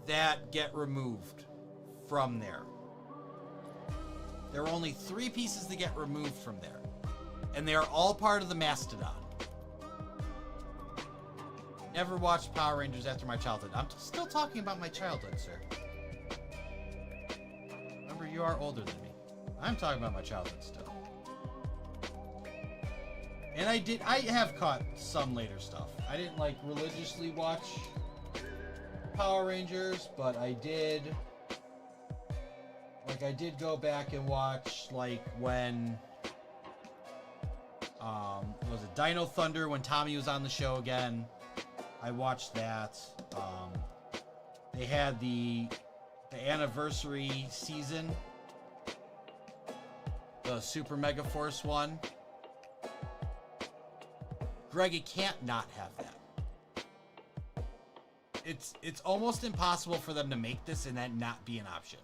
that get removed from there. There were only 3 pieces that get removed from there. And they are all part of the Mastodon. Never watched Power Rangers after my childhood. I'm still talking about my childhood, sir. Remember, you are older than me. I'm talking about my childhood still. And I have caught some later stuff. I didn't like religiously watch Power Rangers, but I did. Like, I did go back and watch, like, when, was it Dino Thunder, when Tommy was on the show again. I watched that. They had the anniversary season, the Super Mega Force one. Greg, it can't not have that. It's almost impossible for them to make this and that not be an option.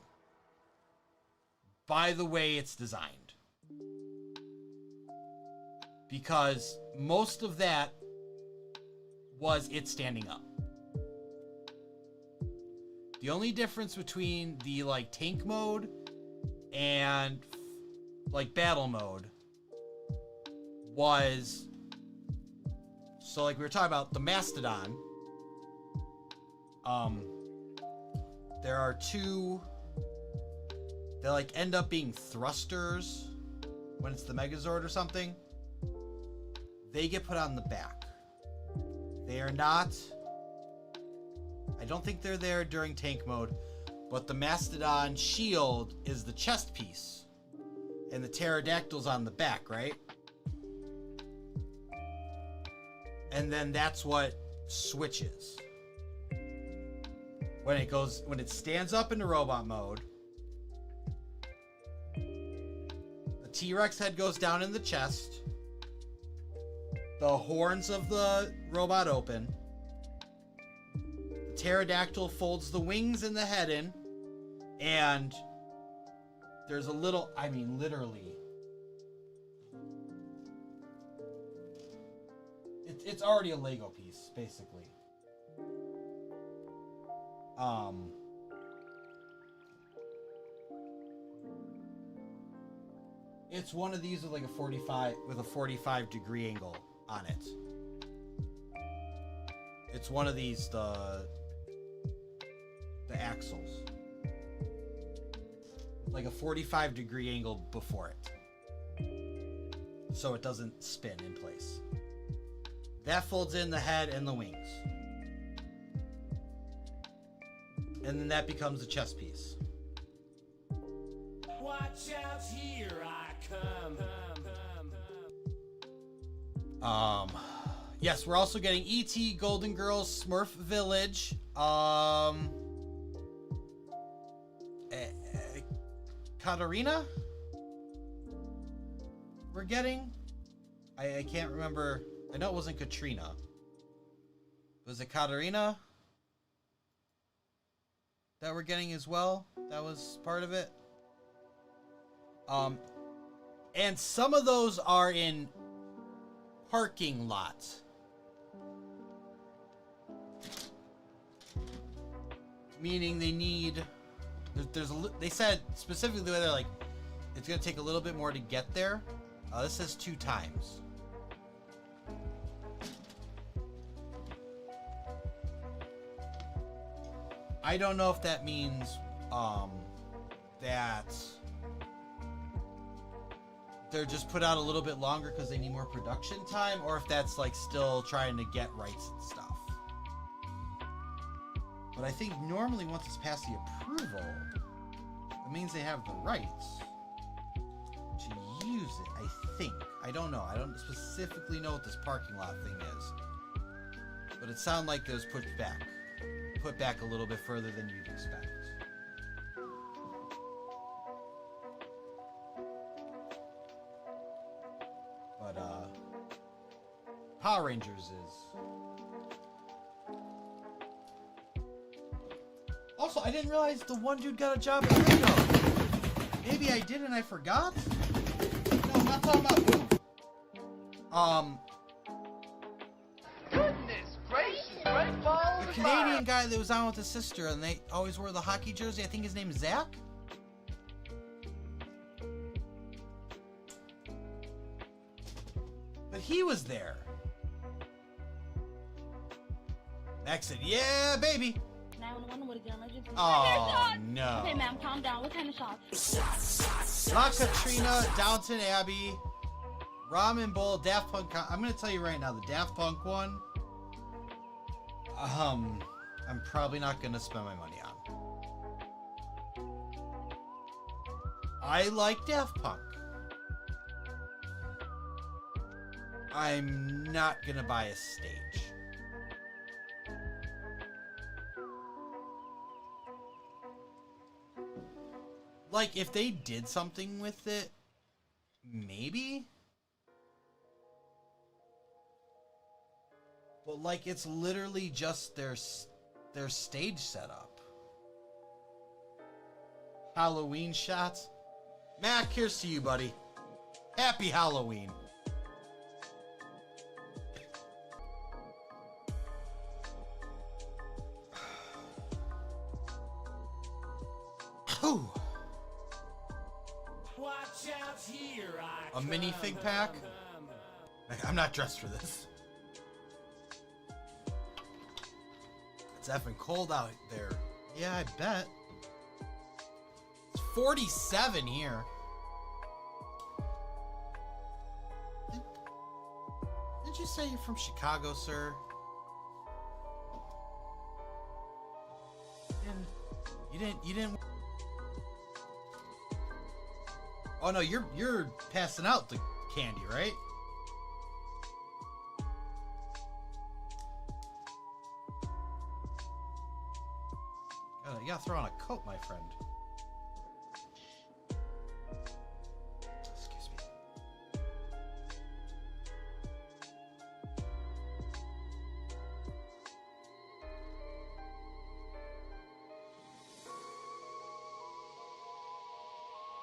By the way it's designed. Because most of that was it standing up. The only difference between the like tank mode and like battle mode was, so like we were talking about the Mastodon, there are 2 they like end up being thrusters when it's the Megazord or something. They get put on the back. They are not... I don't think they're there during tank mode, but the Mastodon shield is the chest piece. And the pterodactyl's on the back, right? And then that's what switches. When it stands up into robot mode, the T-Rex head goes down in the chest. The horns of the robot open. The pterodactyl folds the wings and the head in. And there's a little, I mean, literally. It's already a Lego piece, basically. It's one of these with like a 45 degree angle on it. It's one of these, the axles. Like a 45 degree angle before it. So it doesn't spin in place. That folds in the head and the wings. And then that becomes the chest piece. Watch out, here I come. Yes, we're also getting E.T., Golden Girls, Smurf Village, Katarina? We're getting? I can't remember. I know it wasn't Katrina. Was it Katarina that we're getting as well? That was part of it. And some of those are in parking lots. Meaning they need... they said specifically where they're like, it's going to take a little bit more to get there. This says 2 times. I don't know if that means that they're just put out a little bit longer because they need more production time, or if that's like still trying to get rights and stuff. But I think normally once it's past the approval, it means they have the rights to use it, I think. I don't know. I don't specifically know what this parking lot thing is. But it sounded like it was put back a little bit further than you'd expect. But, Power Rangers is... Also, I didn't realize the one dude got a job at Ringo. Maybe I did and I forgot? No, I'm not talking about Boom. Goodness gracious, right ball. The Canadian guy that was on with his sister and they always wore the hockey jersey. I think his name is Zach. But he was there. Max said, yeah, baby. 911 would have done legend. Oh, no. Okay, ma'am, calm down. What kind of shots? La Katrina, Downton Abbey, Ramen Bowl, Daft Punk. I'm going to tell you right now, the Daft Punk one, I'm probably not going to spend my money on. I like Daft Punk. I'm not going to buy a stage. Like, if they did something with it, maybe? But, like, it's literally just their stage setup. Halloween shots. Mac, here's to you, buddy. Happy Halloween. Whew. A minifig pack? I'm not dressed for this. It's effing cold out there. Yeah, I bet. It's 47 here. Did you say you're from Chicago, sir? You didn't. Oh no, you're passing out the candy, right? You gotta throw on a coat, my friend. Excuse me.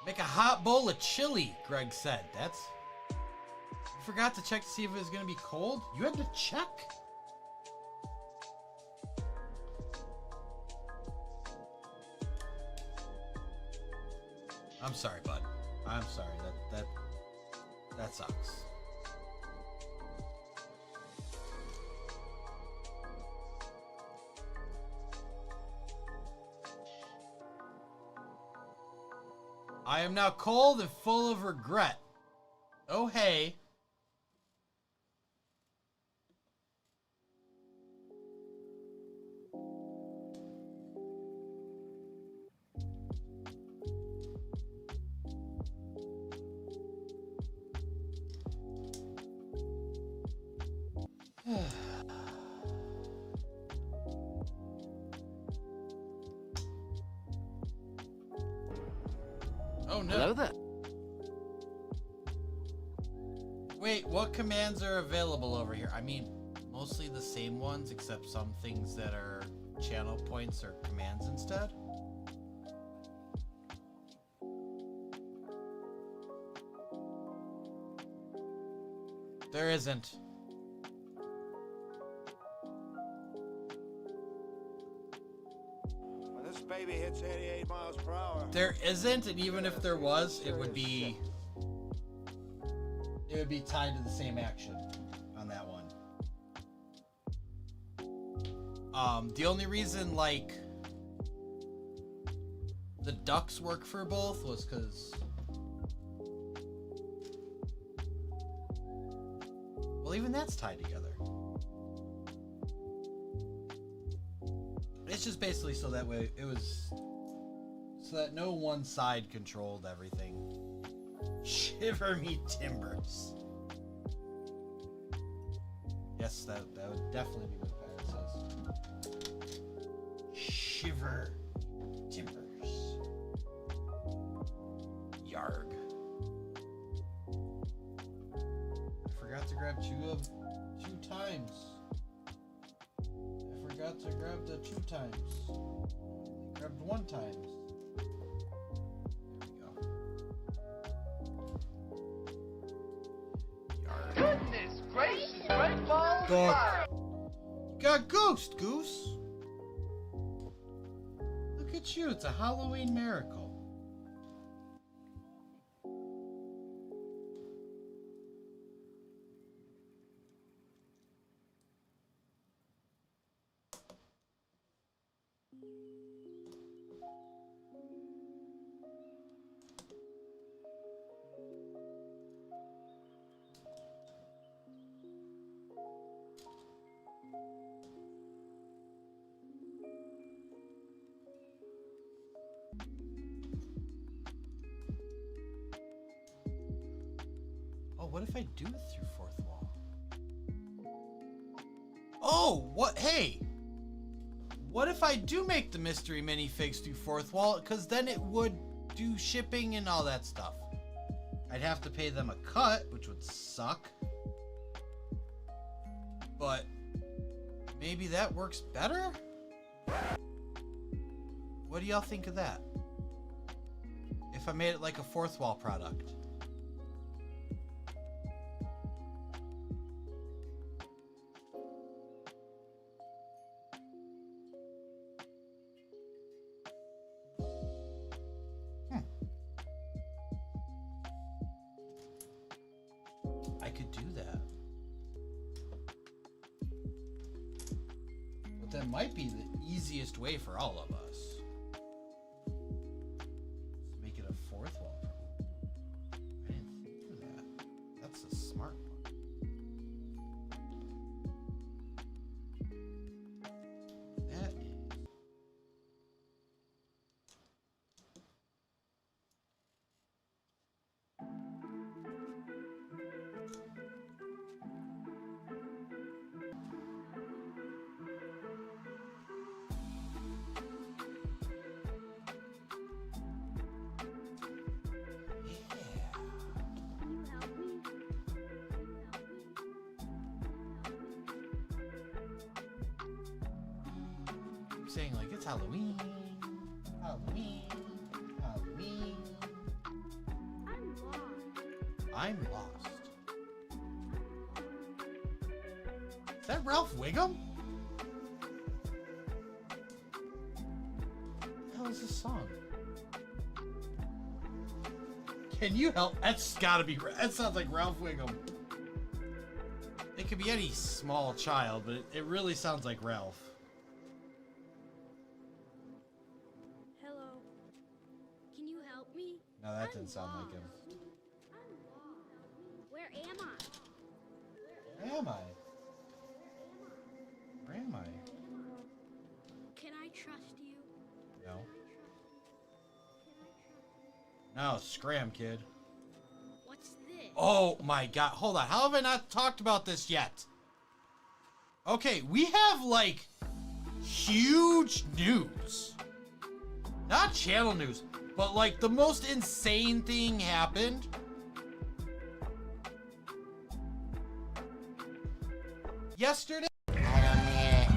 Make a hot bowl of chili, Greg said. You forgot to check to see if it was gonna be cold? You had to check? I'm sorry, bud. I'm sorry. That sucks. I am now cold and full of regret. Oh, hey. Oh no. Hello there. Wait, what commands are available over here? I mean, mostly the same ones, except some things that are channel points or commands instead. There isn't. When this baby hits 88 miles per hour. There isn't, and even if there was, it would be tied to the same action on that one. The only reason like the ducks work for both was because, well, even that's tied together. It's just basically so that way it was so that no one side controlled everything. Shiver me timbers. Yes, that would definitely be what the pirate says. Shiver timbers. Yarg. I forgot to grab two times. I forgot to grab the 2 times. I grabbed 1 time. Goodness gracious, great balls. You got ghost, Goose. Look at you, it's a Halloween miracle. What if I do it through 4th wall? Oh, what? Hey! What if I do make the mystery minifigs through 4th wall? Because then it would do shipping and all that stuff. I'd have to pay them a cut, which would suck. But maybe that works better? What do y'all think of that? If I made it like a 4th wall product? I could do that. But that might be the easiest way for all of us. smart book. That is. Saying like it's Halloween, Halloween, Halloween. I'm lost. Is that Ralph Wiggum? What the hell is this song? Can you help? That's gotta be. That sounds like Ralph Wiggum. It could be any small child, but it really sounds like Ralph. No, that didn't sound like him. Where am I? Where am I? Where am I? Can I trust you? No. No, scram, kid. What's this? Oh my god, hold on. How have I not talked about this yet? Okay, we have like huge news. Not channel news. But, like, the most insane thing happened. Yesterday. I don't need it.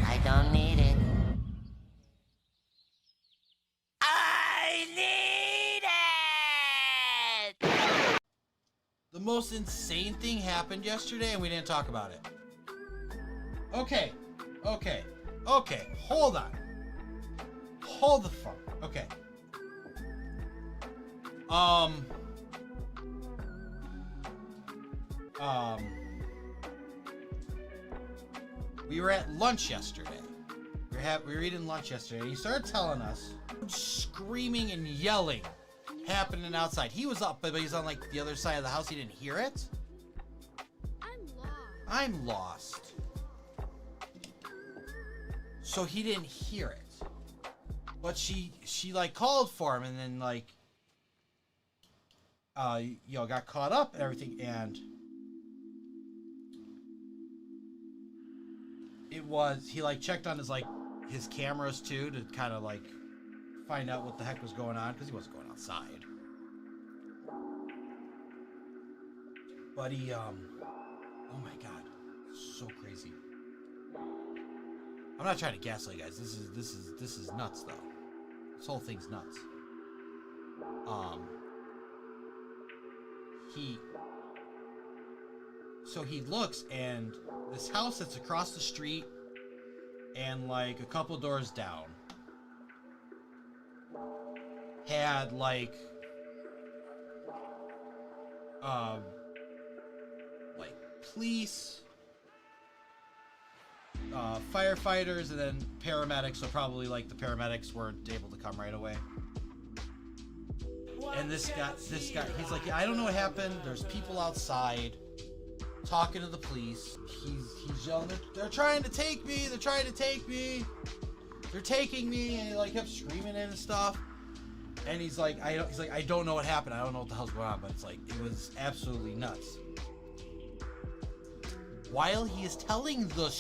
I don't need it. I need it! The most insane thing happened yesterday, and we didn't talk about it. Okay. Hold on. Hold the fuck. Okay. We were at lunch yesterday. We were eating lunch yesterday, and he started telling us, screaming and yelling happening outside. He was up, but he's on like the other side of the house. He didn't hear it. I'm lost. So he didn't hear it. But she like called for him, and then like got caught up and everything, and he like checked on his cameras too to kind of like find out what the heck was going on, because he wasn't going outside. But he oh my god, so crazy. I'm not trying to gaslight you guys. This is nuts though. This whole thing's nuts. He looks, and this house that's across the street and like a couple doors down had like police, firefighters, and then paramedics. So probably like the paramedics weren't able to come right away. And this guy, he's like, yeah, I don't know what happened. There's people outside talking to the police. He's yelling, they're trying to take me. They're trying to take me. They're taking me. And he like kept screaming and stuff. And he's like, I don't know what happened. I don't know what the hell's going on. But it's like, it was absolutely nuts. While he is telling the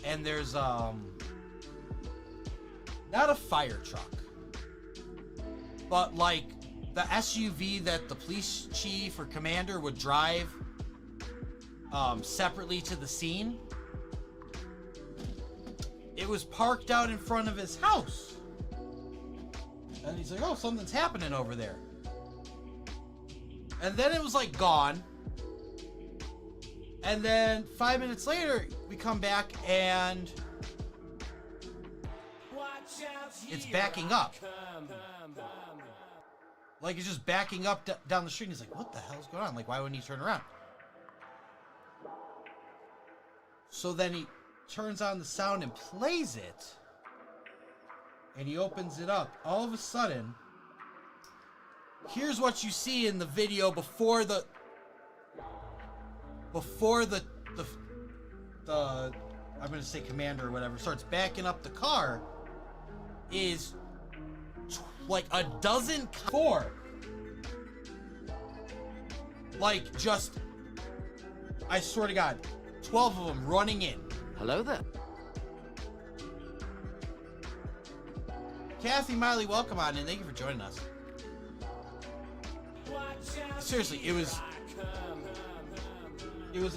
and there's not a fire truck, but like the SUV that the police chief or commander would drive separately to the scene. It was parked out in front of his house. And he's like, oh, something's happening over there. And then it was like gone. And then 5 minutes later, we come back and it's backing up. Like, it's just backing up down the street. And he's like, what the hell's going on? Like, why wouldn't he turn around? So then he turns on the sound and plays it. And he opens it up. All of a sudden, here's what you see in the video before the before the I'm gonna say commander or whatever starts backing up the car is like a dozen four. Like just, I swear to God, 12 of them running in. Hello there. Kathy Miley, welcome on in. Thank you for joining us. Seriously, it was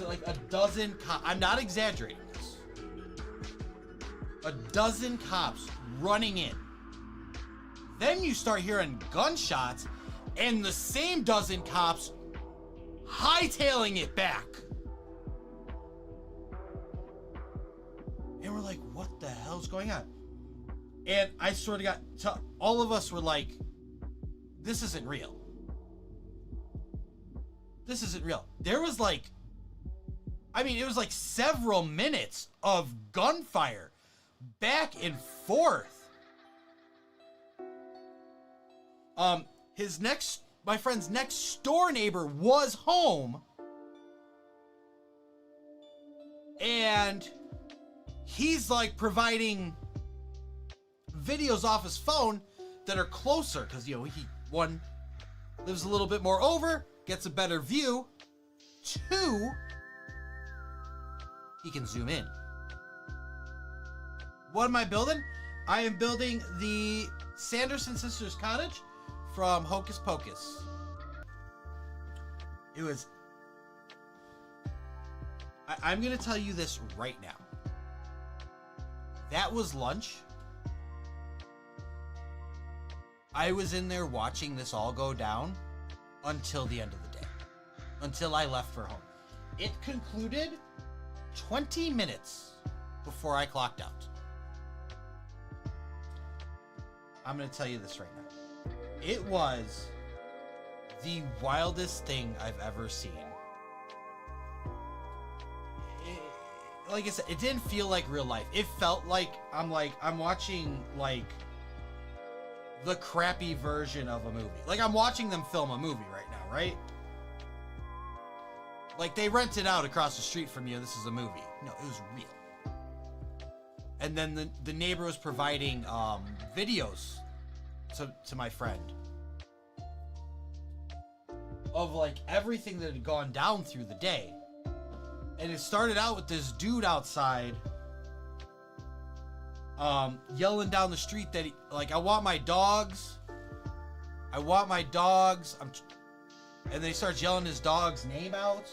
like a dozen I'm not exaggerating this. A dozen cops running in. Then you start hearing gunshots and the same dozen cops hightailing it back. And we're like, what the hell's going on? And I sort of got, all of us were like, this isn't real. This isn't real. There was like, I mean, it was like several minutes of gunfire back and forth. My friend's next door neighbor was home. And he's like providing videos off his phone that are closer because, you know, one lives a little bit more over, gets a better view. Two, he can zoom in. What am I building? I am building the Sanderson Sisters Cottage from Hocus Pocus. It was... I'm going to tell you this right now. That was lunch. I was in there watching this all go down until the end of the day. Until I left for home. It concluded 20 minutes before I clocked out. I'm going to tell you this right now. It was the wildest thing I've ever seen. Like I said, it didn't feel like real life. It felt like I'm watching like the crappy version of a movie. Like I'm watching them film a movie right now, right? Like they rented out across the street from you. This is a movie. No, it was real. And then the neighbor was providing videos to my friend of like everything that had gone down through the day. And it started out with this dude outside yelling down the street that I want my dogs. I want my dogs. And then he starts yelling his dog's name out.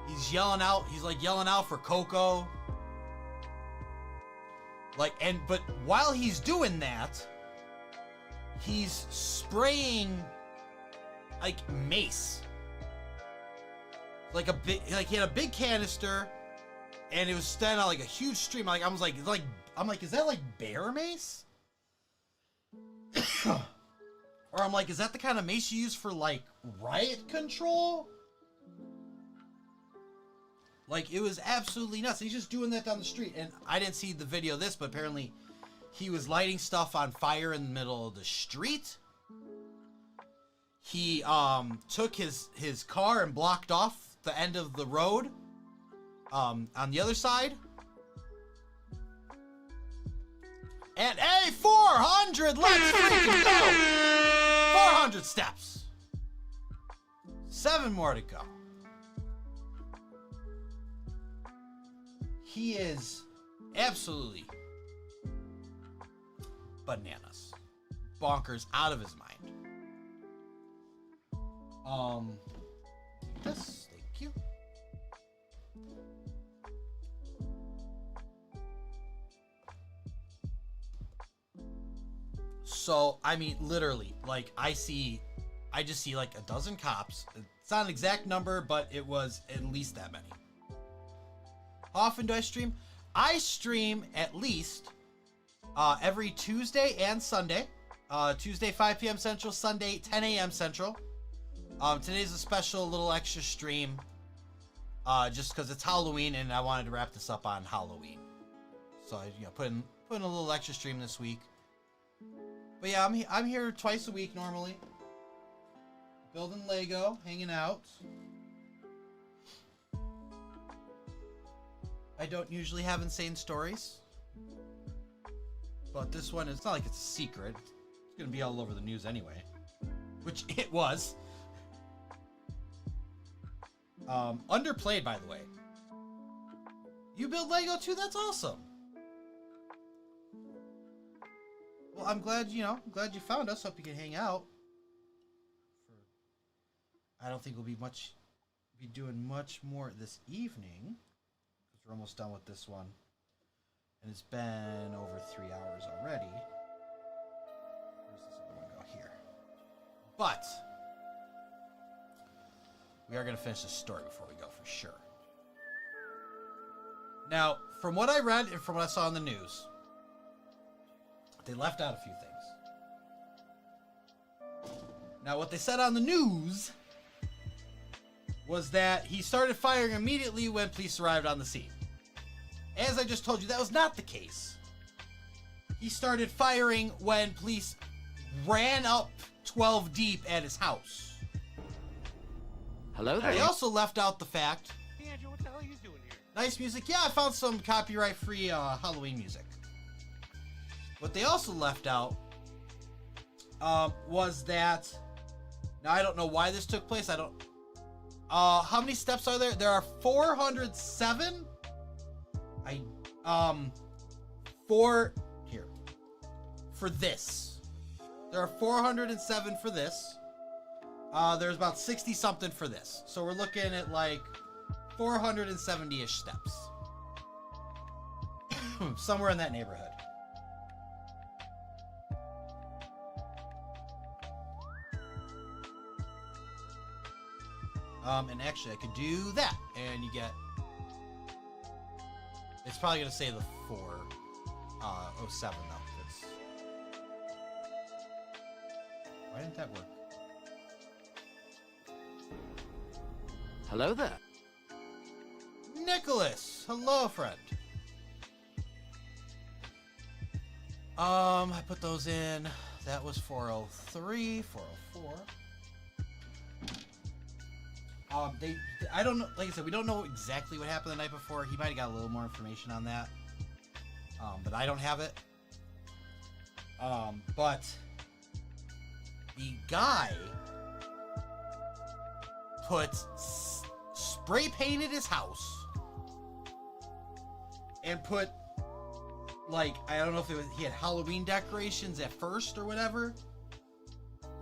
He's yelling out for Coco. But while he's doing that, he's spraying like mace. He had a big canister and it was standing out like a huge stream. I'm like, is that like bear mace? Or I'm like, is that the kind of mace you use for like riot control? Like, it was absolutely nuts. He's just doing that down the street. And I didn't see the video of this, but apparently he was lighting stuff on fire in the middle of the street. He took his car and blocked off the end of the road on the other side. And hey, 400! Let's freaking go! 400 steps. 7 more to go. He is absolutely bananas. Bonkers, out of his mind. This, thank you. So, I mean, literally, like, I just see like a dozen cops. It's not an exact number, but it was at least that many. How often do I stream? I stream at least every Tuesday and Sunday. Tuesday 5 p.m. Central, Sunday 10 a.m. Central. Today's a special little extra stream just because it's Halloween and I wanted to wrap this up on Halloween. So I put in a little extra stream this week. But yeah, I'm here twice a week normally. Building Lego, hanging out. I don't usually have insane stories. But this one, it's not like it's a secret. It's going to be all over the news anyway. Which it was. Underplayed, by the way. You build Lego too? That's awesome. Well, I'm glad, I'm glad you found us. Hope you can hang out. I don't think we'll be doing much more this evening. Because we're almost done with this one. And it's been over 3 hours already. Where's this other one go? Here. But we are going to finish this story before we go for sure. Now, from what I read and from what I saw in the news, they left out a few things. Now, what they said on the news was that he started firing immediately when police arrived on the scene. As I just told you, that was not the case. He started firing when police ran up 12 deep at his house. Hello there. They also left out the fact... Hey, Andrew, what the hell are you doing here? Nice music. Yeah, I found some copyright-free Halloween music. What they also left out was that... Now, I don't know why this took place. I don't... how many steps are there? There are 407. For this. There are 407 for this. There's about 60 something for this. So we're looking at like 470-ish steps. Somewhere in that neighborhood. And actually I could do that. And you get... It's probably going to say the 407 though. Why didn't that work? Hello there. Nicholas! Hello, friend. I put those in. That was 403, 404. I don't know, like I said, we don't know exactly what happened the night before. He might have got a little more information on that. But I don't have it. But the guy spray painted his house and put, like, I don't know if he had Halloween decorations at first or whatever,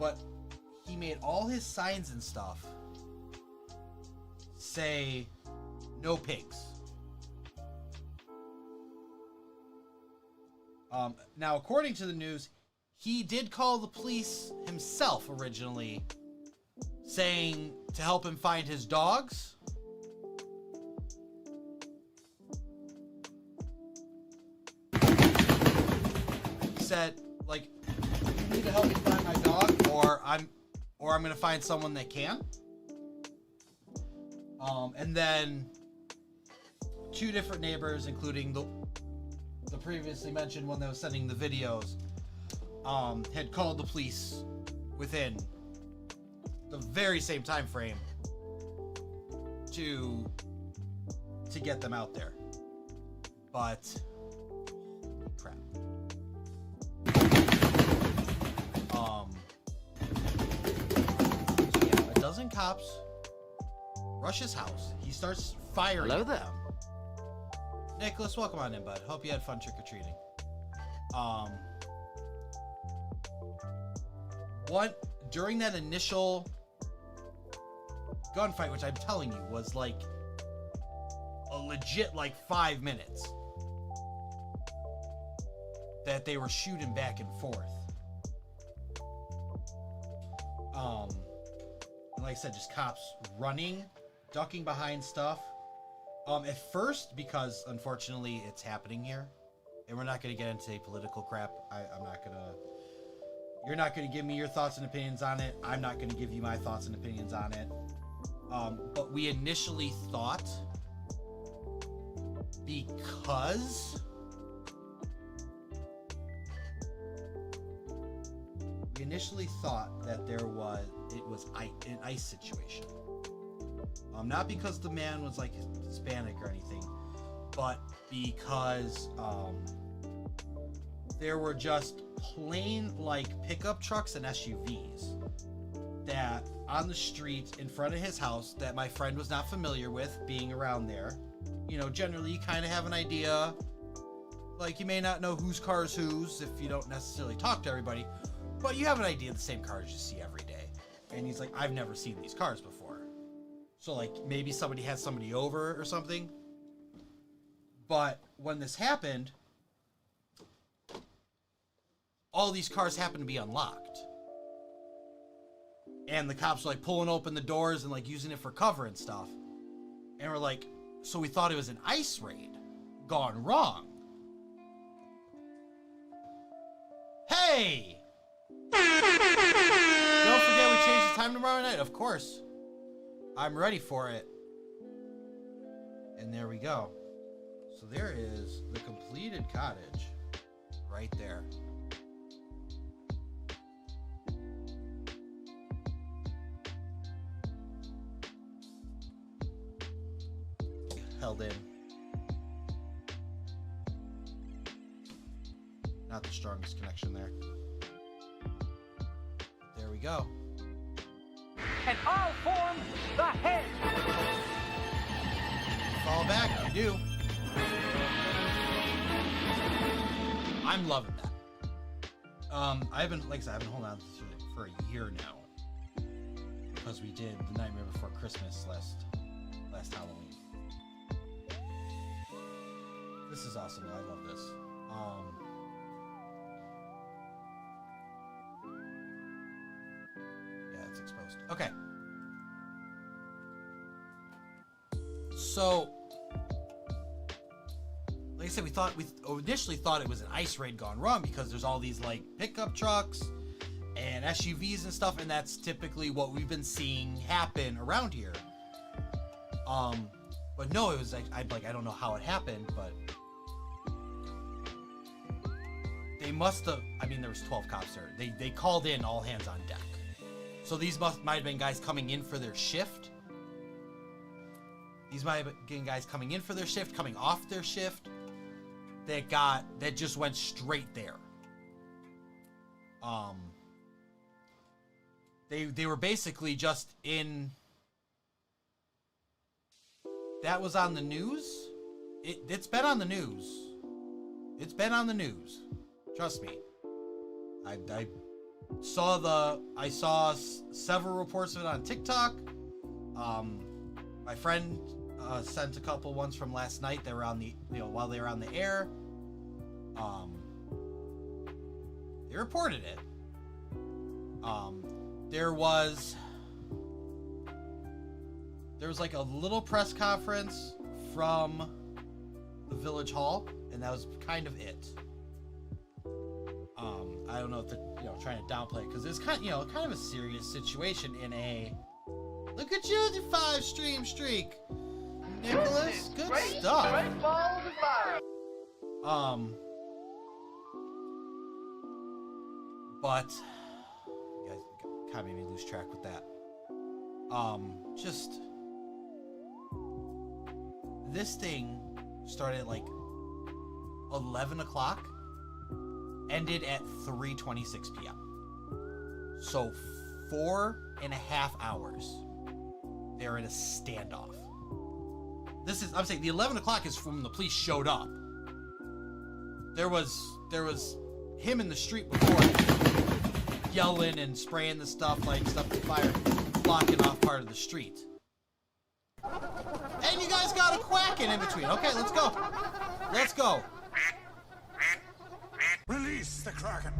but he made all his signs and stuff say no pigs. Now, according to the news, he did call the police himself originally, saying to help him find his dogs. He said, like, you need to help me find my dog, or I'm gonna find someone that can. And then 2 different neighbors, including the previously mentioned one that was sending the videos, had called the police within the very same time frame to get them out there. But crap. So yeah, a dozen cops rush his house. He starts firing. Hello at there. them. Nicholas, welcome on in, bud. Hope you had fun trick-or-treating. During that initial gunfight, which I'm telling you was like a legit like 5 minutes, that they were shooting back and forth. And like I said, just cops running, ducking behind stuff. At first, because unfortunately it's happening here, and we're not going to get into political crap. I'm not going to... You're not going to give me your thoughts and opinions on it. I'm not going to give you my thoughts and opinions on it. But we initially thought, because that it was was an ice situation. Not because the man was like Hispanic or anything, but because there were just plain like pickup trucks and SUVs that on the street in front of his house that my friend was not familiar with being around there. You know, generally you kind of have an idea, like you may not know whose car is whose if you don't necessarily talk to everybody, but you have an idea of the same cars you see every day. And he's like, I've never seen these cars before. So like maybe somebody had somebody over or something. But when this happened, all these cars happened to be unlocked. And the cops were like pulling open the doors and like using it for cover and stuff. And we're like, so we thought it was an ice raid gone wrong. Hey! Don't forget we changed the time tomorrow night. Of course. I'm ready for it. And there we go. So there is the completed cottage right there. Held in. Not the strongest connection there. There we go. And I'll form the head. Fall back, you do. I'm loving that. I haven't, like I said, I've been holding on to it for a year now. Because we did the Nightmare Before Christmas last Halloween. This is awesome. I love this. Yeah, it's exposed. Okay. So, like I said, we initially thought it was an ice raid gone wrong because there's all these like pickup trucks and SUVs and stuff, and that's typically what we've been seeing happen around here. But no, it was like I don't know how it happened, but they must have. I mean, there was 12 cops there. They called in all hands on deck. So these might have been guys coming in for their shift. These might have been guys coming in for their shift, coming off their shift. That just went straight there. They were basically just in. That was on the news. It's been on the news. It's been on the news. Trust me. I saw several reports of it on TikTok. My friend sent a couple ones from last night. They were on the while they were on the air. They reported it. There was like a little press conference from the village hall, and that was kind of it. I don't know if they're trying to downplay it because it's kind of a serious situation in a. Look at you with your 5-stream streak, Nicholas. Good stuff. But you guys kind of made me lose track with that. Just this thing started at like 11 o'clock, ended at 3:26 p.m. So 4.5 hours. They're in a standoff. I'm saying the 11 o'clock is from when the police showed up. There was him in the street before, yelling and spraying the stuff with fire, blocking off part of the street. And you guys got a quacking in between. Okay, let's go. Let's go. Release the Kraken.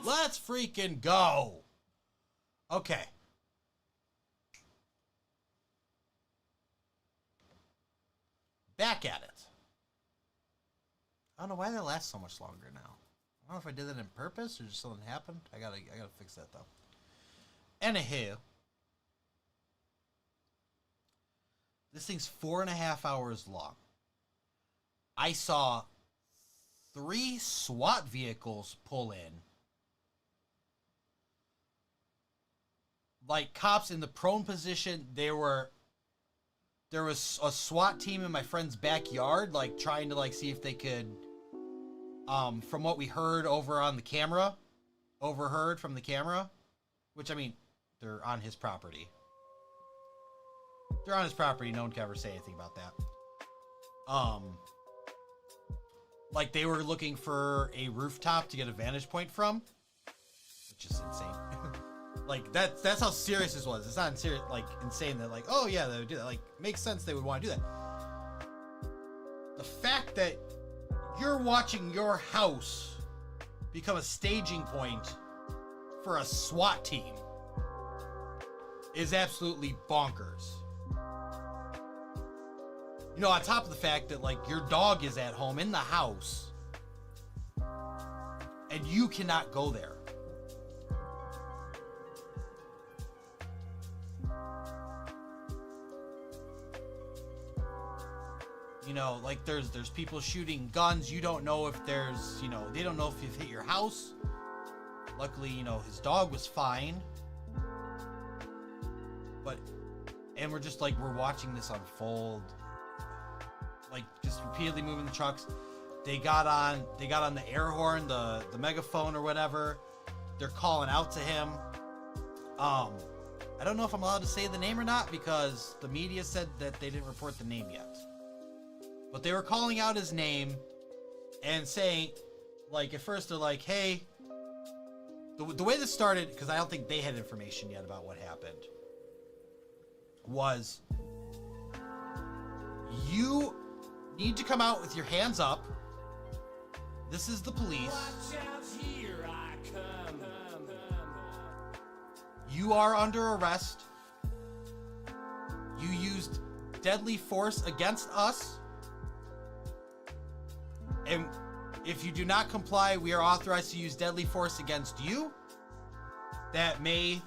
Let's freaking go. Okay. Back at it. I don't know why that lasts so much longer now. I don't know if I did that on purpose or just something happened. I gotta fix that though. Anywho. This thing's 4.5 hours long. I saw 3 SWAT vehicles pull in. Like, cops in the prone position. There was a SWAT team in my friend's backyard, like, trying to, like, see if they could, from what we heard overheard from the camera, which, I mean, they're on his property. They're on his property. No one can ever say anything about that. Like, they were looking for a rooftop to get a vantage point from, which is insane. Like, that's how serious this was. It's not serious, like, insane that, like, oh yeah, they would do that. Like, makes sense they would want to do that. The fact that you're watching your house become a staging point for a SWAT team is absolutely bonkers. You know, on top of the fact that, like, your dog is at home in the house and you cannot go there. You know, like, there's people shooting guns. You don't know if there's, you know, they don't know if you've hit your house. Luckily, you know, his dog was fine. But, and we're just like, we're watching this unfold. Like, just repeatedly moving the trucks. They got on the air horn, the megaphone or whatever. They're calling out to him. I don't know if I'm allowed to say the name or not because the media said that they didn't report the name yet. But they were calling out his name and saying, like, at first they're like, hey, the way this started, because I don't think they had information yet about what happened, was you need to come out with your hands up. This is the police. Watch out, here I come. You are under arrest. You used deadly force against us. And if you do not comply, we are authorized to use deadly force against you. That may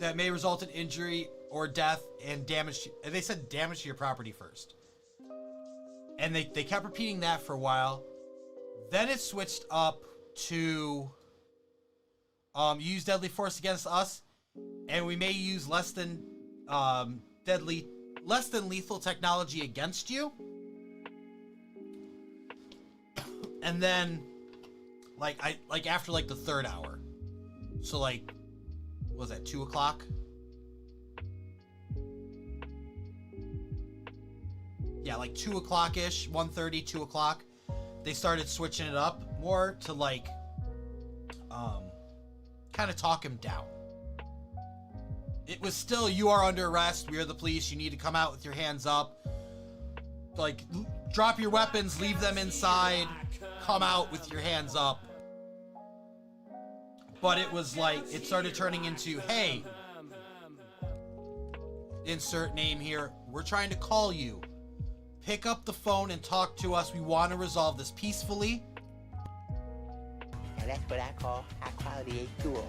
result in injury or death and damage. And they said damage to your property first. And they kept repeating that for a while. Then it switched up to use deadly force against us, and we may use less than lethal technology against you. And then, after like the 3rd hour, so like, what was that, 2 o'clock? Yeah, like 2 o'clock-ish, 1:30, 2 o'clock. They started switching it up more to like, kind of talk him down. It was still, you are under arrest. We are the police. You need to come out with your hands up. Like, drop your weapons, leave them inside, come out with your hands up. But it was like, it started turning into, hey, insert name here. We're trying to call you. Pick up the phone and talk to us. We want to resolve this peacefully. And that's what I call high quality A2.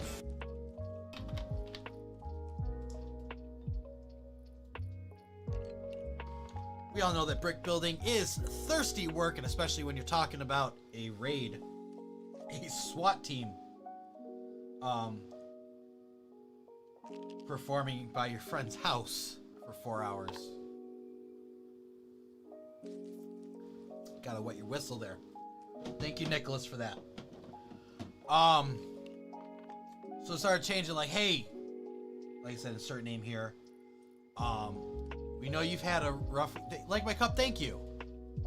We all know that brick building is thirsty work, and especially when you're talking about a raid, a SWAT team, performing by your friend's house for 4 hours. Gotta wet your whistle there. Thank you, Nicholas, for that. So it started changing, like, hey, like I said, insert name here. We know you've had a rough, like my cup, thank you.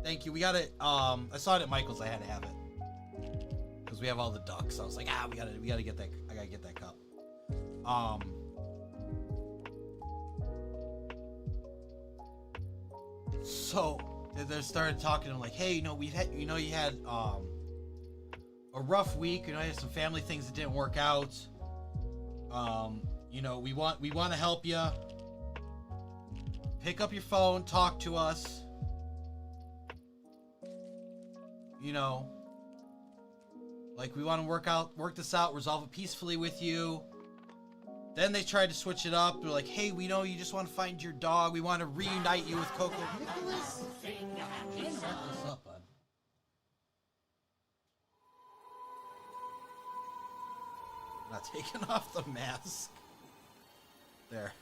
Thank you. We got it, I saw it at Michael's, I had to have it. Because we have all the ducks. I was like, we gotta get that, I gotta get that cup. So they started talking to him like, hey, you know, you had a rough week, you know, you had some family things that didn't work out. You know, we want to help you. Pick up your phone, talk to us. You know, like, we want to work this out, resolve it peacefully with you. Then they tried to switch it up. They're like, hey, we know you just want to find your dog. We want to reunite you with Coco. Nicholas! Set this up, bud. Not taking off the mask. There.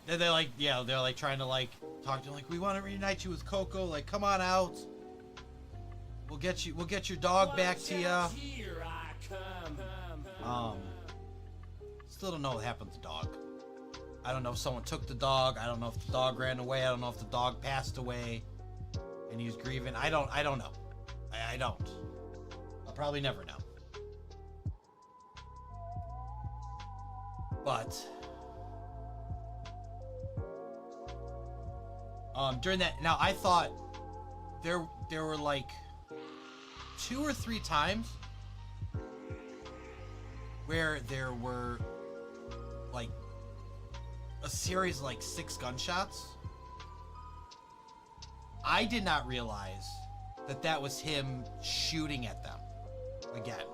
They're like, yeah, they're like trying to like talk to him, like, we want to reunite you with Coco. Like, come on out. We'll get your dog back to you. Still don't know what happened to the dog. I don't know if someone took the dog. I don't know if the dog ran away. I don't know if the dog passed away and he was grieving. I don't know. I don't. I'll probably never know. But during that, now I thought there were like 2 or 3 times where there were like a series of like 6 gunshots. I did not realize that was him shooting at them again.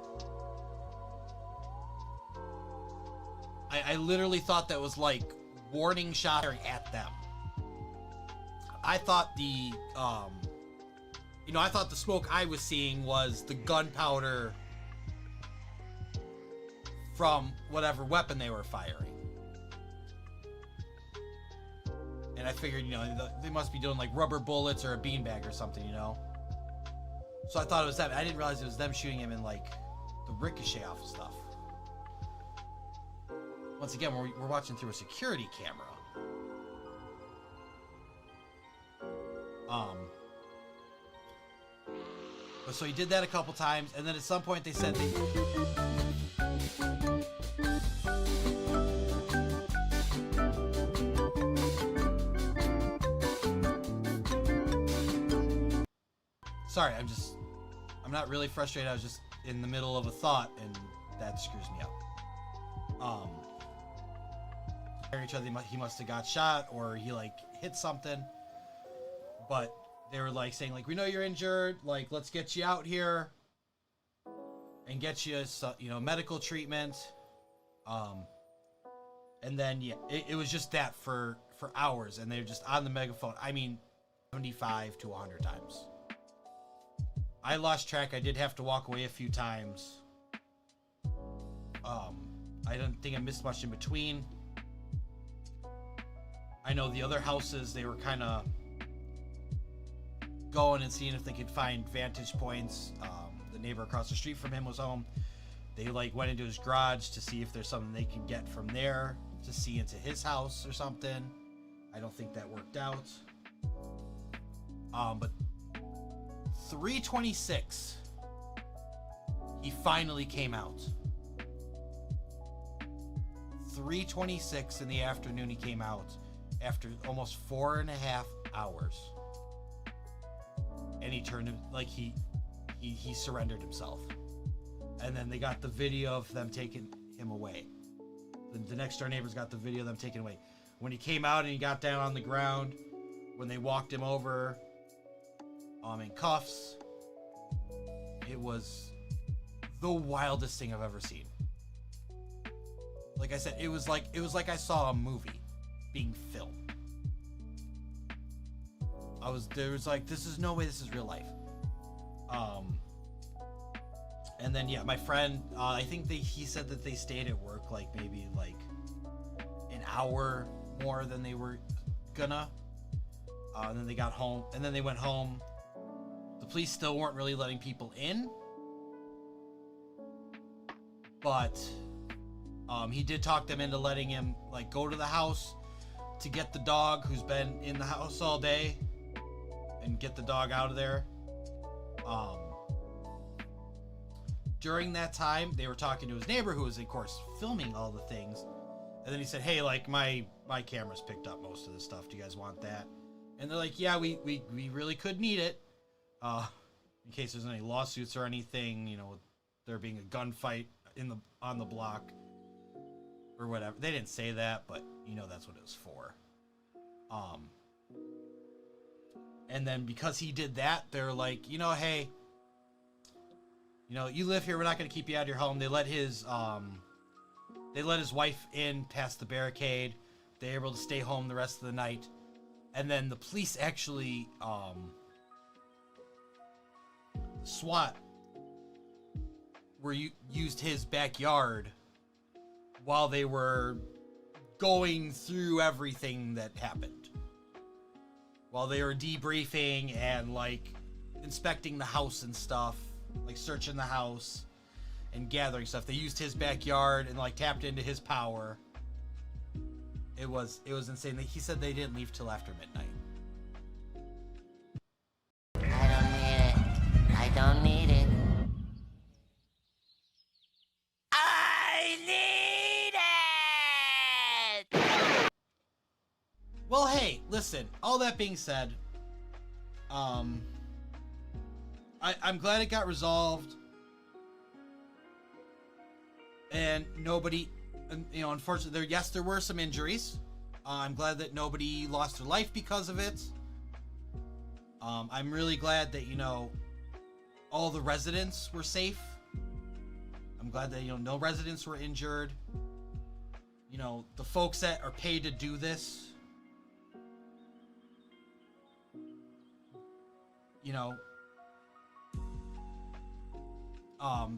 I literally thought that was like warning shot at them. I thought the I thought the smoke I was seeing was the gunpowder from whatever weapon they were firing. And I figured, they must be doing like rubber bullets or a beanbag or something, So I thought it was them. I didn't realize it was them shooting him in like the ricochet off of stuff. Once again, we're watching through a security camera. So he did that a couple times, and then at some point they said sorry, I'm not really frustrated. I was just in the middle of a thought, and that screws me up. Each other, he must have got shot, or he like hit something. But they were like saying, like, we know you're injured, like, let's get you out here and get you medical treatment. And then it was just that for hours, and they were just on the megaphone. I mean, 75 to 100 times. I lost track. I did have to walk away a few times. I don't think I missed much in between. I know the other houses, they were kind of going and seeing if they could find vantage points. The neighbor across the street from him was home. They like went into his garage to see if there's something they could get from there to see into his house or something. I don't think that worked out. But 3:26, he finally came out. 3:26 in the afternoon, he came out after almost 4.5 hours. And he turned like he surrendered himself. And then they got the video of them taking him away. The next door neighbors got the video of them taken away. When he came out and he got down on the ground, when they walked him over in cuffs, it was the wildest thing I've ever seen. Like I said, it was like I saw a movie being filmed. There was like, this is no way this is real life. And then my friend, I think he said that they stayed at work like maybe like an hour more than they were gonna. And then they got home, and then they went home. The police still weren't really letting people in, but he did talk them into letting him like go to the house to get the dog who's been in the house all day and get the dog out of there. During that time, they were talking to his neighbor, who was, of course, filming all the things. And then he said, hey, like, my camera's picked up most of this stuff. Do you guys want that? And they're like, yeah, we really could need it. In case there's any lawsuits or anything, there being a gunfight on the block or whatever. They didn't say that, but that's what it was for. And then because he did that, they're like, hey, you know, you live here. We're not going to keep you out of your home. They let his wife in past the barricade. They're able to stay home the rest of the night. And then the police actually, SWAT used his backyard while they were going through everything that happened. While they were debriefing and, like, inspecting the house and stuff, like searching the house and gathering stuff. They used his backyard and, like, tapped into his power. It was insane. He said they didn't leave till after midnight. I don't need it. I need it! Well, hey, listen, all that being said, I'm glad it got resolved. And nobody, you know, unfortunately, there were some injuries. I'm glad that nobody lost their life because of it. I'm really glad that, you know, all the residents were safe. I'm glad that, you know, no residents were injured. You know, the folks that are paid to do this, you know,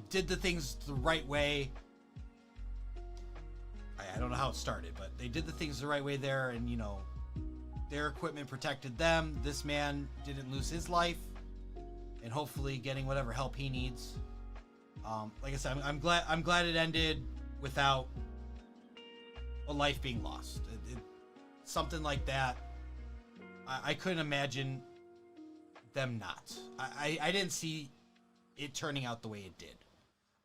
did the things the right way. I don't know how it started, but they did the things the right way there, and, you know, their equipment protected them. This man didn't lose his life, and hopefully getting whatever help he needs. Like I said, I'm glad it ended without a life being lost. Something like that, I couldn't imagine them not. I didn't see it turning out the way it did.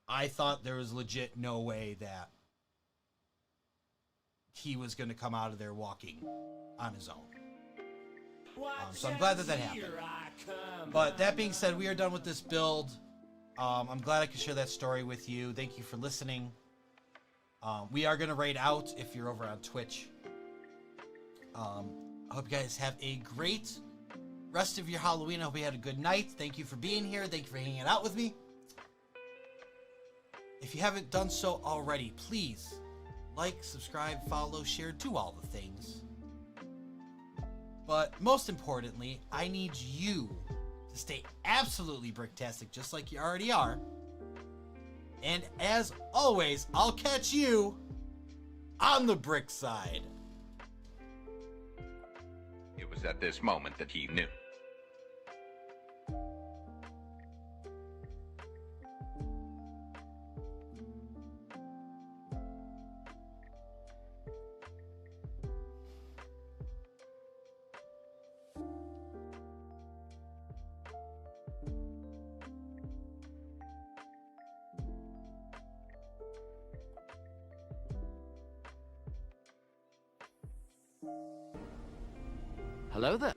I thought there was legit no way that he was going to come out of there walking on his own. So I'm glad that happened. But that being said, we are done with this build. I'm glad I could share that story with you. Thank you for listening. We are going to raid out if you're over on Twitch. I hope you guys have a great rest of your Halloween. I hope you had a good night. Thank you for being here. Thank you for hanging out with me. If you haven't done so already, please like, subscribe, follow, share, do all the things. But most importantly, I need you to stay absolutely bricktastic, just like you already are. And as always, I'll catch you on the brick side. It was at this moment that he knew. Hello there.